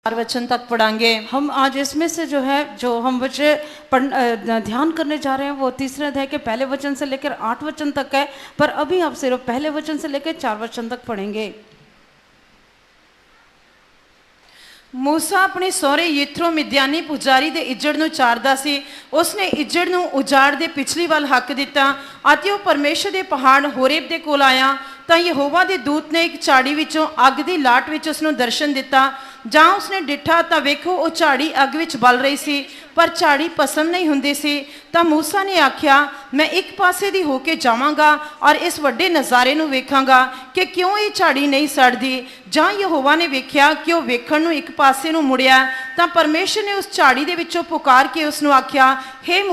वचन तक पढ़ाएंगे। हम आज इसमें से जो हम ध्यान करने जा रहे हैं वो तीसरे अध्याय के पहले वचन से लेकर 8 वचन तक है, पर अभी आप सिर्फ पहले वचन से लेकर 4 वचन तक पढ़ेंगे। मूसा अपने सौरे यित्रो मिद्यानी पुजारी दे इज्जड़ नूं चारदा सी। उसने इज्जड़ नूं उजाड़ दे पिछली वाल हक दिता अते वह परमेशर दे पहाड़ होरेब दे कोल आया तां यहोवा दे दूत ने एक झाड़ी विचों अग दी लाट विच उसनूं दर्शन दिता। जां उसने डिठा तां वेखो वो झाड़ी अग विच बल रही सी, पर झाड़ी पसम नहीं हुंदी सी। तां मूसा ने आख्या, मैं एक पासे दी होके जावांगा और इस वड्डे नज़ारे नूं वेखांगा कि क्यों ये झाड़ी नहीं सड़दी। जां यहोवा ने वेख्या कि वह वेखण नूं एक पासे नूं मुड़िया तां परमेशर ने उस झाड़ी दे विचों पुकार के उसनूं आख्या, हे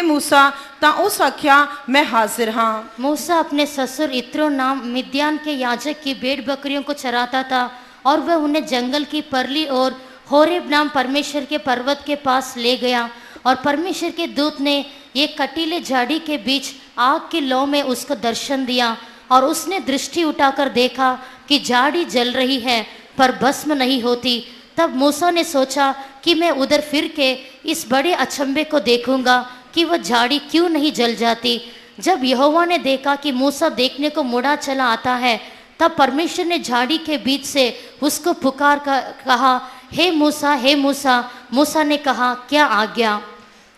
मूसा। तां उस आख्या, मैं हाजिर हाँ। मूसा अपने ससुर इत्रो नाम मिद्यान के याजक की भेड़ बकरियों को चराता था और वह उन्हें जंगल की परली और होरेब नाम परमेश्वर के पर्वत के पास ले गया। और परमेश्वर के दूत ने एक कटीले झाड़ी के बीच आग की लौ में उसको दर्शन दिया और उसने दृष्टि उठाकर देखा कि झाड़ी जल रही है पर भस्म नहीं होती। तब मूसा ने सोचा कि मैं उधर फिर के इस बड़े अचंभे को देखूंगा कि वह झाड़ी क्यों नहीं जल जाती। जब यहोवा ने देखा कि मूसा देखने को मुड़ा चला आता है, तब परमेश्वर ने झाड़ी के बीच से उसको पुकार कर कहा, हे मूसा। मूसा ने कहा, क्या आज्ञा?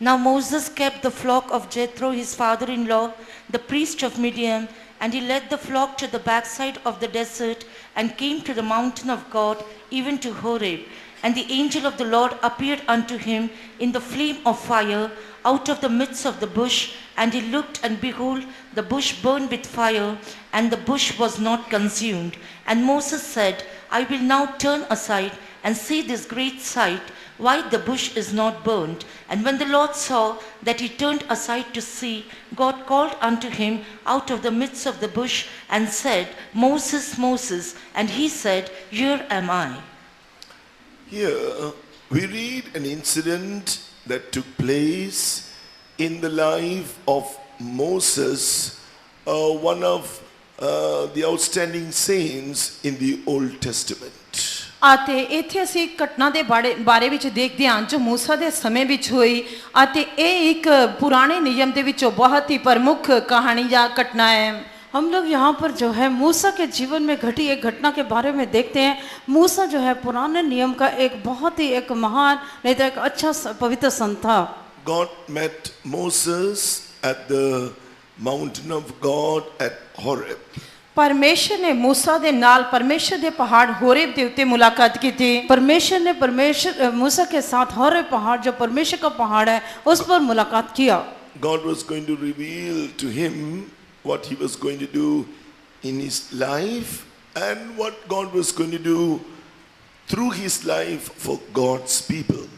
Now Moses kept the flock of Jethro, his father-in-law, the priest of Midian, and he led the flock to the backside of the desert and came to the mountain of God, even to Horeb. And the angel of the Lord appeared unto him in the flame of fire out of the midst of the bush. And he looked, and behold, the bush burned with fire, and the bush was not consumed. And Moses said, I will now turn aside and see this great sight, why the bush is not burned. And when the Lord saw that he turned aside to see, God called unto him out of the midst of the bush and said, Moses, Moses. And he said, Here am I. Here we read an incident that took place in the life of Moses, one of the outstanding saints in the Old Testament. आते इत्थे असी घटना दे बारे विच देखदे हां जो मूसा दे समय विच हुई आते ए एक पुराने नियम दे विचों बहुत ही प्रमुख कहानी या घटना है। हम लोग यहाँ पर मूसा के जीवन में घटी एक घटना के बारे में देखते हैं। मूसा पुराने नियम का एक बहुत ही एक महान नहीं तो एक अच्छा पवित्र संत था। God met Moses at the mountain of God at Horeb. परमेश्वर ने मूसा दे नाल परमेश्वर दे पहाड़ होरेब दे उत्ते मुलाकात की थी। परमेश्वर ने मूसा के साथ होरेब पहाड़ जो परमेश्वर का पहाड़ है उस पर मुलाकात किया। God was going to reveal to him what he was going to do in his life and what God was going to do through his life for God's people.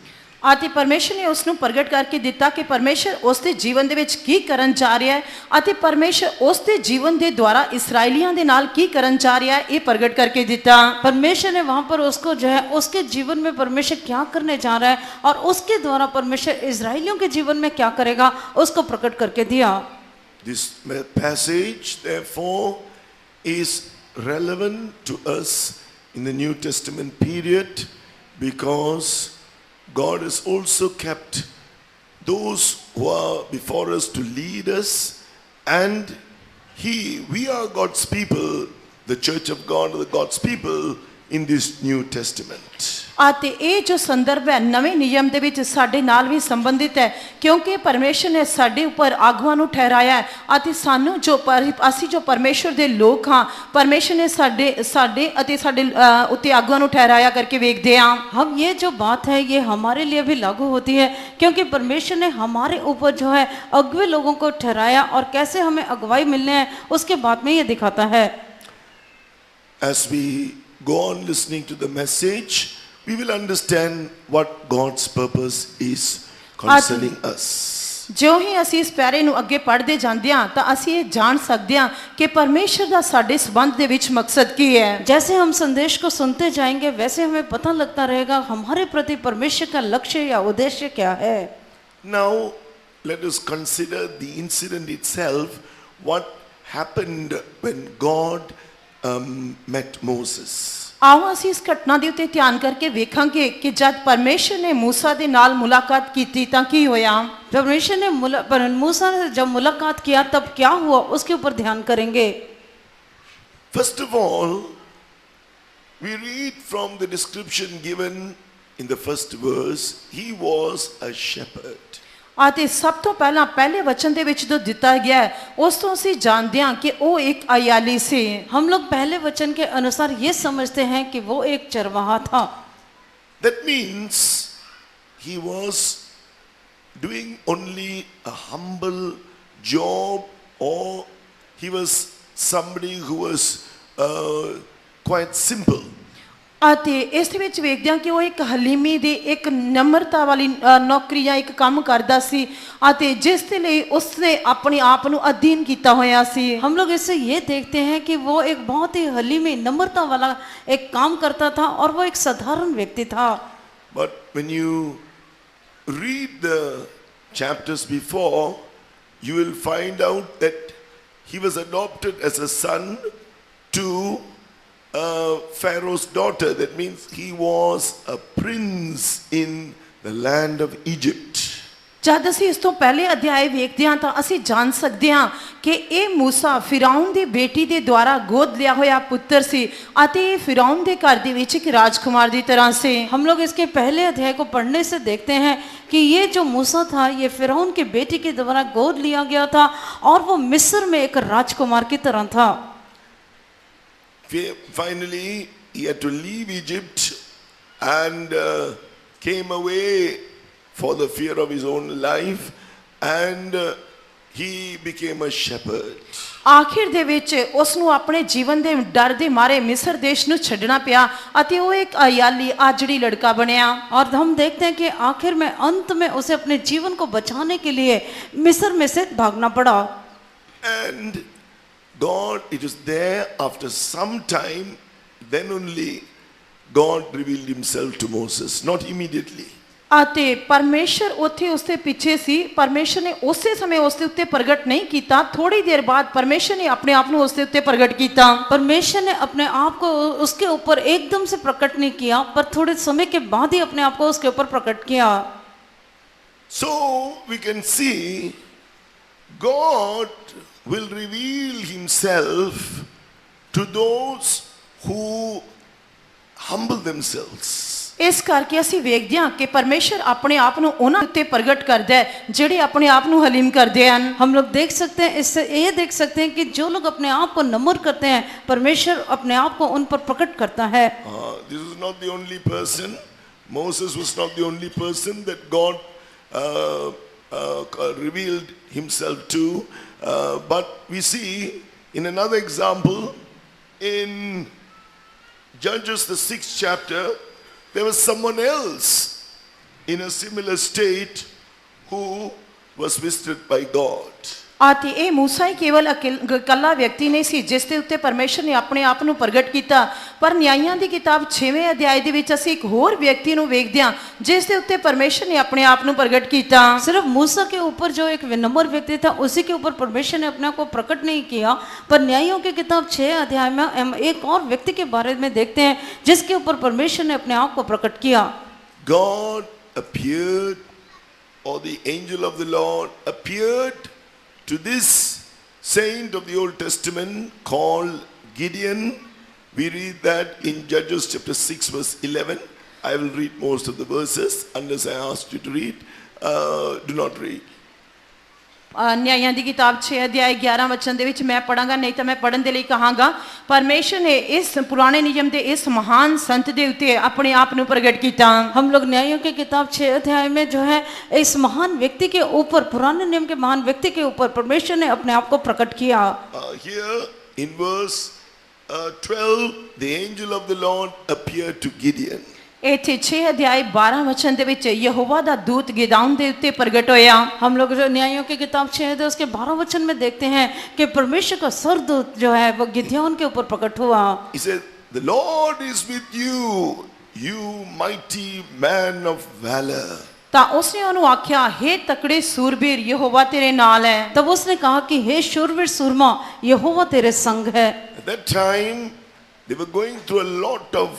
आते परमेश्वर ने उसनों प्रगट करके दिता कि परमेश्वर उसके जीवन दे विच की करन जा रहा है आते परमेश्वर उसके जीवन दे द्वारा इस्राएलियों दे नाल की करन जा रहा है ये प्रगट करके दिता। परमेश्वर ने वहां पर उसको उसके जीवन में परमेश्वर क्या करने जा रहा है और उसके द्वारा परमेश्वर इस्राएलियों के जीवन में क्या करेगा उसको प्रकट करके दिया। This passage therefore is relevant to us in the New Testament period because God has also kept those who are before us to lead us, and we are God's people, the church of God, the God's people in this New Testament. आते ये जो संदर्भ है नवे नियम दे विच साडे नाल भी संबंधित है क्योंकि परमेश्वर ने साडे ऊपर आगुआं नूं ठहराया है आते सानू जो असी जो परमेश्वर दे लोग हाँ परमेश्वर ने साडे उत्ते आगुआं नूं ठहराया करके वेखदे हां। हम ये जो बात है ये हमारे लिए भी लागू होती है क्योंकि परमेश्वर ने हमारे ऊपर अगुवे लोगों को ठहराया और कैसे हमें अगुवाई मिलने हैं उसके बाद में ये दिखाता है। As we go on listening to the message, we will understand what God's purpose is concerning us. जो ही असी इस प्यारे नूं अगे पढ़दे जांदे हां तां असी ये जान सकदे हां कि परमेश्वर दा साडे संबंध दे विच मकसद की है। जैसे हम संदेश को सुनते जाएंगे वैसे हमें पता लगता रहेगा हमारे प्रति परमेश्वर का लक्ष्य या उद्देश्य क्या है। Now let us consider the incident itself, what happened when God met Moses. ਆਓ ਅਸੀਂ ਇਸ ਘਟਨਾ ਦੇ ਉੱਤੇ ਧਿਆਨ ਕਰਕੇ ਵੇਖਾਂਗੇ ਕਿ ਜਦ ਪਰਮੇਸ਼ਰ ਨੇ मूसा ਦੇ ਨਾਲ ਮੁਲਾਕਾਤ ਕੀਤੀ ਤਾਂ ਕੀ ਹੋਇਆ। परमेश्वर ने मूसा ने जब मुलाकात किया तब क्या हुआ, उसके ऊपर ध्यान करेंगे। First of all, we read from the description given in the first verse, he was a shepherd. ਅਤੇ ਸਭ ਤੋਂ ਪਹਿਲਾਂ ਪਹਿਲੇ ਵਚਨ ਦੇ ਵਿੱਚ ਜੋ ਦਿੱਤਾ ਗਿਆ ਹੈ ਉਸ ਤੋਂ ਅਸੀਂ ਜਾਣਦੇ ਹਾਂ ਕਿ ਉਹ ਇੱਕ ਅਯਾਲੀ ਸੀ। हम लोग पहले वचन के अनुसार ये समझते हैं कि वो एक चरवाहा था। That means he was doing only a humble job, or he was somebody who was quite simple. ਅਤੇ ਇਸ ਦੇ ਵਿੱਚ ਵੇਖਦੇ ਹਾਂ ਕਿ ਉਹ ਇੱਕ ਹਲੀਮੀ ਦੀ ਇੱਕ ਨਮਰਤਾ ਵਾਲੀ ਨੌਕਰੀ ਜਾਂ ਇੱਕ ਕੰਮ ਕਰਦਾ ਸੀ ਅਤੇ ਜਿਸ ਦੇ ਲਈ ਉਸਨੇ ਆਪਣੇ ਆਪ ਨੂੰ ਅਧੀਨ ਕੀਤਾ ਹੋਇਆ ਸੀ। हम लोग इससे ये देखते हैं कि वो एक बहुत ही हलीमी नम्रता वाला एक काम करता था और वो एक साधारण व्यक्ति था। But when you read the chapters before, you will find out that he was adopted as a son to Pharaoh's daughter. That means he was a prince in the land of Egypt. ਜਦ ਅਸੀਂ ਇਸ ਤੋਂ ਪਹਿਲੇ ਅਧਿਆਏ ਵੇਖਦੇ ਹਾਂ ਤਾਂ ਅਸੀਂ ਜਾਣ ਸਕਦੇ ਹਾਂ ਕਿ ਇਹ मूसा ਫਿਰੌਨ ਦੀ ਬੇਟੀ ਦੇ ਦੁਆਰਾ ਗੋਦ ਲਿਆ ਹੋਇਆ ਪੁੱਤਰ ਸੀ ਅਤੇ ਇਹ ਫਿਰੌਨ ਦੇ ਘਰ ਦੇ ਵਿੱਚ ਇੱਕ ਰਾਜकुमार ਦੀ ਤਰ੍ਹਾਂ ਸੀ। हम लोग इसके पहले अध्याय को पढ़ने से देखते हैं कि ये जो मूसा था ये फिरौन की बेटी के द्वारा गोद लिया गया था और वो मिस्र में एक राजकुमार की तरह था। Finally, he had to leave Egypt and came away for the fear of his own life, and he became a shepherd. ਆਖਿਰ ਦੇ ਵਿੱਚ ਉਸ ਨੂੰ ਆਪਣੇ ਜੀਵਨ ਦੇ ਡਰ ਦੇ ਮਾਰੇ ਮਿਸਰ ਦੇਸ਼ ਨੂੰ ਛੱਡਣਾ ਪਿਆ ਅਤੇ ਉਹ ਇੱਕ ਅਯਾਲੀ ਆਜੜੀ ਲੜਕਾ ਬਣਿਆ। और हम देखते हैं कि आखिर में अंत में उसे अपने जीवन को बचाने के लिए मिस्र में से भागना पड़ा। And God, it is there after some time, then only God revealed himself to Moses, not immediately. ਅਤੇ ਪਰਮੇਸ਼ਰ ਉੱਥੇ ਉਸਦੇ ਪਿੱਛੇ ਸੀ। ਪਰਮੇਸ਼ਰ ਨੇ ਉਸੇ ਸਮੇਂ ਉਸਦੇ ਉੱਤੇ ਪ੍ਰਗਟ ਨਹੀਂ ਕੀਤਾ, ਥੋੜੀ ਦੇਰ ਬਾਅਦ ਪਰਮੇਸ਼ਰ ਨੇ ਆਪਣੇ ਆਪ ਨੂੰ ਉਸਦੇ ਉੱਤੇ ਪ੍ਰਗਟ ਕੀਤਾ। परमेश्वर ने अपने आप को उसके ऊपर एकदम से प्रकट नहीं किया, पर थोड़े समय के बाद ही अपने आप को उसके ऊपर प्रकट किया। So we can see God will reveal himself to those who humble themselves. ਇਸ ਕਰਕੇ ਅਸੀਂ ਵੇਖਦੇ ਹਾਂ ਕਿ ਪਰਮੇਸ਼ਰ ਆਪਣੇ ਆਪ ਨੂੰ ਉਹਨਾਂ ਉੱਤੇ ਪ੍ਰਗਟ ਕਰਦਾ ਹੈ ਜਿਹੜੇ ਆਪਣੇ ਆਪ ਨੂੰ ਹਲੀਮ ਕਰਦੇ ਹਨ। हम लोग देख सकते हैं, इससे ये देख सकते हैं कि जो लोग अपने आप को नम्र करते हैं परमेश्वर अपने आप को उन पर प्रकट करता है। This is not the only person. Moses was not the only person that God revealed himself to. But we see in another example in Judges the 6th chapter, there was someone else in a similar state who was visited by God. ਅਤੇ ਇਹ मूसा ਹੀ ਕੇਵਲ ਇਕੱਲਾ ਵਿਅਕਤੀ ਨਹੀਂ ਸੀ ਜਿਸ ਦੇ ਉੱਤੇ ਪਰਮੇਸ਼ਰ ਨੇ ਆਪਣੇ ਆਪ ਨੂੰ ਪ੍ਰਗਟ ਕੀਤਾ, ਪਰ ਨਿਆਂਇਆਂ ਦੀ ਕਿਤਾਬ 6ਵੇਂ ਅਧਿਆਇ ਦੇ ਵਿੱਚ ਅਸੀਂ ਇੱਕ ਹੋਰ ਵਿਅਕਤੀ ਨੂੰ ਵੇਖਦੇ ਹਾਂ ਜਿਸ ਦੇ ਉੱਤੇ ਪਰਮੇਸ਼ਰ ਨੇ ਆਪਣੇ ਆਪ ਨੂੰ ਪ੍ਰਗਟ ਕੀਤਾ। सिर्फ मूसा के ऊपर जो एक विनम्र व्यक्ति था उसी के ऊपर परमेश्वर ने अपने आप को प्रकट नहीं किया, पर न्यायों की किताब 6 अध्याय में हम एक और व्यक्ति के बारे में देखते हैं जिसके ऊपर परमेश्वर ने अपने आप को प्रकट किया। God appeared, or the angel of the Lord appeared to this saint of the Old Testament called Gideon. We read that in Judges chapter 6 verse 11. I will read most of the verses unless I ask you to read. Do not read. ਨਿਆਂਇਆਂ ਦੀ ਕਿਤਾਬ 6 ਅਧਿਆਇ 11 ਵਚਨ ਦੇ ਵਿੱਚ ਮੈਂ ਪੜਾਂਗਾ, ਨਹੀਂ ਤਾਂ ਮੈਂ ਪੜਨ ਦੇ ਲਈ ਕਹਾਂਗਾ। ਪਰਮੇਸ਼ਰ ਨੇ ਇਸ ਪੁਰਾਣੇ ਨਿਯਮ ਦੇ ਇਸ ਮਹਾਨ ਸੰਤ ਦੇ ਉੱਤੇ ਆਪਣੇ ਆਪ ਨੂੰ ਪ੍ਰਗਟ ਕੀਤਾ। हम लोग न्यायों की किताब 6 अध्याय में जो है इस महान व्यक्ति के ऊपर, पुराने नियम के महान व्यक्ति के ऊपर परमेश्वर ने अपने आप को प्रकट किया। Here in verse 12, the angel of the Lord appeared to Gideon. ਇੱਥੇ 6 ਅਧਿਆਇ 12 ਵਚਨ ਦੇ ਵਿੱਚ ਯਹੋਵਾ ਦਾ ਦੂਤ ਗਿਦਾਉਨ ਦੇ ਉੱਤੇ ਪ੍ਰਗਟ ਹੋਇਆ। हम लोग जो न्यायों की किताब 6 अध्याय उसके 12 वचन में देखते हैं कि परमेश्वर का सरदूत जो है वो गिदयोन के ऊपर प्रकट हुआ। He said, "The Lord is with you, you mighty man of valor." ਤਾਂ ਉਸਨੇ ਉਹਨੂੰ ਆਖਿਆ, ਹੇ ਤਕੜੇ ਸੂਰਬੀਰ ਯਹੋਵਾ ਤੇਰੇ ਨਾਲ ਹੈ। तब उसने कहा कि हे शूरवीर सूरमा यहोवा तेरे संग है। At that time, They were going through a lot of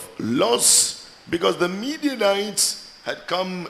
loss because the Midianites had come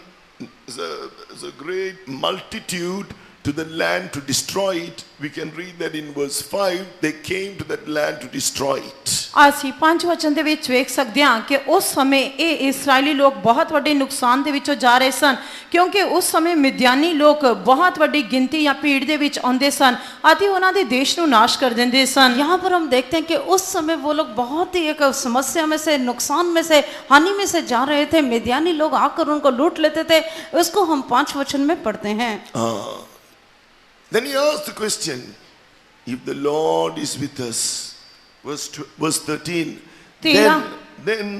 as a great multitude to the land to destroy it. We can read that in verse 5. They came to that land to destroy it. ਅਸੀਂ 5 ਵਚਨ ਦੇ ਵਿੱਚ ਵੇਖ ਸਕਦੇ ਹਾਂ ਕਿ ਉਸ ਸਮੇਂ ਇਹ ਇਸਰਾਇਲੀ ਲੋਕ ਬਹੁਤ ਵੱਡੇ ਨੁਕਸਾਨ ਦੇ ਵਿੱਚੋਂ ਜਾ ਰਹੇ ਸਨ ਕਿਉਂਕਿ ਉਸ ਸਮੇਂ ਮਿਦਿਆਨੀ ਲੋਕ ਬਹੁਤ ਵੱਡੀ ਗਿਣਤੀ ਜਾਂ ਭੀੜ ਦੇ ਵਿੱਚ ਆਉਂਦੇ ਸਨ ਅਤੇ ਉਹਨਾਂ ਦੇ ਦੇਸ਼ ਨੂੰ ਨਾਸ਼ ਕਰ ਦਿੰਦੇ ਸਨ। यहाँ पर हम देखते हैं कि उस समय वो लोग बहुत ही एक समस्या में से, नुकसान में से, हानि में से जा रहे थे। मिद्यानी लोग आकर उनको लूट लेते थे। उसको हम 5 वचन में पढ़ते हैं। Then he asked the question, if the Lord is with us, verse 13, then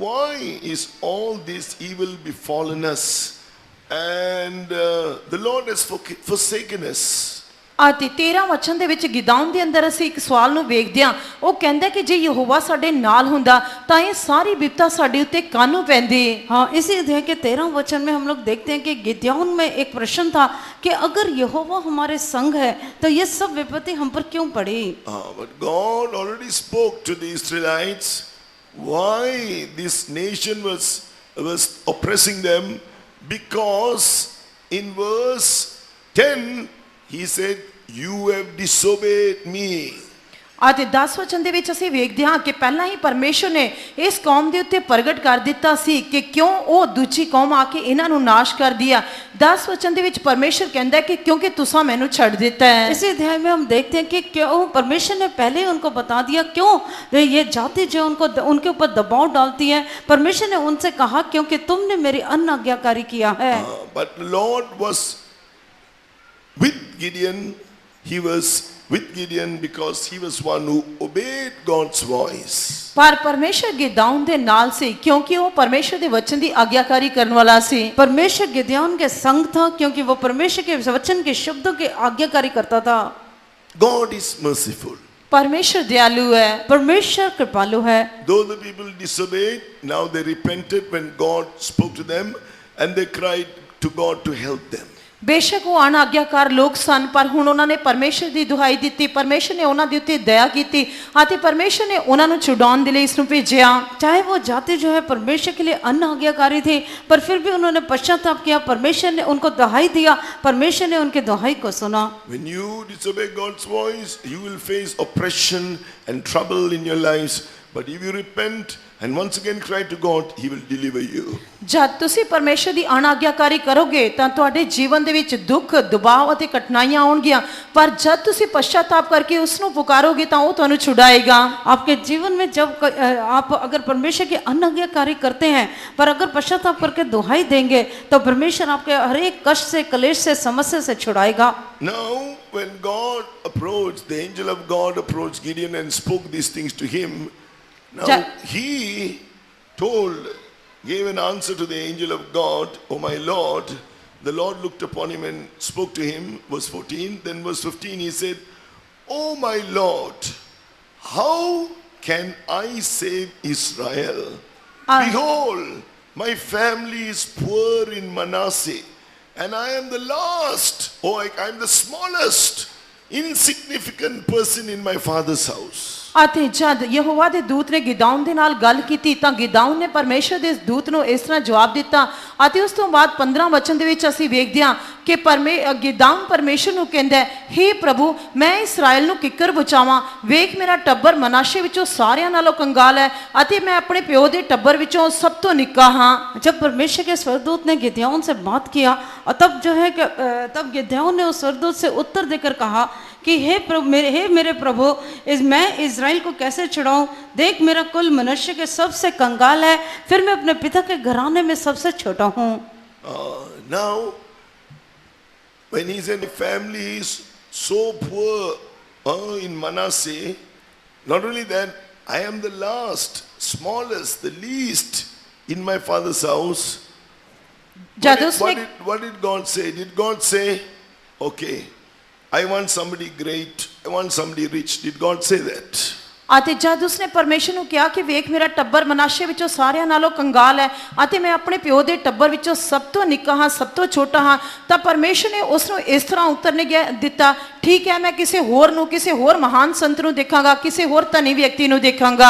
why is all this evil befallen us and the Lord has forsaken us? ਅਤੇ 13 ਵਚਨ ਦੇ ਵਿੱਚ ਗਿਦਾਉਨ ਦੇ ਅੰਦਰ ਅਸੀਂ ਇੱਕ ਸਵਾਲ ਨੂੰ ਵੇਖਦੇ ਹਾਂ। ਉਹ ਕਹਿੰਦਾ ਕਿ ਜੇ ਯਹੋਵਾ ਸਾਡੇ ਨਾਲ ਹੁੰਦਾ ਤਾਂ ਇਹ ਸਾਰੀ ਵਿਪਤਾ ਸਾਡੇ ਉੱਤੇ ਕਾਹਨੂੰ ਪੈਂਦੀ। हाँ, इसी अध्याय के 13 वचन में हम लोग देखते हैं कि गिदोन में एक प्रश्न था कि अगर यहोवा हमारे संग है तो ये सब विपत्ति हम पर क्यों पड़ी। But God already spoke to the Israelites why this nation was oppressing them, because in verse 10 he said, you have disobeyed me. ਅਤੇ 10 ਵਚਨ ਦੇ ਵਿੱਚ ਅਸੀਂ ਵੇਖਦੇ ਹਾਂ ਕਿ ਪਹਿਲਾਂ ਹੀ ਪਰਮੇਸ਼ਰ ਨੇ ਇਸ ਕੌਮ ਦੇ ਉੱਤੇ ਪ੍ਰਗਟ ਕਰ ਦਿੱਤਾ ਸੀ ਕਿ ਕਿਉਂ ਉਹ ਦੂਜੀ ਕੌਮ ਆ ਕੇ ਇਹਨਾਂ ਨੂੰ ਨਾਸ਼ ਕਰ ਦਿਆ। 10 वचन ਦੇ ਵਿੱਚ ਪਰਮੇਸ਼ਰ ਕਹਿੰਦਾ ਕਿ क्योंकि तुसा मैंने छड़ देता है। इसी अध्याय में हम देखते हैं कि क्यों परमेश्वर ने पहले उनको बता दिया क्यों ये जाति जो उनके ऊपर दबाव डालती है। परमेश्वर ने उनसे कहा क्योंकि तुमने मेरी अनाज्ञाकारी किया है। But Lord was with Gideon. He was with Gideon because he was one who obeyed God's voice. पर परमेश्वर गिदौन दे नाल से क्योंकि वो परमेश्वर दे वचन दी आज्ञाकारी करने वाला सी। परमेश्वर गिदोन के संग था क्योंकि वो परमेश्वर के वचन के शब्दों के आज्ञाकारी करता था। God is merciful. परमेश्वर दयालु है। परमेश्वर कृपालु है। Though the people disobeyed, now they repented when God spoke to them and they cried to God to help them. बेशक वो अनाज्ञाकार लोग सन पर हुण ਉਹਨਾਂ ਨੇ ਪਰਮੇਸ਼ਰ ਦੀ ਦੁਹਾਈ ਦਿੱਤੀ। ਪਰਮੇਸ਼ਰ ਨੇ ਉਹਨਾਂ ਦੇ ਉੱਤੇ ਦਇਆ ਕੀਤੀ ਅਤੇ ਪਰਮੇਸ਼ਰ ਨੇ ਉਹਨਾਂ ਨੂੰ ਛੁਡਾਉਣ ਦੇ ਲਈ ਇਸ ਨੂੰ ਭੇਜਿਆ। चाहे वो जाति जो है परमेश्वर के लिए अनाज्ञाकारी थी पर फिर भी उन्होंने पश्चाताप किया। परमेश्वर ने उनको दुहाई दिया। परमेश्वर ने उनके दुहाई को सुना। When you disobey God's voice, you will face oppression and trouble in your lives. But if you repent and once again cry to God, He will deliver you. जब ਤੁਸੀਂ ਪਰਮੇਸ਼ਰ ਦੀ ਅਨਾਗਿਆਕਾਰੀ ਕਰੋਗੇ ਤਾਂ ਤੁਹਾਡੇ ਜੀਵਨ ਦੇ ਵਿੱਚ ਦੁੱਖ, ਦਬਾਅ ਅਤੇ ਕਠਿਨਾਈਆਂ ਆਉਣਗੀਆਂ, ਪਰ ਜਦ ਤੁਸੀਂ ਪਛਤਾਪ ਕਰਕੇ ਉਸ ਨੂੰ ਪੁਕਾਰੋਗੇ ਤਾਂ ਉਹ ਤੁਹਾਨੂੰ ਛੁਡਾਏਗਾ। आपके जीवन में जब आप अगर परमेश्वर की अनाज्ञाकारी करते हैं पर अगर पश्चाताप करके दुहाई देंगे तो परमेश्वर आपके हर एक कष्ट से, कलेश से, समस्या से छुड़ाएगा। Now, when God approached, the angel of God approached Gideon and spoke these things to him. Now he gave an answer to the angel of God, "Oh my Lord." The Lord looked upon him and spoke to him, verse 14. Then verse 15 he said, "Oh my Lord, how can I save Israel? Behold, my family is poor in Manasseh, and I am the last, I am the smallest, insignificant person in my father's house." ਅਤੇ ਜਦ ਯਹੋਵਾ ਦੇ ਦੂਤ ਨੇ ਗਿਦੌਨ ਦੇ ਨਾਲ ਗੱਲ ਕੀਤੀ ਤਾਂ ਗਿਦੌਨ ਨੇ ਪਰਮੇਸ਼ਰ ਦੇ ਦੂਤ ਨੂੰ ਇਸ ਤਰ੍ਹਾਂ ਜਵਾਬ ਦਿੱਤਾ। ਅਤੇ ਉਸ ਤੋਂ ਬਾਅਦ 15 ਵਚਨ ਦੇ ਵਿੱਚ ਅਸੀਂ ਵੇਖਦੇ ਹਾਂ ਕਿ ਗਿਦੌਨ ਪਰਮੇਸ਼ਰ ਨੂੰ ਕਹਿੰਦਾ, "हे ਪ੍ਰਭੂ, ਮੈਂ ਇਸਰਾਇਲ ਨੂੰ ਕਿੱਕਰ ਬਚਾਵਾਂ? ਵੇਖ ਮੇਰਾ ਟੱਬਰ ਮਨਾਸ਼ੇ ਵਿੱਚੋਂ ਸਾਰਿਆਂ ਨਾਲੋਂ ਕੰਗਾਲ ਹੈ ਅਤੇ ਮੈਂ ਆਪਣੇ ਪਿਓ ਦੇ ਟੱਬਰ ਵਿੱਚੋਂ ਸਭ ਤੋਂ ਨਿੱਕਾ ਹਾਂ।" जब परमेश्वर के स्वर्गदूत ने गिदोन से बात किया और तब गिदोन ने उस स्वर्गदूत से उत्तर देकर कहा कि हे मेरे प्रभु, मैं इज़राइल को कैसे छुड़ाऊं? देख मेरा कुल मनुष्य के सबसे कंगाल है, फिर मैं अपने पिता के घराने में सबसे छोटा हूं। Now, when he said the family is so poor in Manasseh, not only that, I am the last, smallest, the least in my father's house. What did God say? Did God say, okay, I want somebody great, I want somebody rich? Did God say that? ਅਤੇ ਜਦ ਉਸਨੇ ਪਰਮੇਸ਼ਰ ਨੂੰ ਕਿਹਾ ਕਿ ਵੇਖ ਮੇਰਾ ਟੱਬਰ ਮਨਾਸ਼ੇ ਵਿੱਚੋਂ ਸਾਰਿਆਂ ਨਾਲੋਂ ਕੰਗਾਲ ਹੈ ਅਤੇ ਮੈਂ ਆਪਣੇ ਪਿਓ ਦੇ ਟੱਬਰ ਵਿੱਚੋਂ ਸਭ ਤੋਂ ਨਿੱਕਾ ਹਾਂ, ਸਭ ਤੋਂ ਛੋਟਾ ਹਾਂ, ਤਾਂ ਪਰਮੇਸ਼ਰ ਨੇ ਉਸ ਨੂੰ ਇਸ ਤਰ੍ਹਾਂ ਉੱਤਰ ਦਿੱਤਾ, ਠੀਕ ਹੈ ਮੈਂ ਕਿਸੇ ਹੋਰ ਮਹਾਨ ਸੰਤ ਨੂੰ ਦੇਖਾਂਗਾ, ਕਿਸੇ ਹੋਰ ਧਨੀ ਵਿਅਕਤੀ ਨੂੰ ਦੇਖਾਂਗਾ।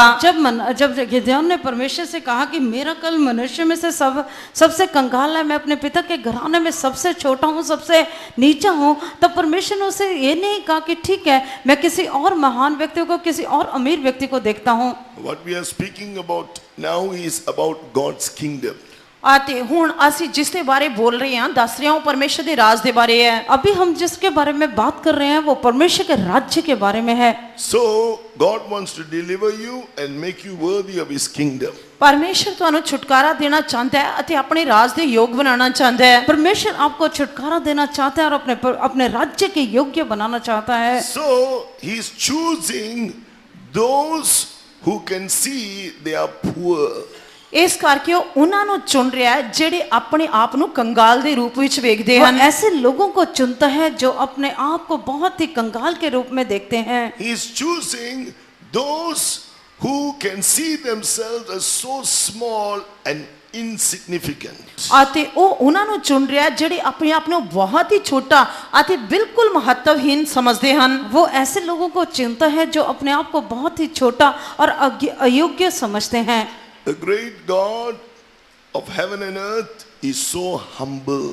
जब गिदोन ने परमेश्वर से कहा कि मेरा कल मनुष्य में से सबसे कंगाल है, मैं अपने पिता के घराने में सबसे छोटा हूँ, सबसे नीचा हूँ, तब परमेश्वर ने उसे ये नहीं कहा कि ठीक है मैं किसी और महान व्यक्ति को, किसी और अमीर व्यक्ति को देखता हूँ। What we are speaking about now is about God's kingdom. ਅਤੇ ਹੁਣ ਅਸੀਂ ਜਿਸ ਦੇ ਬਾਰੇ ਬੋਲ ਰਹੇ ਹਾਂ, ਦੱਸ ਰਿਹਾ ਹਾਂ, ਪਰਮੇਸ਼ਰ ਦੇ ਰਾਜ ਦੇ ਬਾਰੇ ਹੈ। अभी हम जिसके बारे में बात कर रहे हैं वो परमेश्वर के राज्य के बारे में है। So God wants to deliver you and make you worthy of his kingdom. ਪਰਮੇਸ਼ਰ ਤੁਹਾਨੂੰ ਛੁਟਕਾਰਾ ਦੇਣਾ ਚਾਹੁੰਦਾ ਹੈ ਅਤੇ ਆਪਣੇ ਰਾਜ ਦੇ ਯੋਗ ਬਣਾਉਣਾ ਚਾਹੁੰਦਾ ਹੈ। परमेश्वर आपको छुटकारा देना चाहता है और अपने राज्य के योग्य बनाना चाहता है। So he is choosing those who can see they are poor. ਇਸ ਕਰਕੇ ਉਹ ਉਹਨਾਂ ਨੂੰ ਚੁਣ ਰਿਹਾ ਹੈ ਜਿਹੜੇ ਆਪਣੇ ਆਪ ਨੂੰ ਕੰਗਾਲ ਦੇ ਰੂਪ ਵਿੱਚ ਵੇਖਦੇ वो ਹਨ। ऐसे लोगों को चुनता है जो अपने आप को बहुत ही कंगाल के रूप में देखते हैं। He is choosing those who can see themselves as so small and insignificant. ਅਤੇ ਉਹ ਉਹਨਾਂ ਨੂੰ ਚੁਣ ਰਿਹਾ ਹੈ ਜਿਹੜੇ ਆਪਣੇ ਆਪ ਨੂੰ ਬਹੁਤ ਹੀ ਛੋਟਾ ਅਤੇ ਬਿਲਕੁਲ ਮਹੱਤਵਹੀਨ ਸਮਝਦੇ ਹਨ। वो ऐसे लोगों को चुनता है जो अपने आप को बहुत ही छोटा और अयोग्य समझते हैं। The great God of heaven and earth is so humble.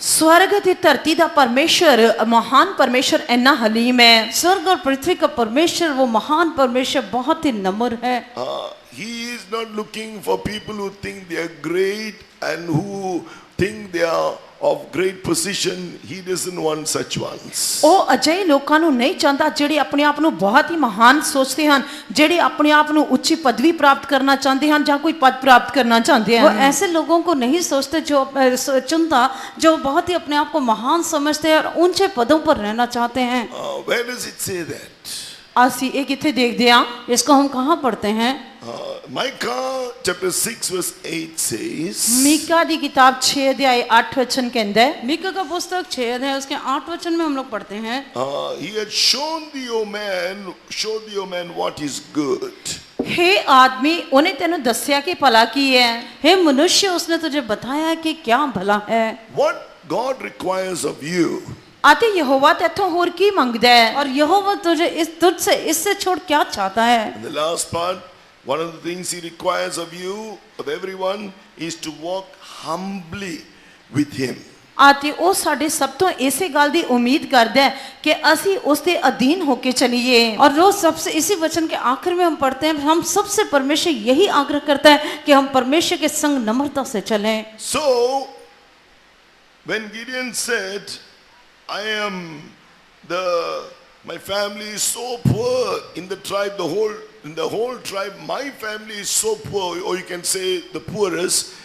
स्वर्ग ਅਤੇ ਧਰਤੀ ਦਾ ਪਰਮੇਸ਼ਰ, ਮਹਾਨ ਪਰਮੇਸ਼ਰ ਇੰਨਾ ਹਲੀਮ ਹੈ। स्वर्ग और पृथ्वी का परमेश्वर, वो महान परमेश्वर बहुत ही नम्र है। He is not looking for people who think they are great and who think they are of great position. He doesn't want such ones. ਉਹ ਅਜਿਹੇ ਲੋਕਾਂ ਨੂੰ ਨਹੀਂ ਚਾਹੁੰਦਾ ਜਿਹੜੇ ਆਪਣੇ ਆਪ ਨੂੰ ਬਹੁਤ ਹੀ ਮਹਾਨ ਸੋਚਦੇ ਹਨ, ਜਿਹੜੇ ਆਪਣੇ ਆਪ ਨੂੰ ਉੱਚੀ ਪਦਵੀ ਪ੍ਰਾਪਤ ਕਰਨਾ ਚਾਹੁੰਦੇ ਹਨ ਜਾਂ ਕੋਈ ਪਦ ਪ੍ਰਾप्त करना चाहते वो हैं। ऐसे लोगों को नहीं सोचते जो चुनता जो बहुत ही अपने आप को महान समझते हैं और ऊंचे पदों पर रहना चाहते हैं। Where does it say that? ਅਸੀਂ ਇਹ ਕਿੱਥੇ ਦੇਖਦੇ ਹਾਂ? इसको हम कहाँ पढ़ते हैं? Micah chapter 6 verse 8 says, Mika ਦੀ ਕਿਤਾਬ 6 ਅਧਿਆਇ 8 ਵਚਨ ਕਹਿੰਦਾ ਹੈ, मीका का पुस्तक 6 अध्याय उसके 8 वचन में हम लोग पढ़ते हैं। he had shown thee, O man, what is good. हे आदमी, ਉਹਨੇ ਤੈਨੂੰ ਦੱਸਿਆ ਕਿ ਭਲਾ ਕੀ ਹੈ। हे मनुष्य, उसने तुझे बताया कि क्या भला है। What God requires of you ਅਤੇ ਯਹੋਵਾ ਤੇਥੋਂ ਹੋਰ ਕੀ ਮੰਗਦਾ ਹੈ? और यहोवा तुझसे इससे छोड़ क्या चाहता है? in the last part, one of the things he requires of you, of everyone, is to walk humbly with him. ਅਤੇ ਉਹ ਸਾਡੇ ਸਭ ਤੋਂ ਇਸੇ ਗੱਲ ਦੀ ਉਮੀਦ ਕਰਦਾ ਹੈ ਕਿ ਅਸੀਂ ਉਸ ਦੇ ਅਧੀਨ ਹੋ ਕੇ ਚਲੀਏ। और रोज सबसे इसी वचन के आखिर में हम पढ़ते हैं, हम सबसे परमेश्वर यही आग्रह करता है कि हम परमेश्वर के संग नम्रता से चलें। So when Gideon said, my family is so poor in the tribe, in the whole tribe, my family is so poor, or you can say the poorest,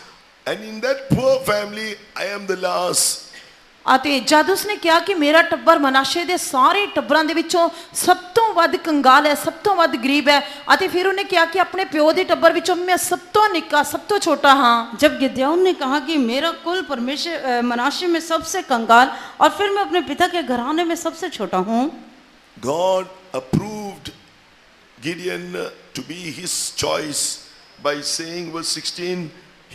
and in that poor family, I am the last. ਅਤੇ ਜਦ ਉਸਨੇ ਕਿਹਾ ਕਿ ਮੇਰਾ ਟੱਬਰ ਮਨਾਸ਼ੇ ਦੇ ਸਾਰੇ ਟੱਬਰਾਂ ਦੇ ਵਿੱਚੋਂ ਸਭ ਤੋਂ ਵੱਧ ਕੰਗਾਲ ਹੈ, ਸਭ ਤੋਂ ਵੱਧ ਗਰੀਬ ਹੈ, ਅਤੇ ਫਿਰ ਉਹਨੇ ਕਿਹਾ ਕਿ ਆਪਣੇ ਪਿਓ ਦੇ ਟੱਬਰ ਵਿੱਚੋਂ ਮੈਂ ਸਭ ਤੋਂ ਨਿੱਕਾ, ਸਭ ਤੋਂ ਛੋਟਾ ਹਾਂ। जब गिदोन ने कहा कि मेरा कुल परमेश्वर मनाशे में सबसे कंगाल और फिर मैं अपने पिता के घराने में सबसे छोटा हूँ, God approved Gideon to be his choice by saying, verse 16,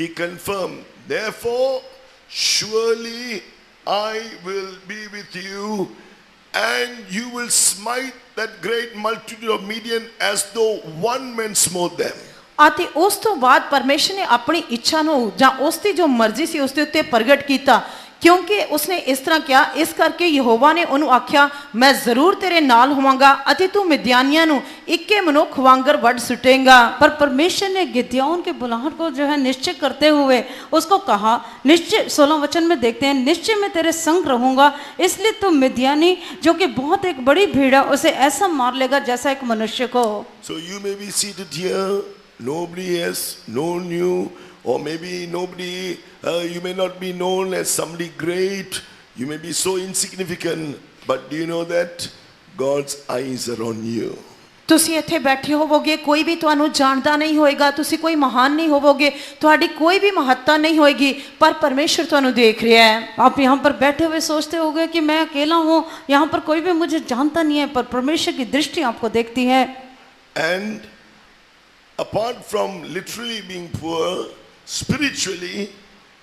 he confirmed, therefore surely I will be with you, and you will smite that great multitude of Midian as though one man smote them. ਅਤੇ ਉਸ ਤੋਂ ਬਾਅਦ ਪਰਮੇਸ਼ਰ ਨੇ ਆਪਣੀ ਇੱਛਾ ਨੂੰ ਜਾਂ ਉਸ ਦੀ ਜੋ ਮਰਜ਼ੀ ਸੀ ਉਸ ਦੇ ਉੱਤੇ ਪ੍ਰਗਟ ਕੀਤਾ, ਕਿਉਂਕਿ ਉਸਨੇ ਇਸ ਤਰ੍ਹਾਂ ਕਿਹਾ। ਇਸ ਕਰਕੇ ਯਹੋਵਾ ਨੇ ਉਹਨੂੰ ਆਖਿਆ, ਮੈਂ ਜ਼ਰੂਰ ਤੇਰੇ ਨਾਲ ਹੋਵਾਂਗਾ ਅਤੇ ਤੂੰ ਮਿਦਿਆਨੀਆਂ ਨੂੰ ਇੱਕੇ ਮਨੁੱਖ ਵਾਂਗਰ ਵੱਢ ਸੁੱਟੇਂਗਾ। पर परमेश्वर ने गिदोन के बुलाहट को जो है निश्चय करते हुए उसको कहा, निश्चय 16 वचन में देखते हैं, निश्चय मैं तेरे संग रहूंगा, इसलिए तू मिद्यानी जो कि बहुत एक बड़ी भीड़ है उसे ऐसा मार लेगा जैसा एक मनुष्य को। So you may be seated here, nobody has known you, or maybe you may not be known as somebody great, you may be so insignificant, but do you know that God's eyes are on you? ਤੁਸੀਂ ਇੱਥੇ ਬੈਠੇ ਹੋਵੋਗੇ, ਕੋਈ ਵੀ ਤੁਹਾਨੂੰ ਜਾਣਦਾ ਨਹੀਂ ਹੋਏਗਾ, ਤੁਸੀਂ ਕੋਈ ਮਹਾਨ ਨਹੀਂ ਹੋਵੋਗੇ, ਤੁਹਾਡੀ ਕੋਈ ਵੀ ਮਹੱਤਤਾ ਨਹੀਂ ਹੋਏਗੀ, ਪਰ ਪਰਮੇਸ਼ਰ ਤੁਹਾਨੂੰ ਦੇਖ ਰਿਹਾ ਹੈ। आप यहाँ पर बैठे हुए सोचते होंगे कि मैं अकेला हूँ, यहाँ पर कोई भी मुझे जानता नहीं है, पर परमेश्वर की दृष्टि आपको देखती है। And apart from literally being poor, spiritually,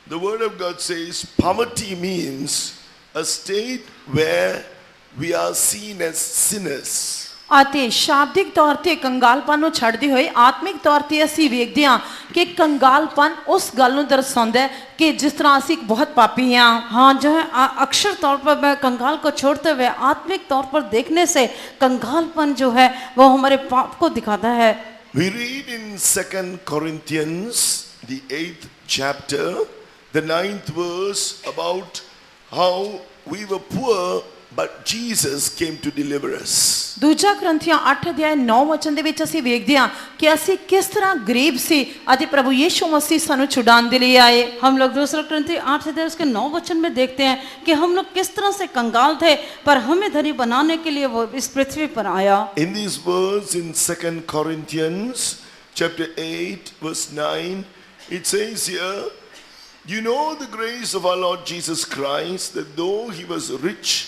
the Word of God says poverty means a state where we are seen as sinners. ਅਤੇ ਸ਼ਾਬਦਿਕ ਤੌਰ ਤੇ ਕੰਗਾਲਪਨ ਨੂੰ ਛੱਡਦੇ ਹੋਏ ਆਤਮਿਕ ਤੌਰ ਤੇ ਅਸੀਂ ਵੇਖਦੇ ਹਾਂ ਕਿ ਕੰਗਾਲਪਨ ਉਸ ਗੱਲ ਨੂੰ ਦਰਸਾਉਂਦਾ ਹੈ कि जिस तरह ਅਸੀਂ ਇੱਕ बहुत पापी हैं। हाँ, जो है अक्षर तौर पर मैं कंगाल को छोड़ते हुए आत्मिक तौर पर देखने से कंगालपन जो है वो हमारे पाप को दिखाता है। We read in 2 Corinthians, the 8th chapter, the 9th verse, about how we were poor, but Jesus came to deliver us. ਦੂਜਾ ਕਰੰਥੀਆਂ 8 ਅਧਿਆਇ 9 ਵਚਨ ਦੇ ਵਿੱਚ ਅਸੀਂ ਵੇਖਦੇ ਹਾਂ ਕਿ ਅਸੀਂ ਕਿਸ ਤਰ੍ਹਾਂ ਗਰੀਬ ਸੀ ਅਤੇ ਪ੍ਰਭु यीशु मसीह ਸਾਨੂੰ ਛੁਡਾਉਣ ਦੇ ਲਈ ਆਏ। हम लोग दूसरा करंथी 8 अध्याय उसके 9 वचन में देखते हैं कि हम लोग किस तरह से कंगाल थे पर हमें धनी बनाने के लिए वो इस पृथ्वी पर आया। In these words in 2 Corinthians chapter 8 verse 9, it says here, you know the grace of our Lord Jesus Christ, that though he was rich,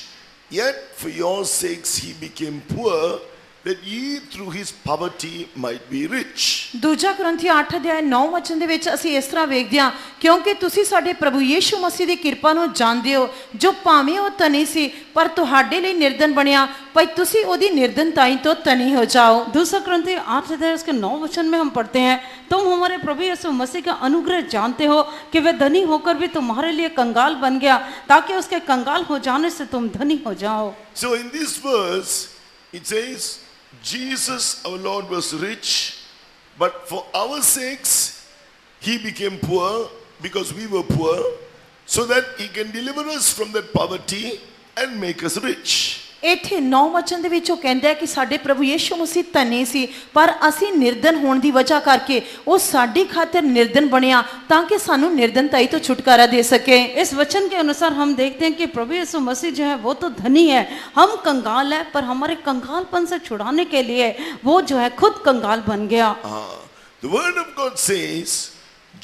yet for your sakes he became poor, that ye through his poverty might be rich. ਦੂਜਾ ਕਰੰਥੀਆਂ 8 ਅਧਿਆਇ 9 ਵਚਨ ਦੇ ਵਿੱਚ ਅਸੀਂ ਇਸ ਤਰ੍ਹਾਂ ਵੇਖਦੇ ਹਾਂ ਕਿਉਂਕਿ ਤੁਸੀਂ ਸਾਡੇ ਪ੍ਰਭੂ ਯੀਸ਼ੂ ਮਸੀਹ ਦੀ ਕਿਰਪਾ ਨੂੰ ਜਾਣਦੇ ਹੋ ਜੋ ਭਾਵੇਂ ਉਹ ਧਨੀ ਸੀ ਪਰ ਤੁਹਾਡੇ ਲਈ ਨਿਰਧਨ ਬਣਿਆ ਭਾਈ ਤੁਸੀਂ ਉਹਦੀ ਨਿਰਧਨਤਾਈ ਤੋਂ ਧਨੀ ਹੋ ਜਾਓ। दूसरा करंथी 8 अध्याय उसके 9 वचन में हम पढ़ते हैं, तुम हमारे प्रभु यीशु मसीह का अनुग्रह जानते हो कि वह धनी होकर भी तुम्हारे लिए कंगाल बन गया ताकि उसके कंगाल हो जाने से तुम धनी हो जाओ। So in this verse it says Jesus our Lord was rich, but for our sakes he became poor because we were poor, so that he can deliver us from that poverty and make us rich. ਇੱਥੇ 9 ਵਚਨ ਦੇ ਵਿੱਚ ਉਹ ਕਹਿੰਦਾ ਹੈ ਕਿ ਸਾਡੇ ਪ੍ਰਭੂ ਯੀਸ਼ੂ ਮਸੀਹ ਧਨੀ ਸੀ ਪਰ ਅਸੀਂ ਨਿਰਧਨ ਹੋਣ ਦੀ ਵਜ੍ਹਾ ਕਰਕੇ ਉਹ ਸਾਡੀ ਖਾਤਰ ਨਿਰਧਨ ਬਣਿਆ ਤਾਂ ਕਿ ਸਾਨੂੰ ਨਿਰਧਨਤਾਈ ਤੋਂ ਛੁਟਕਾਰਾ ਦੇ सके। इस वचन के अनुसार हम देखते हैं कि प्रभु यीशु मसीह जो है वो तो धनी है, हम कंगाल है पर हमारे कंगालपन से छुड़ाने के लिए वो जो है खुद कंगाल बन गया। The word of God says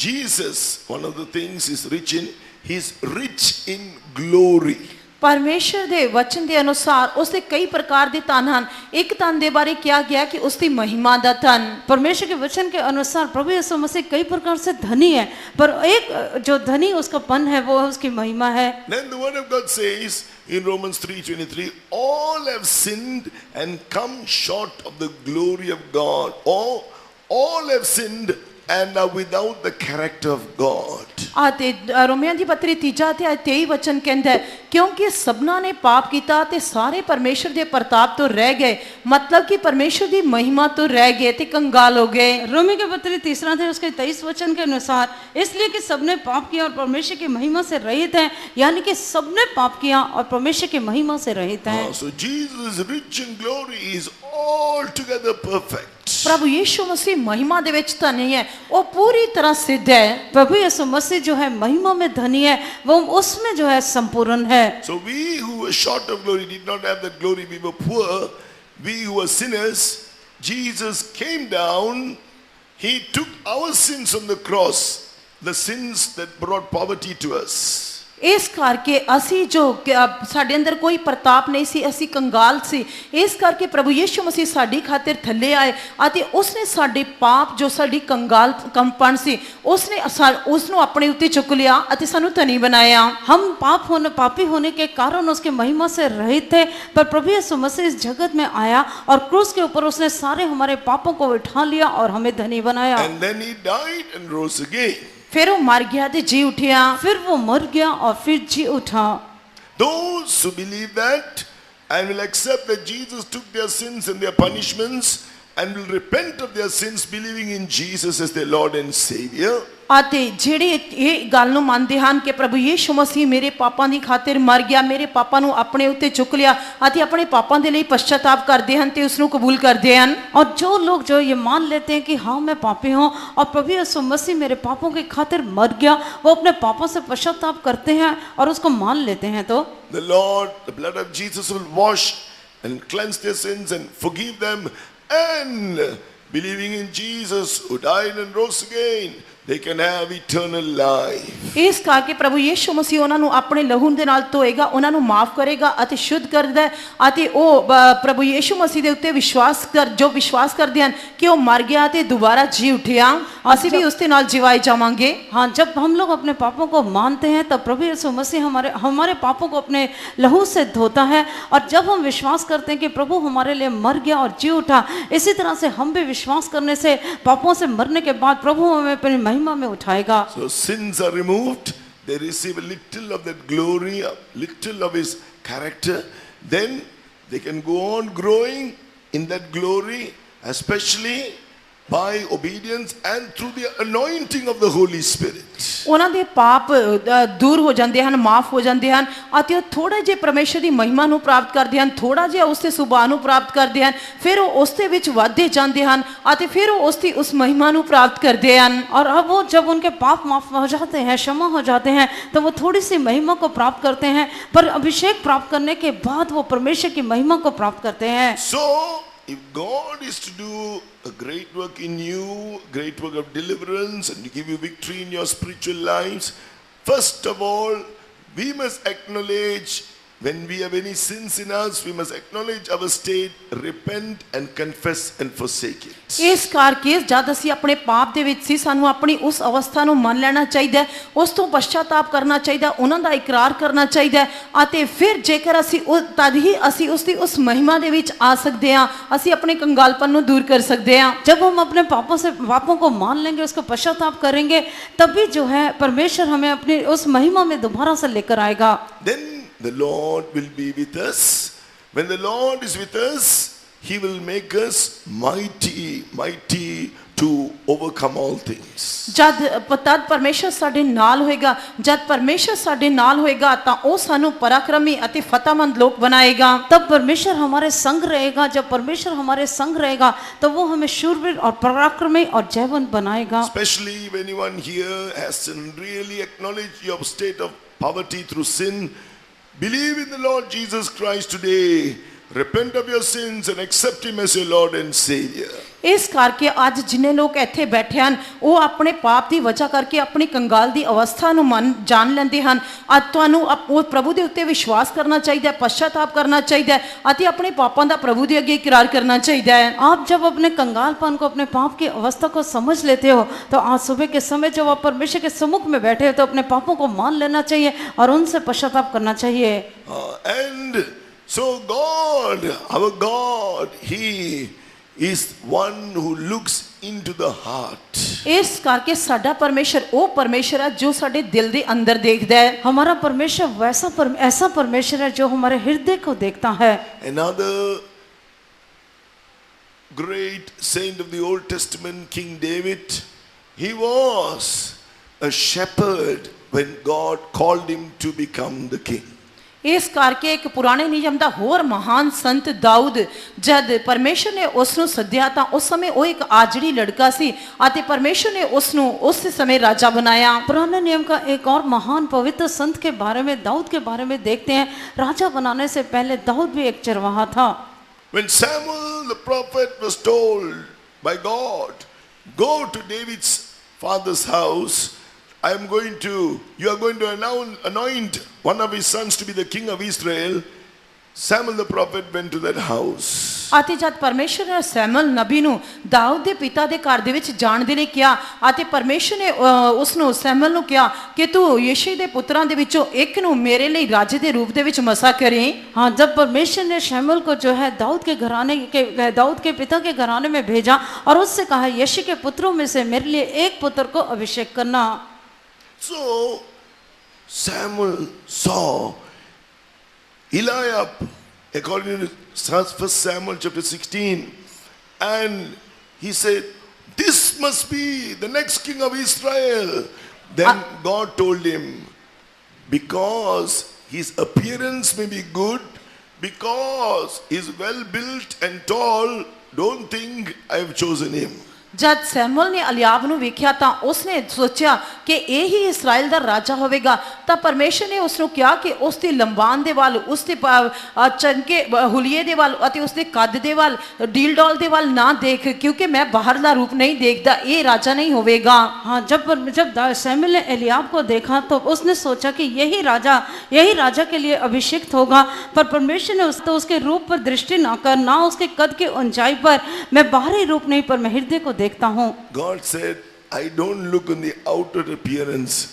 Jesus, one of the things is rich in, he's rich in glory. ਪਰਮੇਸ਼ਰ ਦੇ ਵਚਨ ਦੇ ਅਨੁਸਾਰ ਉਸ ਦੇ ਕਈ ਪ੍ਰਕਾਰ ਦੇ ਧਨ ਹਨ। ਇੱਕ ਧਨ ਦੇ ਬਾਰੇ ਕਿਹਾ ਗਿਆ ਕਿ ਉਸ ਦੀ ਮਹਿਮਾ ਦਾ ਧਨ। परमेश्वर के वचन के अनुसार प्रभु यीशु मसीह कई प्रकार से धनी है पर एक जो धनी उसका पन है वो उसकी महिमा है। Then the word of God says in Romans 3:23, all have sinned and come short of the glory of God. All have sinned and are without the character of God. ਅਤੇ ਰੋਮੀਆਂ ਦੀ ਪੱਤਰੀ 3 ਅਧਿਆਇ 23 ਵਚਨ ਕਹਿੰਦਾ ਹੈ ਕਿਉਂਕਿ ਸਭਨਾਂ ਨੇ ਪਾਪ ਕੀਤਾ ਤੇ ਸਾਰੇ ਪਰਮੇਸ਼ਰ ਦੇ ਪ੍ਰਤਾਪ ਤੋਂ ਰਹਿ ਗਏ मतलब कि परमेश्वर ਦੀ ਮਹਿਮਾ ਤੋਂ ਰਹਿ ਗਏ ਤੇ ਕੰਗਾਲ ਹੋ गए। रोमी के पत्री 3 अध्याय उसके 23 वचन के अनुसार इसलिए कि सबने पाप किया और परमेश्वर की महिमा से रहित हैं, यानी कि सबने पाप किया और परमेश्वर की महिमा से रहित हैं। So Jesus is rich in glory, he is altogether perfect. प्रभु यीशु मसीह महिमा ਦੇ ਵਿੱਚ ਤਾਂ ਨਹੀਂ ਹੈ, ਉਹ ਪੂਰੀ ਤਰ੍ਹਾਂ सिद्ध है। प्रभु यीशु मसीह जो है महिमा में धनी है, वो उसमें जो है संपूर्ण है। So we who were short of glory did not have that glory, we were poor, we who were sinners, Jesus came down, he took our sins on the cross, the sins that brought poverty to us. ਇਸ ਕਰਕੇ ਅਸੀਂ ਜੋ ਸਾਡੇ ਅੰਦਰ ਕੋਈ ਪ੍ਰਤਾਪ ਨਹੀਂ ਸੀ, ਅਸੀਂ ਕੰਗਾਲ ਸੀ, ਇਸ ਕਰਕੇ ਪ੍ਰਭੂ ਯੀਸ਼ੂ ਮਸੀਹ ਸਾਡੀ ਖਾਤਰ ਥੱਲੇ ਆਏ ਅਤੇ ਉਸਨੇ ਸਾਡੇ ਪਾਪ ਜੋ ਸਾਡੀ ਕੰਗਾਲ ਕੰਪਨ ਸੀ ਉਸਨੇ ਉਸ ਨੂੰ ਆਪਣੇ ਉੱਤੇ ਚੁੱਕ ਲਿਆ ਅਤੇ ਸਾਨੂੰ ਧਨੀ बनाया। हम पापी होने के कारण उसके महिमा से रहित थे पर प्रभु यीशु मसीह इस जगत में आया और क्रूस के ऊपर उसने सारे हमारे पापों को उठा लिया और हमें धनी बनाया। And then he died and rose again. फिर वो मर गया ते जी उठिया। फिर वो मर गया और फिर जी उठा। Those who believe that and will accept that Jesus took their sins and their punishments and will repent of their sins believing in Jesus as their Lord and Savior, ਅਤੇ ਜਿਹੜੇ ਇਹ ਗੱਲ ਨੂੰ ਮੰਨਦੇ ਹਨ ਕਿ ਪ੍ਰਭੂ ਯੀਸ਼ੂ ਮਸੀਹ ਮੇਰੇ ਪਾਪਾਂ ਦੀ ਖਾਤਰ ਮਰ ਗਿਆ, ਮੇਰੇ ਪਾਪਾਂ ਨੂੰ ਆਪਣੇ ਉੱਤੇ ਚੁੱਕ ਲਿਆ ਅਤੇ ਆਪਣੇ ਪਾਪਾਂ ਦੇ ਲਈ ਪਛਤਾਪ ਕਰਦੇ ਹਨ ਤੇ ਉਸ ਨੂੰ ਕਬੂਲ ਕਰਦੇ ਹਨ। और जो लोग जो ये मान लेते हैं कि हाँ मैं पापी हूँ और प्रभु यीशु मसीह मेरे पापों की खातिर मर गया, वो अपने पापों से पश्चाताप करते हैं और उसको मान लेते हैं तो the Lord, the blood of Jesus will wash and cleanse their sins and forgive them, and believing in Jesus who died and rose again, they can have eternal life. ਇਸ ਕਰਕੇ ਪ੍ਰਭੂ ਯੀਸ਼ੂ ਮਸੀਹ ਉਹਨਾਂ ਨੂੰ ਆਪਣੇ ਲਹੂ ਦੇ ਨਾਲ ਧੋਏਗਾ, ਉਹਨਾਂ ਨੂੰ ਮਾਫ ਕਰੇਗਾ ਅਤੇ ਸ਼ੁੱਧ ਕਰਦਾ ਹੈ ਅਤੇ ਉਹ ਪ੍ਰਭੂ ਯੀਸ਼ੂ ਮਸੀਹ ਦੇ ਉੱਤੇ ਜੋ ਵਿਸ਼ਵਾਸ ਕਰਦੇ ਹਨ ਕਿ ਉਹ ਮਰ ਗਿਆ ਤੇ ਦੁਬਾਰਾ ਜੀ ਉਠਿਆ, ਅਸੀਂ ਵੀ ਉਸ ਦੇ ਨਾਲ ਜਿਵਾਏ ਜਾਵਾਂਗੇ। हाँ, जब हम लोग अपने पापों को मानते हैं तब प्रभु यीशु मसीह हमारे पापों को अपने लहू से धोता है, और जब हम विश्वास करते हैं कि प्रभु हमारे लिए मर गया और जी उठा, इसी तरह से हम भी विश्वास करने से पापों से मरने के बाद प्रभु हमें अपनी महिमा में उठाएगा। So sins are removed, they receive a little of that glory, a little of his character, then they can go on growing in that glory, especially by obedience and through the anointing of the Holy Spirit. ਉਹਨਾਂ ਦੇ ਪਾਪ ਦੂਰ ਹੋ ਜਾਂਦੇ ਹਨ, ਮਾਫ ਹੋ ਜਾਂਦੇ ਹਨ ਅਤੇ ਉਹ ਥੋੜੇ ਜਿਹੇ ਪਰਮੇਸ਼ਰ ਦੀ ਮਹਿਮਾ ਨੂੰ ਪ੍ਰਾਪਤ ਕਰਦੇ ਹਨ, ਥੋੜਾ ਜਿਹਾ ਉਸ ਦੇ ਸੁਭਾਅ ਨੂੰ ਪ੍ਰਾਪਤ ਕਰਦੇ ਹਨ, ਫਿਰ ਉਹ ਉਸ ਦੇ ਵਿੱਚ ਵਧਦੇ ਜਾਂਦੇ ਹਨ ਅਤੇ ਫਿਰ ਉਹ ਉਸ ਮਹਿਮਾ ਨੂੰ ਪ੍ਰਾਪਤ ਕਰਦੇ ਹਨ। और अब वो जब उनके पाप माफ हो जाते हैं, क्षमा हो जाते हैं, तो वो थोड़ी सी महिमा को प्राप्त करते हैं, पर अभिषेक प्राप्त करने के बाद वो परमेश्वर की महिमा को प्राप्त करते हैं। So if God is to do a great work in you, great work of deliverance, and to give you victory in your spiritual lives, first of all, we must acknowledge when we have any sins in us, we must acknowledge our state, repent and confess and forsake it. ਇਸ ਕਰਕੇ ਜਦ ਅਸੀਂ ਆਪਣੇ ਪਾਪ ਦੇ ਵਿੱਚ ਸੀ, ਸਾਨੂੰ ਆਪਣੀ ਉਸ ਅਵਸਥਾ ਨੂੰ ਮੰਨ ਲੈਣਾ ਚਾਹੀਦਾ ਹੈ, ਉਸ ਤੋਂ ਪਛਤਾਪ ਕਰਨਾ ਚਾਹੀਦਾ, ਉਹਨਾਂ ਦਾ ਇਕਰਾਰ ਕਰਨਾ ਚਾਹੀਦਾ ਹੈ ਅਤੇ ਫਿਰ ਜੇਕਰ ਅਸੀਂ ਤਦ ਹੀ ਅਸੀਂ ਉਸ ਦੀ ਉਸ ਮਹਿਮਾ ਦੇ ਵਿੱਚ ਆ ਸਕਦੇ ਹਾਂ, ਅਸੀਂ ਆਪਣੇ ਕੰਗਾਲਪਨ ਨੂੰ ਦੂਰ ਕਰ ਸਕਦੇ ਹਾਂ। जब हम अपने पापों को मान लेंगे, उसको पश्चाताप करेंगे, तभी जो है परमेश्वर हमें अपनी उस महिमा में दोबारा से लेकर आएगा। Then the Lord will be with us. When the Lord is with us, He will make us mighty to overcome all things. ਜਦ ਪਰਮੇਸ਼ਰ ਸਾਡੇ ਨਾਲ ਹੋਏਗਾ, ਜਦ ਪਰਮੇਸ਼ਰ ਸਾਡੇ ਨਾਲ ਹੋਏਗਾ ਤਾਂ ਉਹ ਸਾਨੂੰ ਪਰਾਕਰਮੀ ਅਤੇ ਫਤਿਹਮੰਦ ਲੋਕ ਬਣਾਏਗਾ। तब परमेश्वर हमारे संग रहेगा, जब परमेश्वर हमारे संग रहेगा तो वो हमें शूरवीर और पराक्रमी और जयवंत बनाएगा। Especially if anyone here has really acknowledged your state of poverty through sin, believe in the Lord Jesus Christ today. Repent of your sins and accept Him as your Lord and Savior. ਇਸ ਕਰਕੇ ਅੱਜ ਜਿੰਨੇ ਲੋਕ ਇੱਥੇ ਬੈਠੇ ਹਨ, ਉਹ ਆਪਣੇ ਪਾਪ ਦੀ ਵਜ੍ਹਾ ਕਰਕੇ ਆਪਣੀ ਕੰਗਾਲ ਦੀ ਅਵਸਥਾ ਨੂੰ ਜਾਣ ਲੈਂਦੇ ਹਨ। ਅੱਜ ਤੁਹਾਨੂੰ ਉਹ ਪ੍ਰਭੂ ਦੇ ਉੱਤੇ ਵਿਸ਼ਵਾਸ ਕਰਨਾ ਚਾਹੀਦਾ ਹੈ, ਪਛਤਾਪ ਕਰਨਾ ਚਾਹੀਦਾ ਹੈ ਅਤੇ ਆਪਣੇ ਪਾਪਾਂ ਦਾ ਪ੍ਰਭੂ ਦੇ ਅੱਗੇ ਇਕਰਾਰ ਕਰਨਾ ਚਾਹੀਦਾ ਹੈ। आप जब अपने कंगालपन को, अपने पाप की अवस्था को समझ लेते हो, तो आज सुबह के समय जब आप परमेश्वर के सम्मुख में बैठे हो तो अपने पापों को मान लेना चाहिए और उनसे पश्चाताप करना चाहिए। And so God, our God, He is one who looks into the heart. ਇਸ ਕਰਕੇ ਸਾਡਾ ਪਰਮੇਸ਼ਰ ਉਹ ਪਰਮੇਸ਼ਰ ਹੈ ਜੋ ਸਾਡੇ ਦਿਲ ਦੇ ਅੰਦਰ ਦੇਖਦਾ ਹੈ। हमारा परमेश्वर ऐसा परमेश्वर है जो हमारे हृदय को देखता है। Another great saint of the Old Testament, King David, he was a shepherd when God called him to become the king. ਇਸ ਕਰਕੇ ਇੱਕ ਪੁਰਾਣੇ ਨਿਯਮ ਦਾ ਹੋਰ ਮਹਾਨ ਸੰਤ ਦਾਊਦ, ਜਦ ਪਰਮੇਸ਼ਰ ਨੇ ਉਸ ਨੂੰ ਸੱਦਿਆ ਤਾਂ ਉਸ ਸਮੇਂ ਉਹ ਇੱਕ ਆਜੜੀ ਲੜਕਾ ਸੀ ਅਤੇ ਪਰਮੇਸ਼ਰ ਨੇ ਉਸ ਨੂੰ ਉਸ ਸਮੇਂ ਰਾਜਾ बनाया। पुराने नियम का एक और महान पवित्र संत के बारे में, दाऊद के बारे में देखते हैं। राजा बनाने से पहले दाऊद भी एक चरवाहा था। When Samuel the prophet was told by God, go to David's father's house, you are going to anoint one of his sons to be the king of Israel. Samuel the prophet went to that house. ਅਤੇ ਜਦ ਪਰਮੇਸ਼ਰ ਨੇ Samuel ਨਬੀ ਨੂੰ ਦਾਊਦ ਦੇ ਪਿਤਾ ਦੇ ਘਰ ਦੇ ਵਿੱਚ ਜਾਣ ਦੇ ਲਈ ਕਿਹਾ ਅਤੇ ਪਰਮੇਸ਼ਰ ਨੇ ਉਸ ਨੂੰ ਸੈਮੂਅਲ ਨੂੰ ਕਿਹਾ ਕਿ ਤੂੰ ਯਿਸ਼ੈ ਦੇ ਪੁੱਤਰਾਂ ਦੇ ਵਿੱਚੋਂ ਇੱਕ ਨੂੰ ਮੇਰੇ ਲਈ ਰਾਜੇ ਦੇ रूप ਦੇ ਵਿੱਚ ਮਸਾ ਕਰੇ। हाँ, जब परमेश्वर ने शमूएल को जो है दाऊद के पिता के घराने में भेजा और उससे कहा यिशै के पुत्रों में से मेरे लिए एक पुत्र को अभिषेक करना। So Samuel saw Eliab, according to 1 Samuel chapter 16, and he said, this must be the next king of Israel. Then God told him, because his appearance may be good, because he is well built and tall, don't think I have chosen him. ਜਦ Samuel ਨੇ ਅਲਿਆਬ ਨੂੰ ਵੇਖਿਆ ਤਾਂ ਉਸਨੇ ਸੋਚਿਆ ਕਿ ਇਹ ਹੀ Israel ਦਾ ਰਾਜਾ ਹੋਵੇਗਾ। ਤਾਂ ਪਰਮੇਸ਼ਰ ਨੇ ਉਸ ਨੂੰ ਕਿਹਾ ਕਿ ਉਸ ਦੀ ਲੰਬਾਨ ਦੇ ਵੱਲ, ਉਸ ਦੇ ਚੰਕੇ ਹੁਲੀਏ ਦੇ ਵੱਲ ਅਤੇ ਉਸ ਦੇ ਕੱਦ ਦੇ ਵੱਲ, ਡੀਲ ਡੋਲ ਦੇ ਵੱਲ ਨਾ ਦੇਖ, ਕਿਉਂਕਿ ਮੈਂ ਬਾਹਰਲਾ रूप नहीं देखता, ये राजा नहीं होवेगा। हाँ, जब सैमुएल ने एलियाब को देखा तो उसने सोचा कि यही राजा के लिए अभिषिक्त होगा। पर परमेश्वर ने उसके रूप पर दृष्टि ना कर, ना उसके कद की ऊंचाई पर, मैं बाहरी रूप नहीं पर मैं हृदय को देखता हूँ। God said, I don't look on the outer appearance,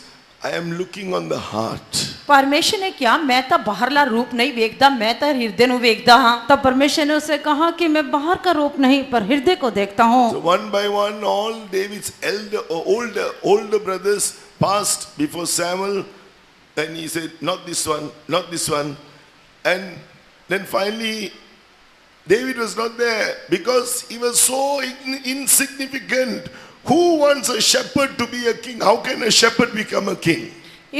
I am looking on the heart. परमेश्वर ने क्या, मैं तो बाहरला रूप नहीं देखता, मैं तो हृदय ਨੂੰ ਵੇਖਦਾ ਹਾਂ। तब परमेश्वर ने उससे कहा कि मैं बाहर का रूप नहीं पर हृदय को देखता हूँ। So one by one, all David's older brothers passed before Samuel, and he said, not this one, not this one. And then finally, David was not there because he was so insignificant. Who wants a shepherd to be a king? How can a shepherd become a king?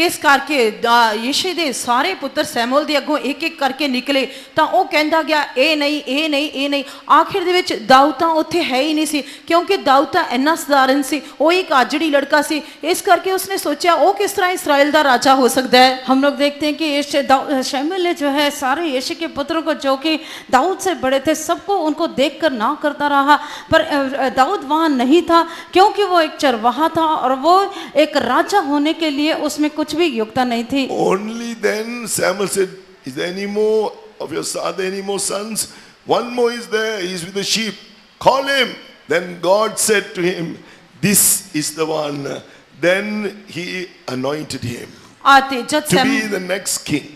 ਇਸ ਕਰਕੇ ਯਿਸ਼ੇ ਦੇ ਸਾਰੇ ਪੁੱਤਰ Samuel ਦੇ ਅੱਗੋਂ ਇੱਕ ਇੱਕ ਕਰਕੇ ਨਿਕਲੇ ਤਾਂ ਉਹ ਕਹਿੰਦਾ ਗਿਆ ਇਹ ਨਹੀਂ, ਇਹ ਨਹੀਂ, ਇਹ ਨਹੀਂ। ਆਖਿਰ ਦੇ ਵਿੱਚ ਦਾਊਦ ਤਾਂ ਉੱਥੇ ਹੈ ਹੀ ਨਹੀਂ ਸੀ, ਕਿਉਂਕਿ ਦਾਊਦ ਤਾਂ ਇੰਨਾ ਸਧਾਰਨ ਸੀ, ਉਹ ਇੱਕ ਆਜੜੀ ਲੜਕਾ ਸੀ। ਇਸ ਕਰਕੇ ਉਸਨੇ ਸੋਚਿਆ ਉਹ ਕਿਸ ਤਰ੍ਹਾਂ ਇਸਰਾइल ਦਾ ਰਾਜਾ हो सकता है। हम लोग देखते हैं कि शमूएल ने जो है सारे यिशै के पुत्रों को जो कि दाऊद से बड़े थे सबको उनको देखकर ना करता रहा, पर दाऊद वहाँ नहीं था क्योंकि वो एक चरवाहा था और वो एक राजा होने के लिए उसमें कुछ भी योग्यता नहीं थी। Only then Samuel said, is there any more of your son? Are there any more sons? One more is there, he is with the sheep. Call him. Then God said to him, this is the one. Then he anointed him ਆਤੇ ਜਦ to be the next king.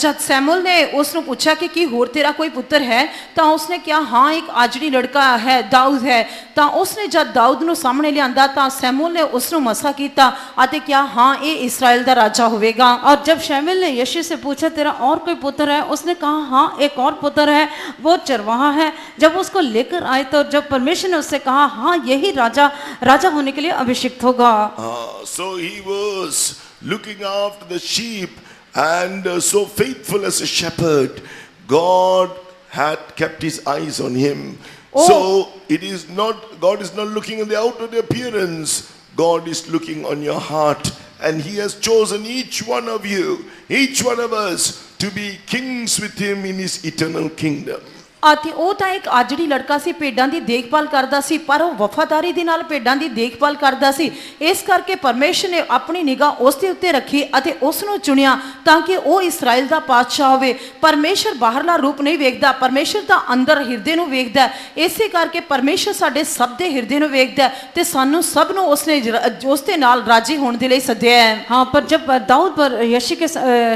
जब Samuel ने उसने पूछा कि होर तेरा कोई पुत्र है तो उसने क्या हाँ एक आजड़ी लड़का है दाऊद है। तो उसने जब दाऊद नु सामने लियांदा तो सैमुअल ने उसनु मसा कीता आते क्या हाँ ये इस्राएल दा राजा होवेगा। और जब शमूएल ने यिशै से पूछा तेरा और कोई पुत्र है, उसने कहा हाँ एक और पुत्र है, वो चरवाहा है। जब उसको लेकर आए तो जब परमेश्वर ने उससे कहा हाँ यही राजा होने के लिए अभिषिक्त होगा। So he was looking after the sheep. And so faithful as a shepherd, God had kept his eyes on him. So God is not looking at the outer appearance. God is looking on your heart. And he has chosen each one of you, each one of us, to be kings with him in his eternal kingdom. ਅਤੇ ਉਹ ਤਾਂ ਇੱਕ ਆਜੜੀ ਲੜਕਾ ਸੀ, ਭੇਡਾਂ ਦੀ ਦੇਖਭਾਲ ਕਰਦਾ ਸੀ, ਪਰ ਉਹ ਵਫਾਦਾਰੀ ਦੇ ਨਾਲ ਭੇਡਾਂ ਦੀ ਦੇਖਭਾਲ ਕਰਦਾ ਸੀ। ਇਸ ਕਰਕੇ ਪਰਮੇਸ਼ਰ ਨੇ ਆਪਣੀ ਨਿਗਾਹ ਉਸ ਦੇ ਉੱਤੇ ਰੱਖੀ ਅਤੇ ਉਸ ਨੂੰ ਚੁਣਿਆ ਤਾਂ ਕਿ ਉਹ ਇਸਰਾਇਲ ਦਾ ਪਾਤਸ਼ਾਹ ਹੋਵੇ। ਪਰਮੇਸ਼ਰ ਬਾਹਰਲਾ ਰੂਪ ਨਹੀਂ ਵੇਖਦਾ, ਪਰਮੇਸ਼ਰ ਤਾਂ ਅੰਦਰ ਹਿਰਦੇ ਨੂੰ ਵੇਖਦਾ। ਇਸੇ ਕਰਕੇ ਪਰਮੇਸ਼ਰ ਸਾਡੇ ਸਭ ਦੇ ਹਿਰਦੇ ਨੂੰ ਵੇਖਦਾ ਤੇ ਸਾਨੂੰ ਸਭ ਨੂੰ ਉਸਨੇ ਉਸ ਦੇ ਨਾਲ ਰਾਜੀ ਹੋਣ ਦੇ ਲਈ ਸੱਦਿਆ ਹੈ। हाँ, पर जब दाऊद पर यिशै के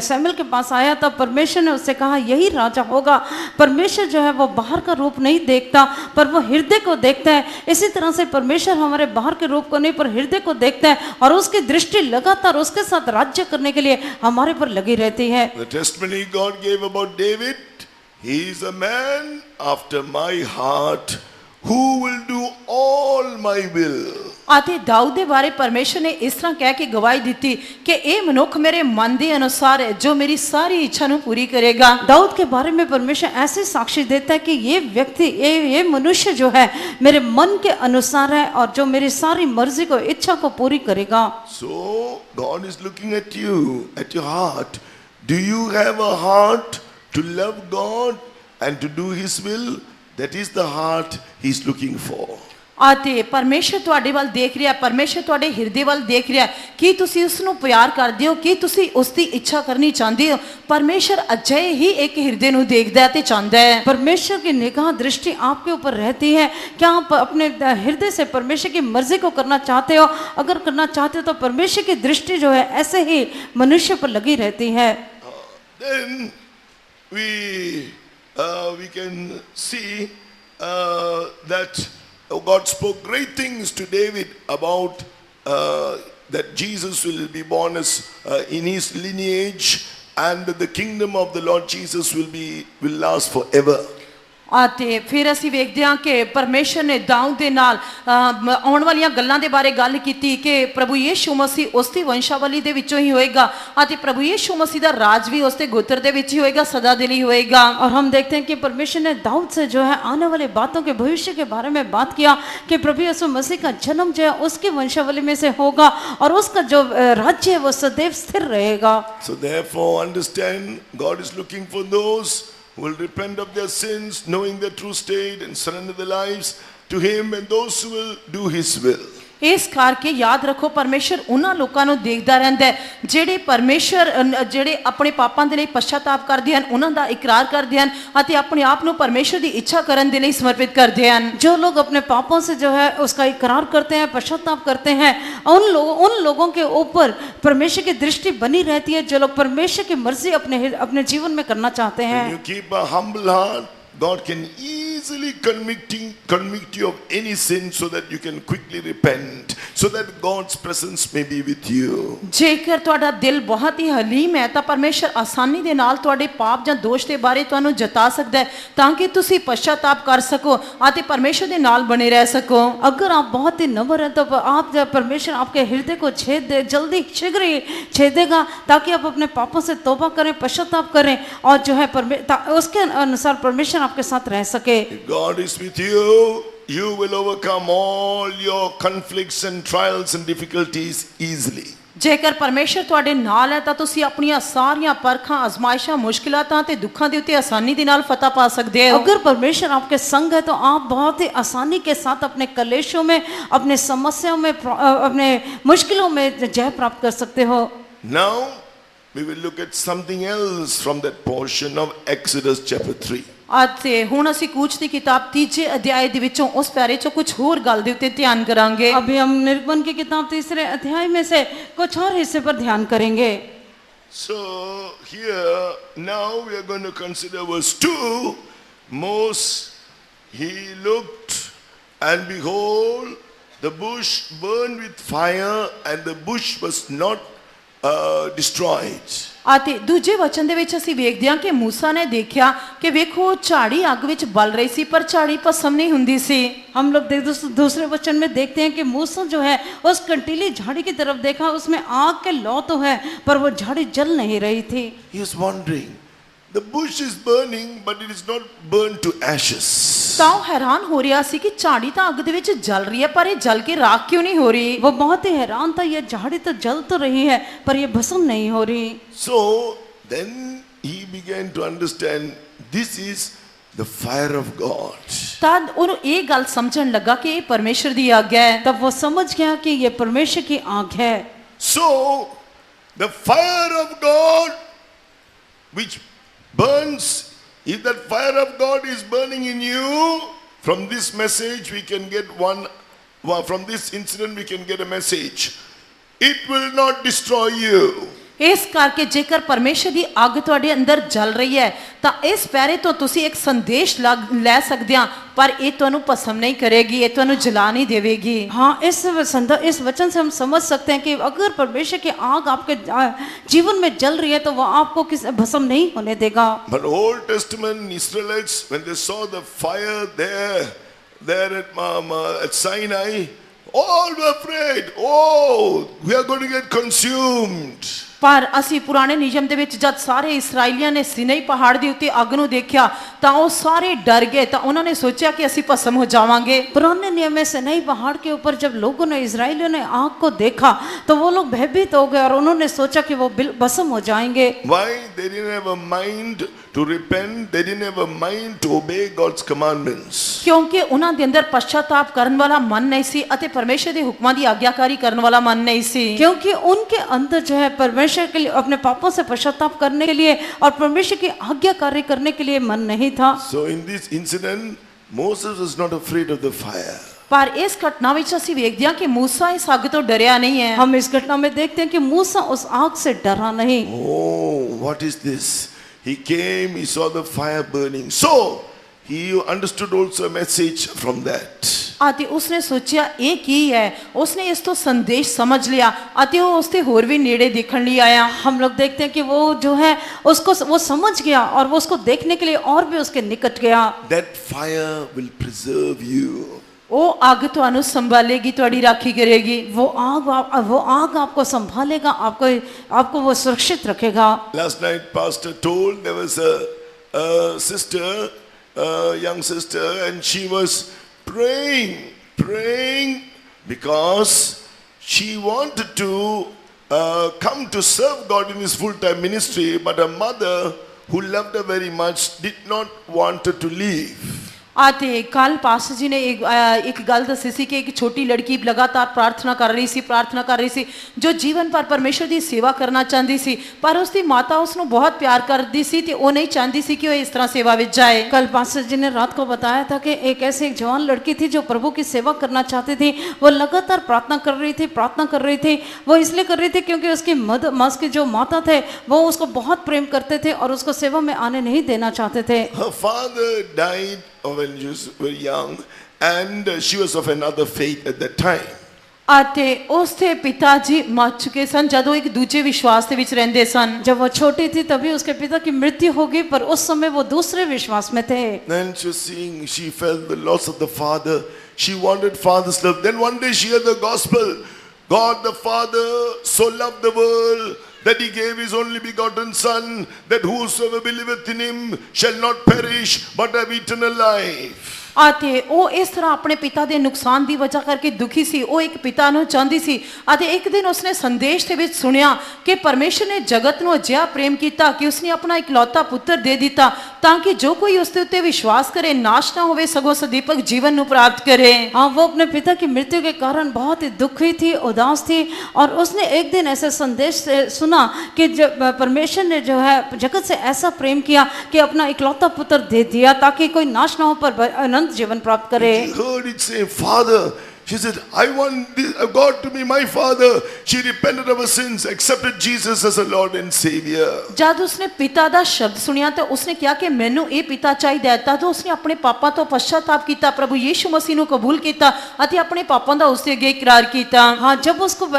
शमूएल के पास आया तब परमेश्वर ने उससे कहा यही राजा होगा। परमेश्वर जो है वो बाहर का रूप नहीं देखता पर वो हृदय को देखता है। इसी तरह से परमेश्वर हमारे बाहर के रूप को नहीं पर हृदय को देखता है और उसकी दृष्टि लगातार उसके साथ राज्य करने के लिए हमारे पर लगी रहती है। The testimony God gave about David, he is a man after my heart who will do all my will. ਅਤੇ ਦਾਊਦ ਦੇ ਬਾਰੇ ਪਰਮੇਸ਼ਰ ਨੇ ਇਸ ਤਰ੍ਹਾਂ ਕਹਿ ਕੇ ਗਵਾਹੀ ਦਿੱਤੀ ਕਿ ਇਹ ਮਨੁੱਖ ਮੇਰੇ ਮਨ ਦੇ ਅਨੁਸਾਰ ਹੈ ਜੋ ਮੇਰੀ ਸਾਰੀ ਇੱਛਾ ਨੂੰ पूरी करेगा। दाऊद के बारे में परमेश्वर ऐसे साक्षी देता है कि ये व्यक्ति ये मनुष्य जो है मेरे मन के अनुसार है और जो मेरी सारी मर्जी को इच्छा को पूरी करेगा। So God is looking at you, at your heart. Do you have a heart to love God and to do his will? That is the heart he's looking for. ਅਤੇ ਪਰਮੇਸ਼ਰ ਤੁਹਾਡੇ ਵੱਲ ਦੇਖ ਰਿਹਾ, ਪਰਮੇਸ਼ਰ ਤੁਹਾਡੇ ਹਿਰਦੇ ਵੱਲ ਦੇਖ ਰਿਹਾ ਕਿ ਤੁਸੀਂ ਉਸ ਨੂੰ ਪਿਆਰ ਕਰਦੇ ਹੋ, ਕਿ ਤੁਸੀਂ ਉਸ ਦੀ ਇੱਛਾ ਕਰਨੀ ਚਾਹੁੰਦੇ ਹੋ। ਪਰਮੇਸ਼ਰ ਅਜਿਹੇ ਹੀ ਇੱਕ ਹਿਰਦੇ ਨੂੰ ਦੇਖਦਾ ਹੈ ਤੇ ਚਾਹੁੰਦਾ ਹੈ। परमेश्वर की निगाह दृष्टि आपके ऊपर रहती है। क्या आप अपने हृदय से परमेश्वर की मर्जी को करना चाहते हो? अगर करना चाहते हो तो परमेश्वर की दृष्टि जो है ऐसे ही मनुष्य पर लगी रहती है। Then we can see that God spoke great things to David about that Jesus will be born as in his lineage and the kingdom of the Lord Jesus will last forever. ਅਤੇ ਫਿਰ ਅਸੀਂ ਵੇਖਦੇ ਹਾਂ ਕਿ ਪਰਮੇਸ਼ਰ ਨੇ ਦਾਊਦ ਦੇ ਨਾਲ ਆਉਣ ਵਾਲੀਆਂ ਗੱਲਾਂ ਦੇ ਬਾਰੇ ਗੱਲ ਕੀਤੀ ਕਿ ਪ੍ਰਭੂ ਯਿਸੂ ਮਸੀਹ ਉਸ ਦੀ ਵੰਸ਼ਾਵਲੀ ਦੇ ਵਿੱਚੋਂ ਹੀ ਹੋਏਗਾ ਅਤੇ ਪ੍ਰਭੂ ਯਿਸੂ ਮਸੀਹ ਦਾ ਰਾਜ ਵੀ ਉਸ ਦੇ ਗੋਤਰ ਦੇ ਵਿੱਚ ਹੀ ਹੋਏਗਾ, ਸਦਾ ਦੇ ਲਈ ਹੋਏਗਾ। और हम देखते हैं कि परमेश्वर ने दाऊद से जो है आने वाली बातों के भविष्य के बारे में बात किया कि प्रभु यीशु मसीह का जन्म जो है उसकी वंशावली में से होगा और उसका जो राज्य है वो सदैव स्थिर रहेगा। So therefore understand, God is looking for those who will repent of their sins, knowing their true state and surrender their lives to Him, and those who will do His will. ਇਸ ਕਰਕੇ ਯਾਦ ਰੱਖੋ ਪਰਮੇਸ਼ਰ ਉਹਨਾਂ ਲੋਕਾਂ ਨੂੰ ਦੇਖਦਾ ਰਹਿੰਦਾ ਹੈ ਜਿਹੜੇ ਪਰਮੇਸ਼ਰ ਜਿਹੜੇ ਆਪਣੇ ਪਾਪਾਂ ਦੇ ਲਈ ਪਛਤਾਪ ਕਰਦੇ ਹਨ, ਉਹਨਾਂ ਦਾ ਇਕਰਾਰ ਕਰਦੇ ਹਨ ਅਤੇ ਆਪਣੇ ਆਪ ਨੂੰ ਪਰਮੇਸ਼ਰ ਦੀ ਇੱਛਾ ਕਰਨ ਦੇ ਲਈ ਸਮਰਪਿਤ ਕਰਦੇ ਹਨ। जो लोग अपने पापों से जो है उसका इकरार करते हैं, पश्चाताप करते हैं, उन लोगों के ऊपर परमेश्वर की दृष्टि बनी रहती है जो लोग परमेश्वर की मर्जी अपने जीवन में करना चाहते हैं। When you keep a humble heart, God can easily convict you of any sin so that you can quickly repent, so that God's presence may be with you. ਜੇਕਰ ਤੁਹਾਡਾ ਦਿਲ ਬਹੁਤ ਹੀ ਹਲੀਮ ਹੈ ਤਾਂ ਪਰਮੇਸ਼ਰ ਆਸਾਨੀ ਦੇ ਨਾਲ ਤੁਹਾਡੇ ਪਾਪ ਜਾਂ ਦੋਸ਼ ਦੇ ਬਾਰੇ ਤੁਹਾਨੂੰ ਜਤਾ ਸਕਦਾ ਹੈ ਤਾਂ ਕਿ ਤੁਸੀਂ ਪਛਤਾਪ ਕਰ ਸਕੋ ਅਤੇ ਪਰਮੇਸ਼ਰ ਦੇ ਨਾਲ ਬਣੇ ਰਹਿ ਸਕੋ। अगर आप बहुत ही नम्र हैं तो आप जब परमेश्वर आपके हृदय को छेद दे, जल्दी शीघ्र ही छेदेगा ताकि आप अपने पापों से तौबा करें, पश्चाताप करें और जो है उसके अनुसार परमेश्वर आपके साथ रह सके। If God is with you, you will overcome all your conflicts and trials and difficulties easily. ਜੇਕਰ ਪਰਮੇਸ਼ਰ ਤੁਹਾਡੇ ਨਾਲ ਹੈ ਤਾਂ ਤੁਸੀਂ ਆਪਣੀਆਂ ਸਾਰੀਆਂ ਪਰਖਾਂ, ਅਜ਼ਮਾਇਸ਼ਾਂ, ਮੁਸ਼ਕਿਲਾਤਾਂ ਤੇ ਦੁੱਖਾਂ ਦੇ ਉੱਤੇ ਆਸਾਨੀ ਦੇ ਨਾਲ ਫਤਹ ਪਾ ਸਕਦੇ ਹੋ। अगर परमेश्वर आपके संग है तो आप बहुत ही आसानी के साथ अपने कलेशों में, अपने समस्याओं में, अपने मुश्किलों में जय प्राप्त कर सकते हो। Now we will look at something else from that portion of Exodus chapter 3. ਅਤੇ ਹੁਣ ਅਸੀਂ ਕੂਚ ਦੀ ਕਿਤਾਬ 3 ਅਧਿਆਏ ਦੇ ਵਿੱਚੋਂ ਉਸ ਪੈਰੇ ਚੋਂ ਕੁਝ ਹੋਰ ਗੱਲ ਦੇ ਉੱਤੇ ਧਿਆਨ ਕਰਾਂਗੇ। अभी हम निर्गमन की किताब 3 अध्याय में से कुछ और हिस्से पर ध्यान करेंगे। So here now we are going to consider verse 2. Moses, he looked and behold the bush burned with fire and the bush was not destroyed. ਅਤੇ ਦੂਜੇ ਵਚਨ ਦੇ ਵਿੱਚ ਅਸੀਂ ਵੇਖਦੇ ਹਾਂ ਕਿ ਮੂਸਾ ਨੇ ਦੇਖਿਆ ਕਿ ਵੇਖੋ ਝਾੜੀ ਅੱਗ ਵਿੱਚ ਬਲ ਰਹੀ ਸੀ ਪਰ ਝਾੜੀ ਭਸਮ नहीं ਹੁੰਦੀ ਸੀ। हम लोग दूसरे वचन में देखते हैं कि मूसा जो है उस कंटीली झाड़ी की तरफ देखा, उसमें आग के लौ तो है पर वो झाड़ी जल नहीं रही थी। He is wondering, the bush is burning but it is not burned to ashes. ਤਾਂ ਉਹ ਹੈਰਾਨ ਹੋ ਰਿਹਾ ਸੀ ਕਿ ਝਾੜੀ ਤਾਂ ਅੱਗ ਦੇ ਵਿੱਚ ਜਲ ਰਹੀ ਹੈ ਪਰ ਇਹ ਜਲ ਕੇ ਰਾਖ ਕਿਉਂ नहीं हो रही। वो बहुत ही हैरान था, ये झाड़ी तो जल तो रही है पर ये भस्म नहीं हो रही। So then he began to understand this is the fire of God. ਤਦ ਉਹਨੂੰ ਇਹ ਗੱਲ ਸਮਝਣ ਲੱਗਾ ਕਿ ਇਹ ਪਰਮੇਸ਼ਰ ਦੀ ਆਗਿਆ ਹੈ। तब वो समझ गया कि ये परमेश्वर की आग है। So the fire of God which burns, if that fire of God is burning in you, from this message we can get from this incident we can get a message. It will not destroy you. ਇਸ ਕਰਕੇ ਜੇਕਰ ਪਰਮੇਸ਼ਰ ਦੀ ਅੱਗ ਤੁਹਾਡੇ ਅੰਦਰ ਜਲ ਰਹੀ ਹੈ ਤਾਂ ਇਸ ਪੈਰੇ ਤੋਂ ਤੁਸੀਂ ਇੱਕ ਸੰਦੇਸ਼ ਲੈ ਸਕਦੇ ਆ ਪਰ ਇਹ ਤੁਹਾਨੂੰ ਭਸਮ नहीं करेगी, ये ਤੁਹਾਨੂੰ जला नहीं देवेगी। हाँ, इस वचन से हम समझ सकते हैं कि अगर परमेश्वर की आग आपके जीवन में जल रही है तो वह आपको भस्म नहीं होने देगा। But Old Testament Israelites, when they saw the fire there at Sinai, all were afraid. Oh, we are going to get consumed. ਪਰ ਅਸੀਂ ਪੁਰਾਣੇ ਨਿਯਮ ਦੇ ਵਿੱਚ ਜਦ ਸਾਰੇ ਇਸਰਾਈਲੀਆਂ ਨੇ ਸਿਨਈ ਪਹਾੜ ਦੇ ਉੱਤੇ ਅੱਗ ਨੂੰ ਦੇਖਿਆ ਤਾਂ ਉਹ ਸਾਰੇ डर गए ਤਾਂ ਉਹਨਾਂ ने सोचा कि ਅਸੀਂ ਭਸਮ हो जावांगे। पुराने नियम में सिनई पहाड़ के ऊपर जब लोगों ने, इजराइलियों ने आग को देखा तो वो लोग भयभीत हो गए और उन्होंने सोचा कि वो भस्म हो जाएंगे। Why? They didn't have a mind to repent. They didn't have a mind to obey God's commandments. ਕਿਉਂਕਿ ਉਹਨਾਂ ਦੇ ਅੰਦਰ ਪਛਤਾਪ ਕਰਨ ਵਾਲਾ ਮਨ ਨਹੀਂ ਸੀ ਅਤੇ ਪਰਮੇਸ਼ਰ ਦੇ ਹੁਕਮਾਂ ਦੀ ਆਗਿਆਕਾਰੀ ਕਰਨ ਵਾਲਾ ਮਨ ਨਹੀਂ ਸੀ। क्योंकि उनके अंदर जो है परमेश्वर के लिए, अपने पापों से पश्चाताप करने के लिए और परमेश्वर की आज्ञाकारी करने के लिए मन नहीं था। So in this incident, Moses was not afraid of the fire. ਪਰ ਇਸ ਘਟਨਾ ਵਿੱਚ ਅਸੀਂ ਵੇਖਦੇ ਹਾਂ ਕਿ ਮੂਸਾ ਇਸ ਅੱਗ ਤੋਂ ਡਰਿਆ ਨਹੀਂ ਹੈ। हम इस घटना में देखते हैं कि मूसा उस आग से डरा नहीं। Oh, what is this? He came, he saw the fire burning. So he understood also a message from that. ਅਤੇ ਉਸਨੇ ਸੋਚਿਆ ਇਹ ਕੀ ਹੈ। ਉਸਨੇ ਇਸ ਤੋਂ ਸੰਦੇਸ਼ ਸਮਝ ਲਿਆ ਅਤੇ ਉਹ ਉਸ ਤੇ ਹੋਰ ਵੀ ਨੇੜੇ ਦੇਖਣ ਲਈ ਆਇਆ। हम लोग देखते हैं कि वो जो है उसको वो समझ गया और वो उसको देखने के लिए और भी उसके निकट गया। That fire will preserve you. ਉਹ ਅੱਗ ਤੁਹਾਨੂੰ ਸੰਭਾਲੇਗੀ, ਤੁਹਾਡੀ ਰਾਖੀ ਕਰੇਗੀ। वो आग आपको संभालेगा, आपको वो सुरक्षित रखेगा। Last night, Pastor told there was a sister, a young sister, and she was praying because she wanted to come to serve God in His full-time ministry, but her mother, who loved her very much, did not want her to leave. ਅਤੇ ਕੱਲ pastor ਜੀ ਨੇ ਇੱਕ ਗੱਲ ਦੱਸੀ ਸੀ ਕਿ ਇੱਕ ਛੋਟੀ ਲੜਕੀ ਲਗਾਤਾਰ ਪ੍ਰਾਰਥਨਾ ਕਰ ਰਹੀ ਸੀ ਜੋ ਜੀਵਨ ਭਰ ਪਰਮੇਸ਼ਰ ਦੀ ਸੇਵਾ ਕਰਨਾ ਚਾਹੁੰਦੀ ਸੀ, ਪਰ ਉਸ ਦੀ ਮਾਤਾ ਉਸ ਨੂੰ ਬਹੁਤ ਪਿਆਰ ਕਰਦੀ ਸੀ ਤੇ ਉਹ ਨਹੀਂ ਚਾਹੁੰਦੀ ਸੀ ਕਿ ਉਹ ਇਸ ਤਰ੍ਹਾਂ सेवा ਵਿੱਚ जाए। कल पास्टर जी ने रात को बताया था कि एक जवान लड़की थी जो प्रभु की सेवा करना चाहती थी। वो लगातार प्रार्थना कर रही थी। वो इसलिए कर रही थी क्योंकि उसकी जो माता थे वो उसको बहुत प्रेम करते थे और उसको सेवा में आने नहीं देना चाहते थे। Her father died when she was very young, and she was of another faith at that time. ਅਤੇ ਉਸ ਦੇ ਪਿਤਾ ਜੀ ਮਰ ਚੁੱਕੇ ਸਨ ਜਦੋਂ ਇੱਕ ਦੂਜੇ ਵਿਸ਼ਵਾਸ ਦੇ ਵਿੱਚ ਰਹਿੰਦੇ ਸਨ। जब वो छोटी थी तभी उसके पिता की मृत्यु हो गई, पर उस समय वो दूसरे विश्वास में थे। Then she felt the loss of the father. She wanted father's love. Then one day she heard the gospel. God the Father so loved the world that He gave His only begotten Son, that whosoever believeth in Him shall not perish but have eternal life. ਅਤੇ ਉਹ ਇਸ ਤਰ੍ਹਾਂ ਆਪਣੇ ਪਿਤਾ ਦੇ ਨੁਕਸਾਨ ਦੀ ਵਜ੍ਹਾ ਕਰਕੇ ਦੁਖੀ ਸੀ। ਉਹ ਇੱਕ ਪਿਤਾ ਨੂੰ ਚਾਹੁੰਦੀ ਸੀ ਅਤੇ ਇੱਕ ਦਿਨ ਉਸਨੇ ਸੰਦੇਸ਼ ਦੇ ਵਿੱਚ ਸੁਣਿਆ ਕਿ ਪਰਮੇਸ਼ਰ ਨੇ ਜਗਤ ਨੂੰ ਅਜਿਹਾ ਪ੍ਰੇਮ ਕੀਤਾ ਕਿ ਉਸਨੇ ਆਪਣਾ ਇਕਲੌਤਾ ਪੁੱਤਰ ਦੇ ਦਿੱਤਾ ਤਾਂ ਕਿ ਜੋ ਕੋਈ ਉਸ ਦੇ ਉੱਤੇ ਵਿਸ਼ਵਾਸ ਕਰੇ ਨਾਸ਼ ਨਾ ਹੋਵੇ ਸਗੋਂ सदीपक जीवन ਨੂੰ ਪ੍ਰਾप्त करे। हाँ, वो अपने पिता की मृत्यु के कारण बहुत ही दुखी थी, उदास थी, और उसने एक दिन ऐसे संदेश सुना कि परमेश्वर ने जो है जगत से ऐसा प्रेम किया कि अपना इकलौता पुत्र दे दिया ताकि कोई नाश ना हो पर अनंत जीवन प्राप्त करे। She heard it say, Father. She said, I want God to be my father. She repented of her sins, accepted Jesus as her Lord and Savior. जब उसने पिता ਦਾ ਸ਼ਬਦ ਸੁਣਿਆ ਤਾਂ ਉਸਨੇ ਕਿਹਾ ਕਿ ਮੈਨੂੰ ਇਹ ਪਿਤਾ ਚਾਹੀਦਾ ਹੈ। ਤਦ ਉਸਨੇ ਆਪਣੇ ਪਾਪਾਂ ਤੋਂ ਪਛਤਾਪ ਕੀਤਾ, ਪ੍ਰਭੂ ਯੀਸ਼ੂ ਮਸੀਹ ਨੂੰ ਕਬੂਲ ਕੀਤਾ ਅਤੇ ਆਪਣੇ ਪਾਪਾਂ ਦਾ ਉਸਦੇ ਅੱਗੇ ਇਕਰਾਰ ਕੀਤਾ। हाँ, जब उसको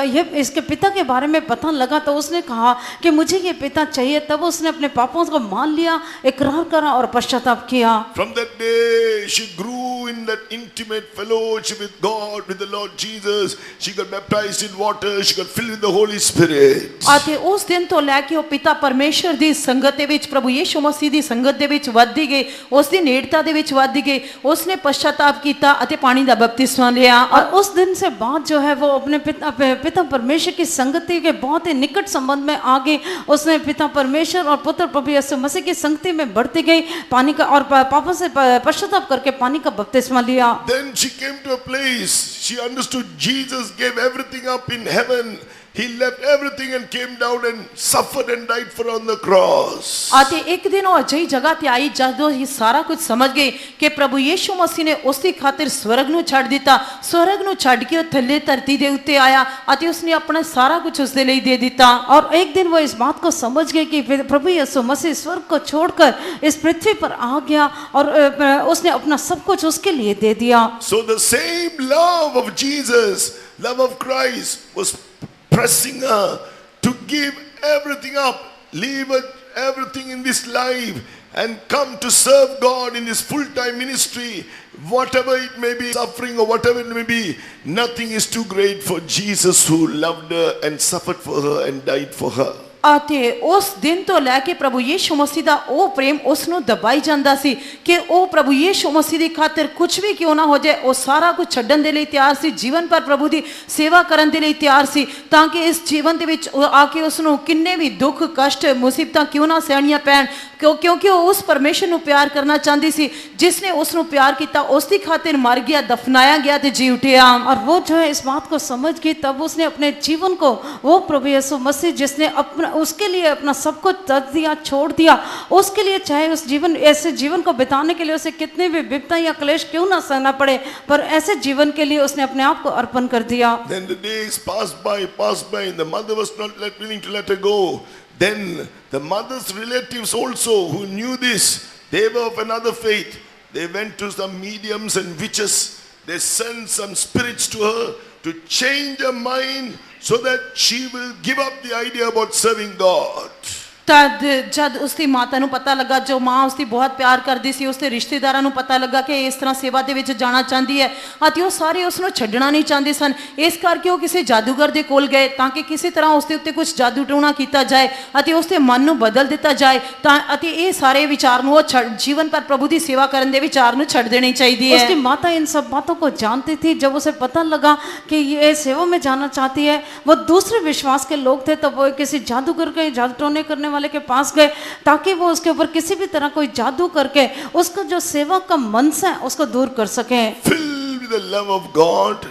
इसके पिता के बारे में पता लगा तो उसने कहा कि मुझे ये पिता चाहिए। तब उसने अपने पापों को मान लिया, इकरार करा और पश्चाताप किया। From that day, she grew in that intimate fellowship with God, with the Lord Jesus. She got baptized in water. She got filled with the Holy Spirit. ਅਤੇ ਉਸ ਦਿਨ ਤੋਂ ਲੈ ਕੇ ਉਹ ਪਿਤਾ ਪਰਮੇਸ਼ਰ ਦੀ ਸੰਗਤ ਦੇ ਵਿੱਚ, ਪ੍ਰਭੂ ਯੀਸ਼ੂ ਮਸੀਹ ਦੀ ਸੰਗਤ ਦੇ ਵਿੱਚ ਵੱਧਦੀ ਗਈ, ਉਸ ਦੀ ਨੇੜਤਾ ਦੇ ਵਿੱਚ ਵੱਧਦੀ ਗਈ। ਉਸਨੇ ਪਛਤਾਪ ਕੀਤਾ ਅਤੇ ਪਾਣੀ ਦਾ ਬਪਤਿਸਮਾ ਲਿਆ। और उस दिन से बाद जो है वो अपने पिता परमेश्वर की संगति के बहुत ही निकट संबंध में आ गई। उसने पिता परमेश्वर और पुत्र प्रभु यीशु मसीह की संगति में बढ़ती गई, पानी का और पापों से पश्चाताप करके पानी का बपतिस्मा लिया। Then she came to a place. She understood Jesus gave everything up in heaven. He left everything and came down and suffered and died for on the cross. ਅਤੇ ਇੱਕ ਦਿਨ ਉਹ ਅਜਿਹੀ ਜਗ੍ਹਾ ਤੇ ਆਈ ਜਦੋਂ ਇਹ ਸਾਰਾ ਕੁਝ ਸਮਝ ਗਈ ਕਿ ਪ੍ਰਭੂ ਯੀਸ਼ੂ ਮਸੀਹ ਨੇ ਉਸ ਦੀ ਖਾਤਰ ਸਵਰਗ ਨੂੰ ਛੱਡ ਦਿੱਤਾ। ਸਵਰਗ ਨੂੰ ਛੱਡ ਕੇ ਉਹ ਥੱਲੇ ਧਰਤੀ ਦੇ ਉੱਤੇ ਆਇਆ ਅਤੇ ਉਸਨੇ ਆਪਣਾ ਸਾਰਾ ਕੁਝ ਉਸ ਦੇ ਲਈ ਦੇ ਦਿੱਤਾ। और एक दिन वो इस बात को समझ गए कि प्रभु यीशु मसीह स्वर्ग को छोड़कर इस पृथ्वी पर आ गया और उसने अपना सब कुछ उसके लिए दे दिया। So the same love of Jesus, love of Christ, was pressing her to give everything up, leave everything in this life and come to serve God in His full-time ministry. Whatever it may be, suffering or whatever it may be, nothing is too great for Jesus who loved her and suffered for her and died for her. ਅਤੇ ਉਸ ਦਿਨ ਤੋਂ ਲੈ ਕੇ ਪ੍ਰਭੂ ਯੀਸ਼ੂ ਮਸੀਹ ਦਾ ਉਹ ਪ੍ਰੇਮ ਉਸ ਨੂੰ ਦਬਾਈ ਜਾਂਦਾ ਸੀ ਕਿ ਉਹ ਪ੍ਰਭੂ ਯੀਸ਼ੂ ਮਸੀਹ ਦੀ ਖਾਤਰ ਕੁਝ ਵੀ ਕਿਉਂ ਨਾ ਹੋ ਜਾਏ ਉਹ ਸਾਰਾ ਕੁਝ ਛੱਡਣ ਦੇ ਲਈ ਤਿਆਰ ਸੀ। ਜੀਵਨ ਭਰ ਪ੍ਰਭੂ ਦੀ ਸੇਵਾ ਕਰਨ ਦੇ ਲਈ ਤਿਆਰ ਸੀ ਤਾਂ ਕਿ ਇਸ ਜੀਵਨ ਦੇ ਵਿੱਚ ਆ ਕੇ ਉਸ ਨੂੰ ਕਿੰਨੇ ਵੀ ਦੁੱਖ ਕਸ਼ਟ ਮੁਸੀਬਤਾਂ ਕਿਉਂ ਨਾ ਸਹਿਣੀਆਂ ਪੈਣ, ਕਿਉਂਕਿ ਉਹ ਉਸ ਪਰਮੇਸ਼ਰ ਨੂੰ ਪਿਆਰ ਕਰਨਾ ਚਾਹੁੰਦੀ ਸੀ ਜਿਸ ਨੇ ਉਸ ਨੂੰ ਪਿਆਰ ਕੀਤਾ, ਉਸ ਦੀ ਖਾਤਰ मर गया, दफनाया गया तो जी उठा। और वो जो है इस बात को समझ गई, तब उसने अपने जीवन को वो प्रभु यीशु मसीह जिसने अपना उसके लिए अपना सब कुछ त्याग दिया, छोड़ दिया, उसके लिए चाहे उस जीवन ऐसे जीवन को बिताने के लिए उसे कितने भी विपदा या क्लेश क्यों ना सहना पड़े, पर ऐसे जीवन के लिए उसने अपने आप को अर्पण कर दिया। Then the days passed by, and the mother was not willing to let her go. Then the mother's relatives also who knew this, they were of another faith. They went to some mediums and witches. they send some spirits to her to change her mind so that she will give up the idea about serving God. ਤਦ ਜਦ ਉਸਦੀ ਮਾਤਾ ਨੂੰ ਪਤਾ ਲੱਗਾ, ਜੋ ਮਾਂ ਉਸਦੀ ਬਹੁਤ ਪਿਆਰ ਕਰਦੀ ਸੀ, ਉਸਦੇ ਰਿਸ਼ਤੇਦਾਰਾਂ ਨੂੰ ਪਤਾ ਲੱਗਾ ਕਿ ਇਸ ਤਰ੍ਹਾਂ ਸੇਵਾ ਦੇ ਵਿੱਚ ਜਾਣਾ ਚਾਹੁੰਦੀ ਹੈ ਅਤੇ ਉਹ ਸਾਰੇ ਉਸ ਨੂੰ ਛੱਡਣਾ ਨਹੀਂ ਚਾਹੁੰਦੇ ਸਨ। ਇਸ ਕਰਕੇ ਉਹ ਕਿਸੇ ਜਾਦੂਗਰ ਦੇ ਕੋਲ ਗਏ ਤਾਂ ਕਿ ਕਿਸੇ ਤਰ੍ਹਾਂ ਉਸਦੇ ਉੱਤੇ ਕੁਝ ਜਾਦੂ ਟੂਣਾ ਕੀਤਾ ਜਾਏ ਅਤੇ ਉਸਦੇ ਮਨ ਨੂੰ ਬਦਲ ਦਿੱਤਾ ਜਾਏ ਤਾਂ ਅਤੇ ਇਹ ਸਾਰੇ ਵਿਚਾਰ ਨੂੰ ਉਹ ਜੀਵਨ ਪਰ ਪ੍ਰਭੂ ਦੀ ਸੇਵਾ ਕਰਨ ਦੇ ਵਿਚਾਰ ਨੂੰ ਛੱਡ ਦੇਣੀ ਚਾਹੀਦੀ ਹੈ। उसकी माता इन सब बातों को जानती थी। जब उसे पता लगा कि ये सेवा में जाना चाहती है, वो दूसरे विश्वास के लोग थे, तब वो किसी जादूगर के जादू टोने करने वाले के पास गए ताकि वो उसके ऊपर किसी भी तरह कोई जादू करके उसका जो सेवा का मनसा है उसको दूर कर सके। Filled with the love of God,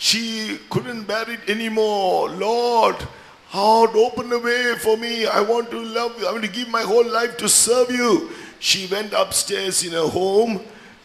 she couldn't bear it anymore. Lord, Lord, open a way for me. I want to love you. I want to give my whole life to serve you. She went upstairs in her home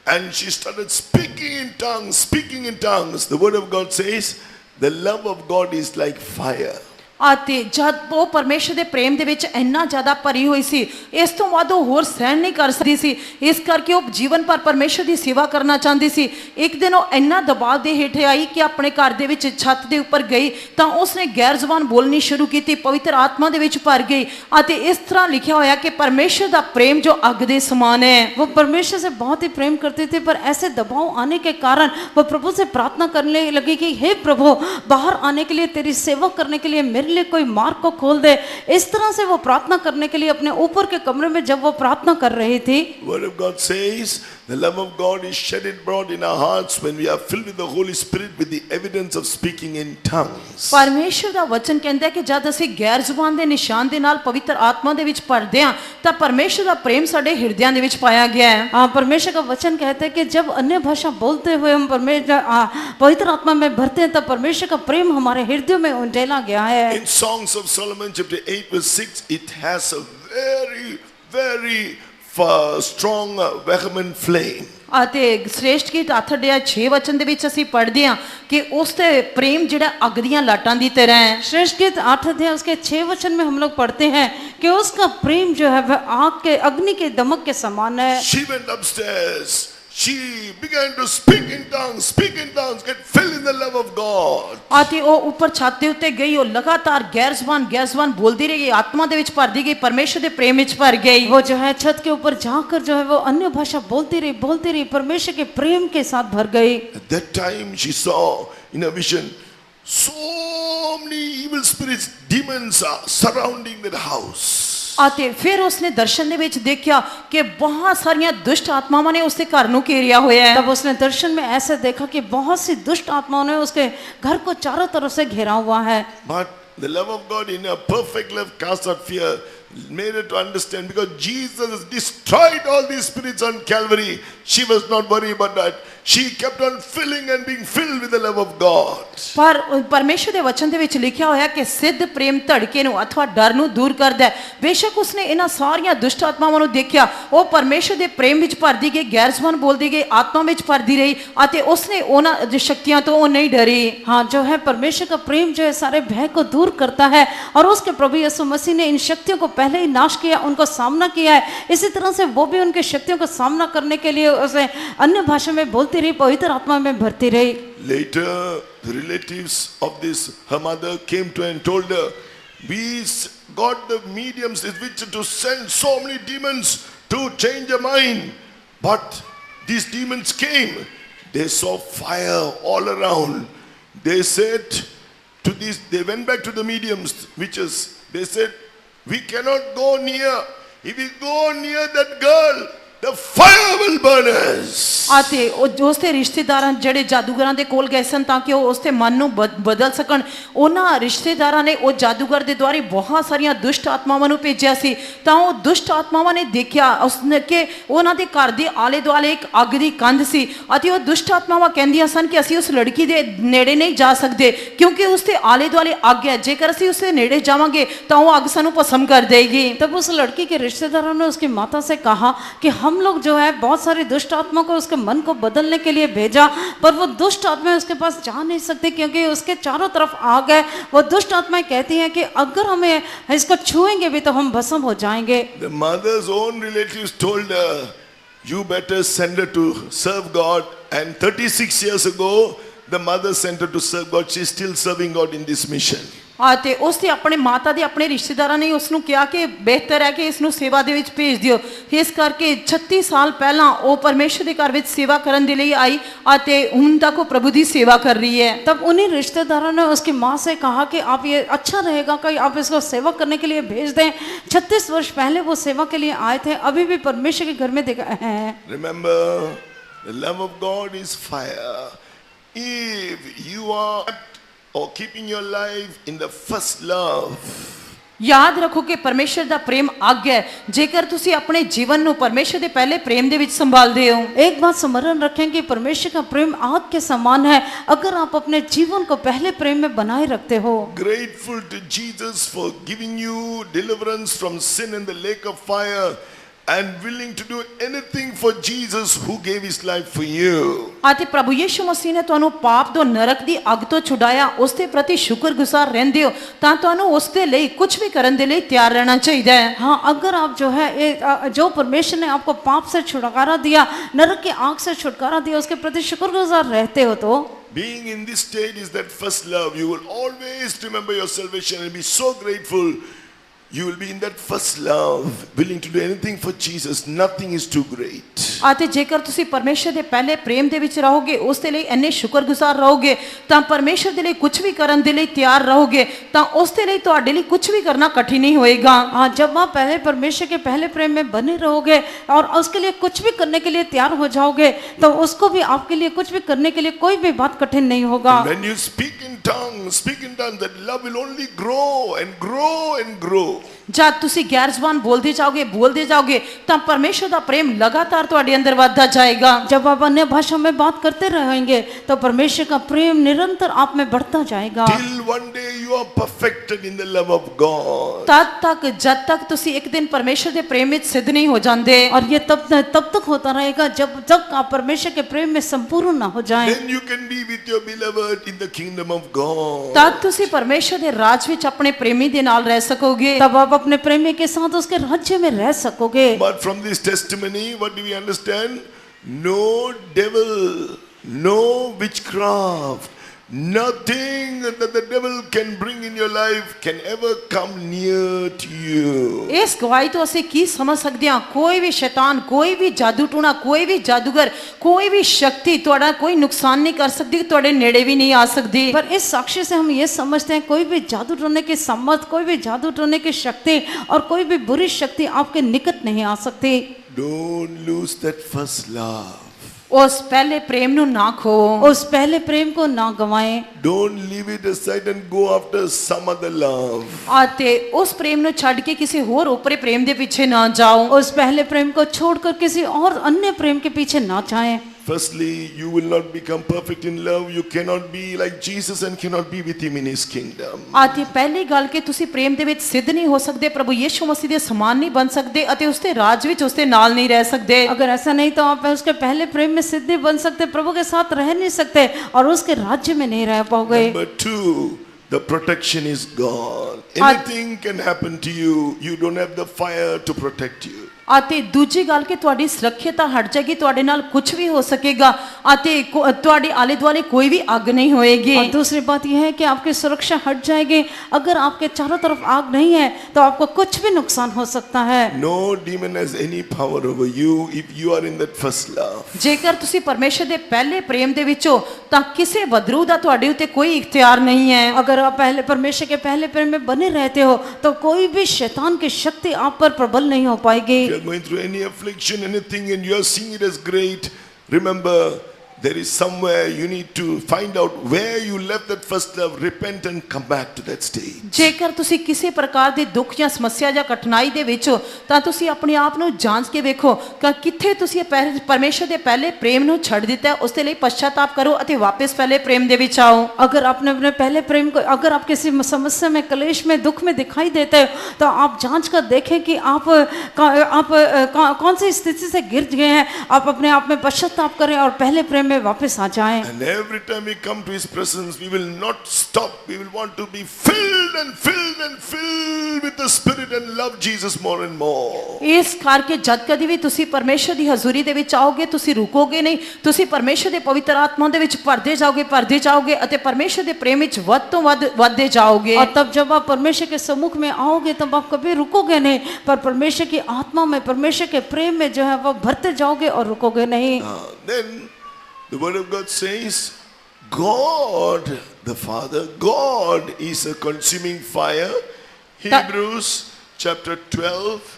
and she started speaking in tongues, speaking in tongues. The word of God says, the love of God is like fire. ਅਤੇ ਜਦ ਉਹ ਪਰਮੇਸ਼ਰ ਦੇ ਪ੍ਰੇਮ ਦੇ ਵਿੱਚ ਇੰਨਾ ਜ਼ਿਆਦਾ ਭਰੀ ਹੋਈ ਸੀ, ਇਸ ਤੋਂ ਬਾਅਦ ਉਹ ਹੋਰ ਸਹਿਣ ਨਹੀਂ ਕਰ ਸਕਦੀ ਸੀ। ਇਸ ਕਰਕੇ ਉਹ ਜੀਵਨ ਭਰ ਪਰਮੇਸ਼ਰ ਦੀ ਸੇਵਾ ਕਰਨਾ ਚਾਹੁੰਦੀ ਸੀ। ਇੱਕ ਦਿਨ ਉਹ ਇੰਨਾ ਦਬਾਅ ਦੇ ਹੇਠ ਆਈ ਕਿ ਆਪਣੇ ਘਰ ਦੇ ਵਿੱਚ ਛੱਤ ਦੇ ਉੱਪਰ ਗਈ ਤਾਂ ਉਸਨੇ ਗੈਰ ਜ਼ਬਾਨ ਬੋਲਣੀ ਸ਼ੁਰੂ ਕੀਤੀ, ਪਵਿੱਤਰ ਆਤਮਾ ਦੇ ਵਿੱਚ ਭਰ ਗਈ ਅਤੇ ਇਸ ਤਰ੍ਹਾਂ ਲਿਖਿਆ ਹੋਇਆ ਕਿ ਪਰਮੇਸ਼ਰ ਦਾ ਪ੍ਰੇਮ ਜੋ ਅੱਗ ਦੇ ਸਮਾਨ ਹੈ। वो परमेश्वर से बहुत ही प्रेम करते थे, पर ऐसे दबाव आने के कारण वो प्रभु से प्रार्थना करने लगी कि हे प्रभु, बाहर आने के लिए, तेरी सेवा करने के लिए मेरे लिए कोई मार्ग को खोल दे। इस तरह से वो प्रार्थना करने के लिए अपने ऊपर के कमरे में जब वो प्रार्थना कर रही थी, Word of God says, the love of God is shed abroad in our hearts when we are filled with the Holy Spirit with the evidence of speaking in tongues. ਪਰਮੇਸ਼ਰ ਦਾ ਵਚਨ ਕਹਿੰਦਾ ਹੈ ਕਿ ਜਦ ਅਸੀਂ ਗੈਰ ਜ਼ੁਬਾਨ ਦੇ ਨਿਸ਼ਾਨ ਦੇ ਨਾਲ ਪਵਿੱਤਰ ਆਤਮਾ ਦੇ ਵਿੱਚ ਭਰਦੇ ਹਾਂ ਤਾਂ ਪਰਮੇਸ਼ਰ ਦਾ ਪ੍ਰੇਮ ਸਾਡੇ ਹਿਰਦਿਆਂ ਦੇ ਵਿੱਚ ਪਾਇਆ ਗਿਆ ਹੈ। हाँ, परमेश्वर का वचन कहते हैं कि जब अन्य भाषा बोलते हुए हम पवित्र आत्मा में भरते हैं तब परमेश्वर का प्रेम हमारे हृदयों में उंडेला गया है। In Songs of Solomon chapter 8 verse 6, it has a very, very strong vehement flame. ਅਤੇ श्रेष्ठ गीत 8:6 वचन ਦੇ ਵਿੱਚ ਅਸੀਂ ਪੜ੍ਹਦੇ ਹਾਂ ਕਿ ਉਸ ਤੇ ਪ੍ਰੇਮ ਜਿਹੜਾ ਅੱਗ ਦੀਆਂ ਲਾਟਾਂ ਦੀ ਤਰ੍ਹਾਂ ਹੈ। श्रेष्ठ गीत 8 अध्याय उसके 6 वचन में हम लोग पढ़ते हैं कि उसका प्रेम जो है वह आग के अग्नि के दमक के समान है। She went upstairs. She began to speak in tongues, get filled in the love of God. ਅਤੇ ਉਹ ਉੱਪਰ ਛੱਤ ਦੇ ਉੱਤੇ ਗਈ, ਉਹ ਲਗਾਤਾਰ ਗੈਰ ਜ਼ਬਾਨ ਬੋਲਦੀ ਰਹੀ, ਆਤਮਾ ਦੇ ਵਿੱਚ ਭਰਦੀ ਗਈ, ਪਰਮੇਸ਼ਰ ਦੇ ਪ੍ਰੇਮ ਵਿੱਚ ਭਰ ਗਈ। वो जो है छत के ऊपर जाकर जो है वो अन्य भाषा बोलती रही, परमेश्वर के प्रेम के साथ भर गई। At that time she saw in a vision so many evil spirits, demons are surrounding that house. ਅਤੇ ਫਿਰ ਉਸਨੇ ਦਰਸ਼ਨ ਦੇ ਵਿੱਚ ਦੇਖਿਆ ਕਿ ਬਹੁਤ ਸਾਰੀਆਂ ਦੁਸ਼ਟ ਆਤਮਾਵਾਂ ਨੇ ਉਸਦੇ ਘਰ ਨੂੰ ਘੇਰਿਆ ਹੋਇਆ ਹੈ। तब उसने दर्शन में ऐसे देखा कि बहुत सी दुष्ट आत्माओं ने उसके घर को चारों तरफ से घेरा हुआ है। But the love of God in a perfect love cast out fear, made her to understand, because Jesus has destroyed all these spirits on Calvary. She was not worried about that. She kept on filling and being filled with the love of God. ਪਰ ਪਰਮੇਸ਼ਰ ਦੇ ਵਚਨ ਦੇ ਵਿੱਚ ਲਿਖਿਆ ਹੋਇਆ ਕਿ ਸਿੱਧ ਪ੍ਰੇਮ ਧੜਕੇ ਨੂੰ ਅਥਵਾ ਡਰ ਨੂੰ ਦੂਰ ਕਰਦਾ ਹੈ। ਬੇਸ਼ੱਕ ਉਸਨੇ ਇਹਨਾਂ ਸਾਰੀਆਂ ਦੁਸ਼ਟ ਆਤਮਾਵਾਂ ਨੂੰ ਦੇਖਿਆ, ਉਹ ਪਰਮੇਸ਼ਰ ਦੇ ਪ੍ਰੇਮ ਵਿੱਚ ਭਰਦੀ ਗਈ, ਗੈਰ ਜ਼ਬਾਨ ਬੋਲਦੀ ਗਈ, ਆਤਮਾ ਵਿੱਚ ਭਰਦੀ ਰਹੀ ਅਤੇ ਉਸਨੇ ਉਹਨਾਂ ਸ਼ਕਤੀਆਂ ਤੋਂ ਉਹ ਨਹੀਂ डरी। हाँ, जो है परमेश्वर का प्रेम जो है सारे भय को दूर करता है और उसके प्रभु यीशु मसीह ने इन शक्तियों को पहले ही नाश किया, उनको सामना किया है। इसी तरह से वो भी उनके शक्तियों को सामना करने के लिए उसे अन्य भाषा में बोलती रही, पवित्र आत्मा में भरती रही। Later, the relatives of this, her mother, came to her and told her, we got the mediums which to send so many demons to change her mind. But these demons came. They saw fire all around. They said to these, they went back to the mediums, witches. They said, we cannot go near. If we go near that girl, the fire will burn us. ਅਤੇ ਉਹ ਉਸਦੇ ਰਿਸ਼ਤੇਦਾਰਾਂ ਜਿਹੜੇ ਜਾਦੂਗਰਾਂ ਦੇ ਕੋਲ ਗਏ ਸਨ ਤਾਂ ਕਿ ਉਹ ਉਸਦੇ ਮਨ ਨੂੰ ਬਦਲ ਸਕਣ, ਉਹਨਾਂ ਰਿਸ਼ਤੇਦਾਰਾਂ ਨੇ ਉਹ ਜਾਦੂਗਰ ਦੇ ਦੁਆਰੇ ਬਹੁਤ ਸਾਰੀਆਂ ਦੁਸ਼ਟ ਆਤਮਾਵਾਂ ਨੂੰ ਭੇਜਿਆ ਸੀ। ਤਾਂ ਉਹ ਦੁਸ਼ਟ ਆਤਮਾਵਾਂ ਨੇ ਦੇਖਿਆ ਉਸਨੇ ਕਿ ਉਹਨਾਂ ਦੇ ਘਰ ਦੇ ਆਲੇ ਦੁਆਲੇ ਇੱਕ ਅੱਗ ਦੀ ਕੰਧ ਸੀ ਅਤੇ ਉਹ ਦੁਸ਼ਟ ਆਤਮਾਵਾਂ ਕਹਿੰਦੀਆਂ ਸਨ ਕਿ ਅਸੀਂ ਉਸ ਲੜਕੀ ਦੇ ਨੇੜੇ ਨਹੀਂ ਜਾ ਸਕਦੇ ਕਿਉਂਕਿ ਉਸਦੇ ਆਲੇ ਦੁਆਲੇ ਅੱਗ ਹੈ, ਜੇਕਰ ਅਸੀਂ ਉਸਦੇ ਨੇੜੇ ਜਾਵਾਂਗੇ ਤਾਂ ਉਹ ਅੱਗ ਸਾਨੂੰ ਭਸਮ ਕਰ देगी। तब उस लड़की के रिश्तेदारों ने उसकी माता से कहा कि हम लोग जो है बहुत सारी दुष्ट आत्मा को उसके मन को बदलने के लिए भेजा, पर वो दुष्ट आत्माएं उसके पास जा नहीं सकती क्योंकि उसके चारों तरफ आग है। वो दुष्ट आत्माएं कहती हैं कि अगर हमें इसको छुएंगे भी तो हम भस्म हो जाएंगे। The mother's own relatives told her, you better send her to serve God And 36 years ago, the mother sent her to serve God. She's still serving God in this mission. ਤੇ ਉਸ ਦੇ ਆਪਣੇ ਮਾਤਾ ਦੇ ਆਪਣੇ ਰਿਸ਼ਤੇਦਾਰਾਂ ਨੇ ਉਸ ਨੂੰ ਕਿਹਾ ਕਿ ਬਿਹਤਰ ਹੈ ਕਿ ਇਸ ਨੂੰ ਸੇਵਾ ਦੇ ਵਿੱਚ ਭੇਜ ਦਿਓ। ਇਸ ਕਰਕੇ 36 ਸਾਲ ਪਹਿਲਾਂ ਉਹ ਪਰਮੇਸ਼ਰ ਦੇ ਘਰ ਵਿੱਚ ਸੇਵਾ ਕਰਨ ਦੇ ਲਈ ਆਈ ਅਤੇ ਹੁਣ ਤੱਕ ਉਹ ਪ੍ਰਭੂ ਦੀ ਸੇਵਾ कर रही है। तब उन्हीं रिश्तेदारों ने उसकी माँ से कहा कि आप ये अच्छा रहेगा कि आप इसको सेवा करने के लिए भेज दें। 36 वर्ष पहले वो सेवा के लिए आए थे, अभी भी परमेश्वर के घर में हैं। Remember, the love of God is fire. If you are or keeping your life in the first love, ਯਾਦ ਰੱਖੋ ਕਿ ਪਰਮੇਸ਼ਰ ਦਾ ਪ੍ਰੇਮ ਅੱਗ ਹੈ। ਜੇਕਰ ਤੁਸੀਂ ਆਪਣੇ ਜੀਵਨ ਨੂੰ ਪਰਮੇਸ਼ਰ ਦੇ ਪਹਿਲੇ ਪ੍ਰੇਮ ਦੇ ਵਿੱਚ ਸੰਭਾਲਦੇ ਹੋ। एक बात स्मरण रखें कि परमेश्वर का प्रेम आग के समान है। अगर आप अपने जीवन को पहले प्रेम में बनाए रखते हो, grateful to Jesus for giving you deliverance from sin and the lake of fire, and willing to do anything for Jesus who gave his life for you. ਅਤੇ ਪ੍ਰਭੂ ਯਿਸੂ ਮਸੀਹ ਨੇ ਤੁਹਾਨੂੰ ਪਾਪ ਤੋਂ ਨਰਕ ਦੀ ਅੱਗ ਤੋਂ ਛੁਡਾਇਆ, ਉਸ ਦੇ ਪ੍ਰਤੀ ਸ਼ੁਕਰਗੁਜ਼ਾਰ ਰਹਿੰਦੇ ਹੋ ਤਾਂ ਤੁਹਾਨੂੰ ਉਸ ਦੇ ਲਈ ਕੁਝ ਵੀ ਕਰਨ ਦੇ ਲਈ ਤਿਆਰ ਰਹਿਣਾ ਚਾਹੀਦਾ ਹੈ। हाँ, अगर आप जो है जो परमेश्वर ने आपको पाप से छुटकारा दिया, नरक की आग से छुटकारा दिया, उसके प्रति शुक्रगुजार रहते हो तो Being in this state is that first love. You will always remember your salvation and be so grateful. You will be in that first love, willing to do anything for Jesus. Nothing is too great. ਅਤੇ ਜੇਕਰ ਤੁਸੀਂ ਪਰਮੇਸ਼ਰ ਦੇ ਪਹਿਲੇ ਪ੍ਰੇਮ ਦੇ ਵਿੱਚ ਰਹੋਗੇ, ਉਸ ਦੇ ਲਈ ਇੰਨੇ ਸ਼ੁਕਰਗੁਜ਼ਾਰ ਰਹੋਗੇ ਤਾਂ ਪਰਮੇਸ਼ਰ ਦੇ ਲਈ ਕੁਝ ਵੀ ਕਰਨ ਦੇ ਲਈ ਤਿਆਰ ਰਹੋਗੇ ਤਾਂ ਉਸ ਦੇ ਲਈ ਤੁਹਾਡੇ ਲਈ ਕੁਝ ਵੀ ਕਰਨਾ कठिन नहीं होएगा। हाँ, जब आप पहले परमेश्वर के पहले प्रेम में बने रहोगे और उसके लिए कुछ भी करने के लिए तैयार हो जाओगे तो उसको भी आपके लिए कुछ भी करने के लिए कोई भी बात कठिन नहीं होगा। And when you speak in tongues, that love will only grow and grow and grow. ਜਦ ਤੁਸੀਂ ਗੈਰ ਜ਼ਬਾਨ ਬੋਲਦੇ ਜਾਓਗੇ ਤਾਂ ਪਰਮੇਸ਼ਰ ਦਾ ਪ੍ਰੇਮ ਲਗਾਤਾਰ ਤੁਹਾਡੇ ਅੰਦਰ ਵੱਧਦਾ ਜਾਏਗਾ। जब आप अन्य भाषा में बात करते रहेंगे तो परमेश्वर का प्रेम निरंतर आप में बढ़ता जाएगा। Till one day you are perfected in the love of God. ਤਦ ਤੱਕ ਜਦ ਤੱਕ ਤੁਸੀਂ ਇੱਕ ਦਿਨ ਪਰਮੇਸ਼ਰ ਦੇ ਪ੍ਰੇਮ ਵਿੱਚ ਸਿੱਧ नहीं हो ਜਾਂਦੇ। और ये तब तक होता रहेगा जब तक आप परमेश्वर के प्रेम में संपूर्ण ना हो जाएं। Then you can be with your beloved in the kingdom of God. ਤਦ ਤੁਸੀਂ ਪਰਮੇਸ਼ਰ ਦੇ ਰਾਜ ਵਿੱਚ ਆਪਣੇ ਪ੍ਰੇਮੀ ਦੇ ਨਾਲ ਰਹਿ ਸਕੋਗੇ। तब आप अपने प्रेमी के साथ उसके राज्य में रह सकोगे। But from this testimony, what do we understand? No devil, no witchcraft, nothing that the devil can bring in your life can ever come near to you. ਇਸ ਗਵਾਹੀ ਤੋਂ ਅਸੀਂ ਕੀ ਸਮਝ ਸਕਦੇ ਹਾਂ? ਕੋਈ ਵੀ ਸ਼ੈਤਾਨ, ਕੋਈ ਵੀ ਜਾਦੂ ਟੂਣਾ, ਕੋਈ ਵੀ ਜਾਦੂਗਰ, ਕੋਈ ਵੀ ਸ਼ਕਤੀ ਤੁਹਾਡਾ ਕੋਈ ਨੁਕਸਾਨ नहीं कर सकती, ਤੁਹਾਡੇ ਨੇੜੇ ਵੀ नहीं आ सकती। पर इस साक्ष्य से हम ये समझते हैं कोई भी जादू टोने की सम्मत, कोई भी जादू टोने की शक्ति और कोई भी बुरी शक्ति आपके निकट नहीं आ सकती। Don't lose that first love. उस पहले प्रेम ਨੂੰ ਨਾ ਖੋਵੋ। उस पहले प्रेम को ना गवाएं। Don't leave it aside and go after some other love. ਅਤੇ ਉਸ ਪ੍ਰੇਮ ਨੂੰ ਛੱਡ ਕੇ ਕਿਸੇ ਹੋਰ ऊपरे प्रेम ਦੇ ਪਿੱਛੇ ਨਾ ਜਾਓ। उस पहले प्रेम को छोड़कर किसी और अन्य प्रेम के पीछे ना जाएं। Firstly, you will not become perfect in love. You cannot be like Jesus and cannot be with him in his kingdom. ਅਤੇ ਪਹਿਲੀ ਗੱਲ ਕਿ ਤੁਸੀਂ ਪ੍ਰੇਮ ਦੇ ਵਿੱਚ ਸਿੱਧ ਨਹੀਂ ਹੋ ਸਕਦੇ, ਪ੍ਰਭੂ ਯਿਸੂ ਮਸੀਹ ਦੇ ਸਮਾਨ ਨਹੀਂ ਬਣ ਸਕਦੇ ਅਤੇ ਉਸ ਦੇ ਰਾਜ ਵਿੱਚ ਉਸ ਦੇ ਨਾਲ ਨਹੀਂ ਰਹਿ ਸਕਦੇ। अगर ऐसा नहीं तो आप उसके पहले प्रेम में सिद्ध नहीं बन सकते, प्रभु के साथ रह नहीं सकते और उसके राज्य में नहीं रह पाओगे। Number two, the protection is gone. Anything can happen to you. You don't have the fire to protect you. ਅਤੇ ਦੂਜੀ ਗੱਲ ਕਿ ਤੁਹਾਡੀ ਸੁਰੱਖਿਅਤਾ ਹਟ ਜਾਏਗੀ, ਤੁਹਾਡੇ ਨਾਲ ਕੁਝ ਵੀ ਹੋ ਸਕੇਗਾ ਅਤੇ ਤੁਹਾਡੇ ਆਲੇ ਦੁਆਲੇ ਕੋਈ ਵੀ ਅੱਗ ਨਹੀਂ ਹੋਏਗੀ। और दूसरी बात यह है कि आपकी सुरक्षा हट जाएगी। अगर आपके चारों तरफ आग नहीं है तो आपको कुछ भी नुकसान हो सकता है। No demon has any power over you if you are in that first love. ਜੇਕਰ ਤੁਸੀਂ ਪਰਮੇਸ਼ਰ ਦੇ ਪਹਿਲੇ ਪ੍ਰੇਮ ਦੇ ਵਿੱਚ ਹੋ ਤਾਂ ਕਿਸੇ ਬਦਰੂ ਦਾ ਤੁਹਾਡੇ ਉੱਤੇ ਕੋਈ ਇਖਤਿਆਰ ਨਹੀਂ ਹੈ। अगर आप पहले परमेश्वर के पहले प्रेम में बने रहते हो तो कोई भी शैतान की शक्ति आप पर प्रबल नहीं हो पाएगी। If you are going through any affliction, anything, and you are seeing it as great, remember, there is somewhere you need to find out where you left that first love, repent and come back to that stage. ਜੇਕਰ ਤੁਸੀਂ ਕਿਸੇ ਪ੍ਰਕਾਰ ਦੇ ਦੁੱਖ ਜਾਂ ਸਮੱਸਿਆ ਜਾਂ ਕਠਿਨਾਈ ਦੇ ਵਿੱਚ ਹੋ ਤਾਂ ਤੁਸੀਂ ਆਪਣੇ ਆਪ ਨੂੰ ਜਾਂਚ ਕੇ ਵੇਖੋ ਕਿ ਕਿੱਥੇ ਤੁਸੀਂ ਪਰਮੇਸ਼ਰ ਦੇ ਪਹਿਲੇ ਪ੍ਰੇਮ ਨੂੰ ਛੱਡ ਦਿੱਤਾ ਹੈ। ਉਸ ਦੇ ਲਈ ਪਛਤਾਪ ਕਰੋ ਅਤੇ ਵਾਪਸ ਪਹਿਲੇ ਪ੍ਰੇਮ ਦੇ ਵਿੱਚ ਆਓ। अगर आपने अपने पहले प्रेम को, अगर आप किसी समस्या में, क्लेश में, दुख में दिखाई देते हो तो आप जांच कर देखें कि आप कौन सी स्थिति से गिर गए हैं। आप अपने आप में पश्चाताप करें और पहले प्रेम में में वापस आ जाएं। And every time we come to His presence, we will not stop. We will want to be filled and filled and filled with the Spirit and love Jesus more and more. ਇਸ ਕਰਕੇ ਜਦ ਕਦੀ ਵੀ ਤੁਸੀਂ ਪਰਮੇਸ਼ਰ ਦੀ ਹਜ਼ੂਰੀ ਦੇ ਵਿੱਚ ਆਓਗੇ ਤੁਸੀਂ ਰੁਕੋਗੇ ਨਹੀਂ, ਤੁਸੀਂ ਪਰਮੇਸ਼ਰ ਦੇ ਪਵਿੱਤਰ ਆਤਮਾ ਦੇ ਵਿੱਚ ਭਰਦੇ ਜਾਓਗੇ ਅਤੇ ਪਰਮੇਸ਼ਰ ਦੇ ਪ੍ਰੇਮ ਵਿੱਚ ਵੱਧ ਤੋਂ ਵੱਧ ਵਧਦੇ ਜਾਓਗੇ। और तब जब आप परमेश्वर के सम्मुख में आओगे तब आप कभी रुकोगे नहीं, पर परमेश्वर की आत्मा में, परमेश्वर के प्रेम में जो है वो भरते जाओगे और रुकोगे नहीं। Then the Word of God says, God the Father, God is a consuming fire. Hebrews chapter 12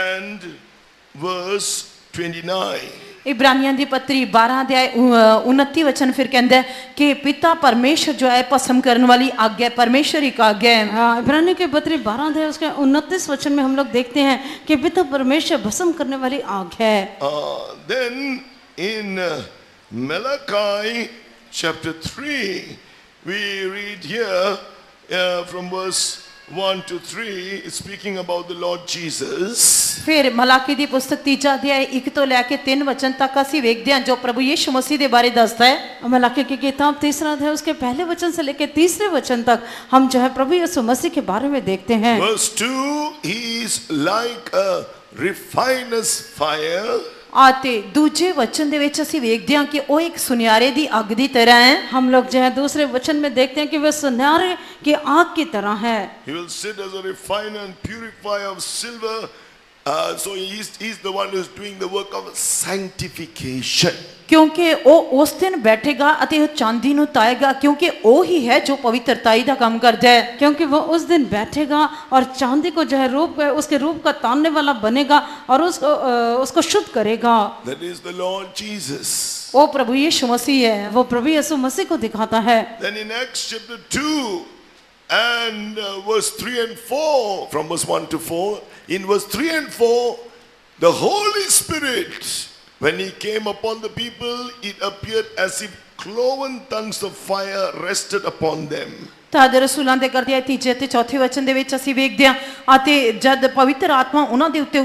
and verse 29. इब्रानियों की पत्री 12 अध्याय 29 वचन फिर कहता है कि पिता परमेश्वर जो है भस्म करने वाली आज्ञा, परमेश्वर एक आज्ञा है। हाँ, इब्रानियों के पत्री 12 अध्याय उसके 29 वचन में हम लोग देखते हैं कि पिता परमेश्वर भस्म करने वाली आग है। Then in Malachi chapter 3, we read here from verse 1 to 3, it's speaking about the Lord Jesus. फिर मलाकी दी पुस्तक 3 अध्याय 1 ਤੋਂ ਲੈ ਕੇ 3 वचन तक ਅਸੀਂ ਵੇਖਦੇ ਹਾਂ ਜੋ प्रभु यीशु मसीह ਦੇ बारे ਦੱਸਦਾ है। मलाकी की किताब 3 अध्याय उसके पहले वचन से लेकर 3 वचन तक हम जो है प्रभु यीशु मसीह के बारे में देखते हैं। Verse 2, he is like a refiner's fire. आते दूजे वचन ਦੇ ਵਿੱਚ ਅਸੀਂ ਵੇਖਦੇ ਹਾਂ ਕਿ ਉਹ ਇੱਕ ਸੁਨਿਆਰੇ ਦੀ ਅੱਗ ਦੀ ਤਰ੍ਹਾਂ ਹੈ। हम लोग जो है दूसरे वचन में देखते हैं कि वह सुनहरे की आग की तरह है। He will sit as a refiner and purifier of silver. So he's the one who's doing the work of sanctification. क्योंकि ਉਹ ਉਸ ਦਿਨ ਬੈਠੇਗਾ ਅਤੇ ਉਹ ਚਾਂਦੀ ਨੂੰ ਤਾਏਗਾ क्योंकि ਉਹ ही है जो पवित्रताई ਦਾ ਕੰਮ करता है। क्योंकि वो उस दिन बैठेगा और चांदी को जो है उसके रूप का तानने वाला बनेगा और उसको शुद्ध करेगा। That is the Lord Jesus. वो प्रभु यीशु मसीह है। वो प्रभु यीशु मसीह को दिखाता है। Then in Acts chapter 2 and verse 3 and 4, from verse 1 to 4, in verse 3 and 4, the Holy Spirit, when he came upon the people, it appeared as if cloven tongues of fire rested upon them. ਤਾਂ ਰਸੂਲਾਂ ਦੇ ਕਰਦੇ 3 ਅਤੇ 4 ਵਚਨ ਦੇ ਵਿੱਚ ਅਸੀਂ ਵੇਖਦੇ ਹਾਂ ਅਤੇ ਜਦ ਪਵਿੱਤਰ ਆਤਮਾ ਉਹਨਾਂ ਦੇ ਉੱਤੇ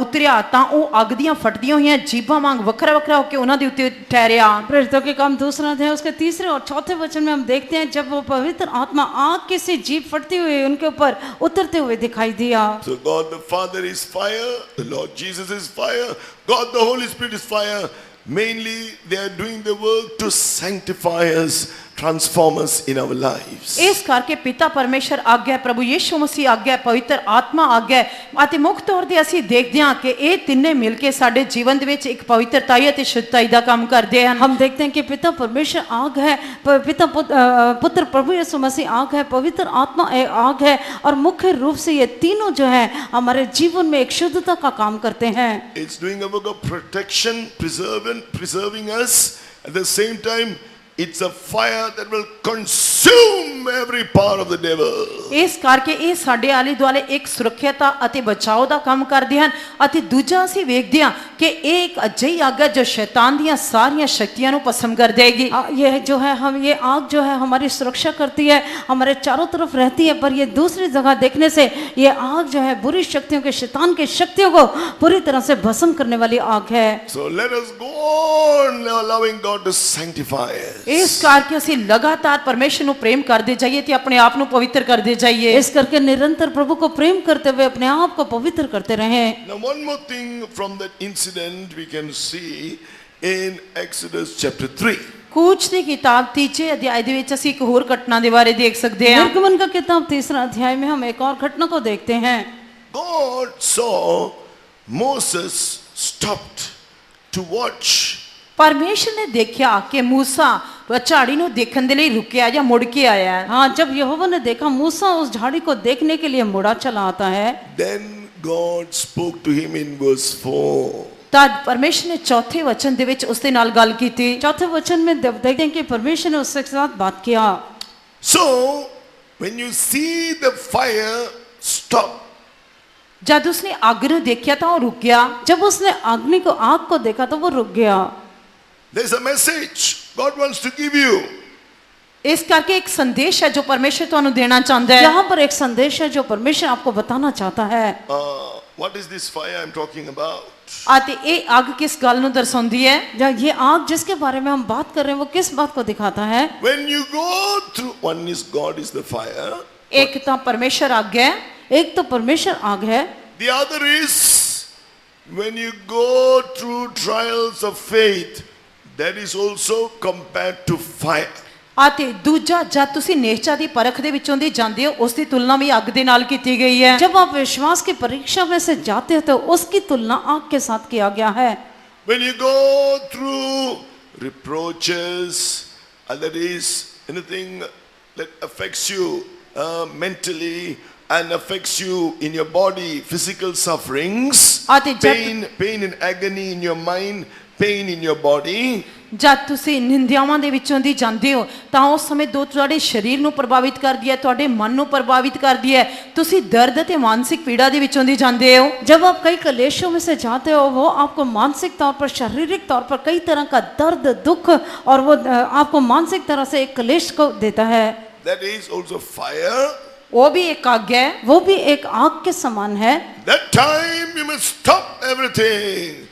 ਉਤਰਿਆ ਤਾਂ ਉਹ ਅੱਗ ਦੀਆਂ ਫਟਦੀਆਂ ਹੋਈਆਂ ਜੀਭਾਂ ਵਾਂਗ ਵੱਖਰਾ ਵੱਖਰਾ ਹੋ ਕੇ ਉਹਨਾਂ ਦੇ ਉੱਤੇ ठहरिया। प्रेरितों के काम 2 अध्याय उसके 3 और 4 वचन में हम देखते हैं जब वो पवित्र आत्मा आग की सी जीभ फटती हुई उनके ऊपर उतरते हुए दिखाई दिया। So God the Father is fire, the Lord Jesus is fire, God the Holy Spirit is fire. Mainly they are doing the work to sanctify us, transform us in our lives. ਇਸ ਕਰਕੇ ਪਿਤਾ ਪਰਮੇਸ਼ਰ ਆਗਿਆ, ਪ੍ਰਭੂ ਯੀਸ਼ੂ ਮਸੀਹ ਆਗਿਆ, ਪਵਿੱਤਰ ਆਤਮਾ ਆਗਿਆ ਅਤੇ ਮੁੱਖ ਤੌਰ ਤੇ ਅਸੀਂ ਦੇਖਦੇ ਹਾਂ ਕਿ ਇਹ ਤਿੰਨੇ ਮਿਲ ਕੇ ਸਾਡੇ ਜੀਵਨ ਦੇ ਵਿੱਚ ਇੱਕ ਪਵਿੱਤਰਤਾਈ ਅਤੇ ਸ਼ੁੱਧਤਾਈ ਦਾ ਕੰਮ ਕਰਦੇ ਹਨ। हम देखते हैं कि पिता परमेश्वर आग है, पिता पुत्र प्रभु यीशु मसीह आग है, पवित्र आत्मा आग है और मुख्य रूप से ये तीनों जो है हमारे जीवन में एक शुद्धता का काम करते हैं। It's doing a work of protection, preserving us. At the same time, it's a fire that will consume every part of the devil. ਇਸ ਕਰਕੇ ਇਹ ਸਾਡੇ ਆਲੇ ਦੁਆਲੇ ਇੱਕ ਸੁਰੱਖਿਅਤਾ ਅਤੇ ਬਚਾਓ ਦਾ ਕੰਮ ਕਰਦੇ ਹਨ ਅਤੇ ਦੂਜਾ ਅਸੀਂ ਵੇਖਦੇ ਹਾਂ ਕਿ ਇਹ ਇੱਕ ਅਜਿਹੀ ਅੱਗ ਹੈ ਜੋ ਸ਼ੈਤਾਨ ਦੀਆਂ ਸਾਰੀਆਂ ਸ਼ਕਤੀਆਂ ਨੂੰ ਭਸਮ ਕਰ ਦੇਗੀ। ये जो है हम ये आग जो है हमारी सुरक्षा करती है, हमारे चारों तरफ रहती है, पर ये दूसरी जगह देखने से ये आग जो है बुरी शक्तियों के, शैतान की शक्तियों को पूरी तरह से भस्म करने वाली आग है। So let us go on allowing God to sanctify us. ਇਸ ਕਰਕੇ ਅਸੀਂ ਲਗਾਤਾਰ ਪਰਮੇਸ਼ਰ ਨੂੰ ਪ੍ਰੇਮ ਕਰਦੇ ਜਾਈਏ ਤੇ ਆਪਣੇ ਆਪ ਨੂੰ ਪਵਿੱਤਰ ਕਰਦੇ ਜਾਈਏ। इस करके निरंतर प्रभु को प्रेम करते हुए अपने आप को पवित्र करते रहें। Now one more thing from that incident we can see in Exodus chapter 3. ਕੂਚ ਦੀ ਕਿਤਾਬ 3 ਅਧਿਆਇ ਦੇ ਵਿੱਚ ਅਸੀਂ ਇੱਕ ਹੋਰ ਘਟਨਾ ਦੇ ਬਾਰੇ ਦੇਖ ਸਕਦੇ ਹਾਂ। निर्गमन का किताब 3 अध्याय में हम एक और घटना को देखते हैं। God saw Moses stopped to watch. ਪਰਮੇਸ਼ਰ ਨੇ ਦੇਖਿਆ ਕਿ मूसा झाड़ी ਨੂੰ ਦੇਖਣ ਦੇ ਲਈ ਰੁਕਿਆ ਜਾਂ ਮੁੜ ਕੇ ਆਇਆ ਹੈ। हाँ, जब यहोवा ने देखा मूसा उस झाड़ी को देखने के लिए मुड़ा चला आता है, Then God spoke to him in verse 4. तद परमेश्वर ने 4 वचन ਦੇ ਵਿੱਚ ਉਸ ਦੇ ਨਾਲ ਗੱਲ ਕੀਤੀ। 4 वचन में देखते हैं कि परमेश्वर ने उसके साथ बात किया। So when you see the fire stop, जब उसने आग ਨੂੰ ਦੇਖਿਆ ਤਾਂ ਉਹ ਰੁਕ ਗਿਆ। जब उसने आग को देखा तो वो रुक गया। there's a message God wants to give you. ਇਸ ਕਰਕੇ ਇੱਕ ਸੰਦੇਸ਼ ਹੈ ਜੋ ਪਰਮੇਸ਼ਰ ਤੁਹਾਨੂੰ ਦੇਣਾ ਚਾਹੁੰਦਾ ਹੈ। यहाँ पर एक संदेश है जो परमेश्वर आपको बताना चाहता है। what is this fire I'm talking about? ਅਤੇ ਇਹ ਅੱਗ ਕਿਸ ਗੱਲ ਨੂੰ ਦਰਸਾਉਂਦੀ ਹੈ? या ये आग जिसके बारे में हम बात कर रहे हैं वो किस बात को दिखाता है? When you go through, one is God is the fire. ਇੱਕ ਤਾਂ ਪਰਮੇਸ਼ਰ ਅੱਗ ਹੈ, एक तो परमेश्वर आग है, The other is when you go through trials of faith, that is also compared to fire. ਅਤੇ ਦੂਜਾ ਜਦ ਤੁਸੀਂ ਨੇਚਾ ਦੀ ਪਰਖ ਦੇ ਵਿੱਚੋਂ ਦੀ ਜਾਂਦੇ ਹੋ ਉਸ ਦੀ ਤੁਲਨਾ ਵੀ ਅੱਗ ਦੇ ਨਾਲ ਕੀਤੀ ਗਈ ਹੈ। जब आप विश्वास की परीक्षा में से जाते हो तो उसकी तुलना आग के साथ किया गया है। When you go through reproaches, and that is anything that affects you mentally and affects you in your body, physical sufferings, ਅਤੇ ਜਦ pain and agony in your mind, pain in your body. ਜਦ ਤੁਸੀਂ ਨਿੰਦਿਆਵਾਂ ਦੇ ਵਿੱਚੋਂ ਦੀ ਜਾਂਦੇ ਹੋ ਤਾਂ ਉਸ ਸਮੇਂ ਦੋ ਤੁਹਾਡੇ ਸਰੀਰ ਨੂੰ ਪ੍ਰਭਾਵਿਤ ਕਰਦੀ ਹੈ, ਤੁਹਾਡੇ ਮਨ ਨੂੰ ਪ੍ਰਭਾਵਿਤ ਕਰਦੀ ਹੈ, ਤੁਸੀਂ ਦਰਦ ਤੇ ਮਾਨਸਿਕ ਪੀੜਾ ਦੇ ਵਿੱਚੋਂ ਦੀ ਜਾਂਦੇ ਹੋ। जब आप कई कलेशों में से जाते हो वो आपको मानसिक तौर पर, शारीरिक तौर पर कई तरह का दर्द, दुख और वो आपको मानसिक तरह से एक कलेश को देता है। That is also fire. वो भी एक आग है, वो भी एक आग के समान है। That time you must stop everything.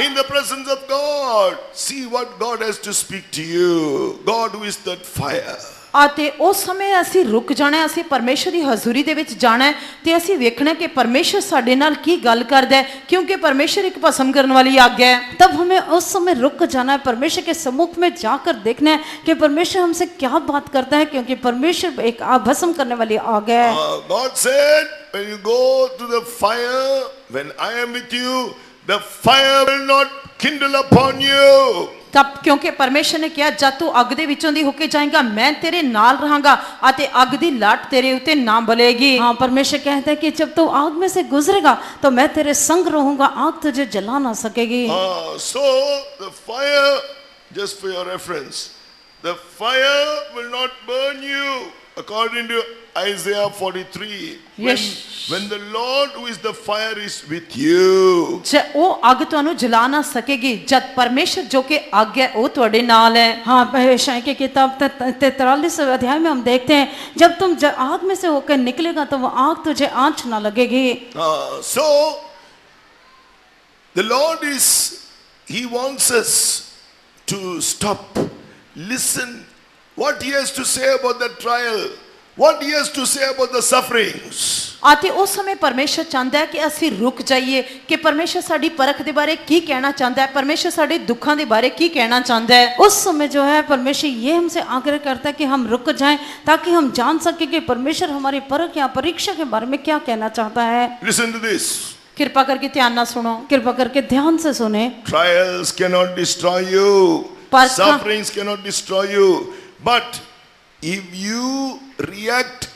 In the presence of God, see what God has to speak to you. God who is that fire. ਅਤੇ ਉਸ ਸਮੇਂ ਅਸੀਂ ਰੁਕ ਜਾਣਾ, ਅਸੀਂ ਪਰਮੇਸ਼ਰ ਦੀ ਹਜ਼ੂਰੀ ਦੇ ਵਿੱਚ ਜਾਣਾ ਤੇ ਅਸੀਂ ਵੇਖਣਾ ਕਿ ਪਰਮੇਸ਼ਰ ਸਾਡੇ ਨਾਲ ਕੀ ਗੱਲ ਕਰਦਾ ਹੈ, ਕਿਉਂਕਿ ਪਰਮੇਸ਼ਰ ਇੱਕ ਭਸਮ ਕਰਨ ਵਾਲੀ ਅੱਗ ਹੈ। तब हमें उस समय रुक जाना है, परमेश्वर के सम्मुख में जाकर देखना है कि परमेश्वर हमसे क्या बात करता है, क्योंकि परमेश्वर एक भस्म करने वाली आग है। God said, when you go to the fire, when I am with you, the fire will not kindle upon you. ਤਬ ਕਿਉਂਕਿ ਪਰਮੇਸ਼ਰ ਨੇ ਕਿਹਾ ਜਦ ਤੂੰ ਅੱਗ ਦੇ ਵਿੱਚੋਂ ਦੀ ਹੋ ਕੇ ਜਾਏਗਾ ਮੈਂ ਤੇਰੇ ਨਾਲ ਰਹਾਂਗਾ ਅਤੇ ਅੱਗ ਦੀ ਲਾਟ ਤੇਰੇ ਉੱਤੇ ਨਾ ਬਲੇਗੀ। हाँ, परमेश्वर कहता है कि जब तू आग में से गुजरेगा तो मैं तेरे संग रहूंगा, आग तुझे जला ना सकेगी। So the fire, just for your reference, the fire will not burn you according to Isaiah 43. Yes. When the Lord who is the fire is with you. ਉਹ ਅੱਗ ਤੁਹਾਨੂੰ ਜਲਾ ਨਾ ਸਕੇਗੀ ਜਦ ਪਰਮੇਸ਼ਰ ਜੋ ਕਿ ਅੱਗ ਹੈ ਉਹ ਤੁਹਾਡੇ ਨਾਲ ਹੈ। हाँ, यशायाह की किताब 43 अध्याय में हम देखते हैं जब तुम आग में से होकर निकलेगा तो वो आग तुझे आंच ना लगेगी। So the Lord is, He wants us to stop, listen what He has to say about the trial, what He has to say about the sufferings. ਅਤੇ ਉਸ ਸਮੇਂ ਪਰਮੇਸ਼ਰ ਚਾਹੁੰਦਾ ਹੈ ਕਿ ਅਸੀਂ ਰੁਕ ਜਾਈਏ ਕਿ ਪਰਮੇਸ਼ਰ ਸਾਡੀ ਪਰਖ ਦੇ ਬਾਰੇ ਕੀ ਕਹਿਣਾ ਚਾਹੁੰਦਾ ਹੈ, ਪਰਮੇਸ਼ਰ ਸਾਡੇ ਦੁੱਖਾਂ ਦੇ ਬਾਰੇ ਕੀ ਕਹਿਣਾ ਚਾਹੁੰਦਾ ਹੈ। उस समय जो है परमेश्वर ये हमसे आग्रह करता है कि हम रुक जाएं ताकि हम जान सके कि परमेश्वर हमारी परख या परीक्षा के बारे में क्या कहना चाहता है। Listen to this. ਕਿਰਪਾ ਕਰਕੇ ਧਿਆਨ ਨਾਲ ਸੁਣੋ। कृपा करके ध्यान से सुने। Trials cannot destroy you, sufferings cannot destroy you, but if you react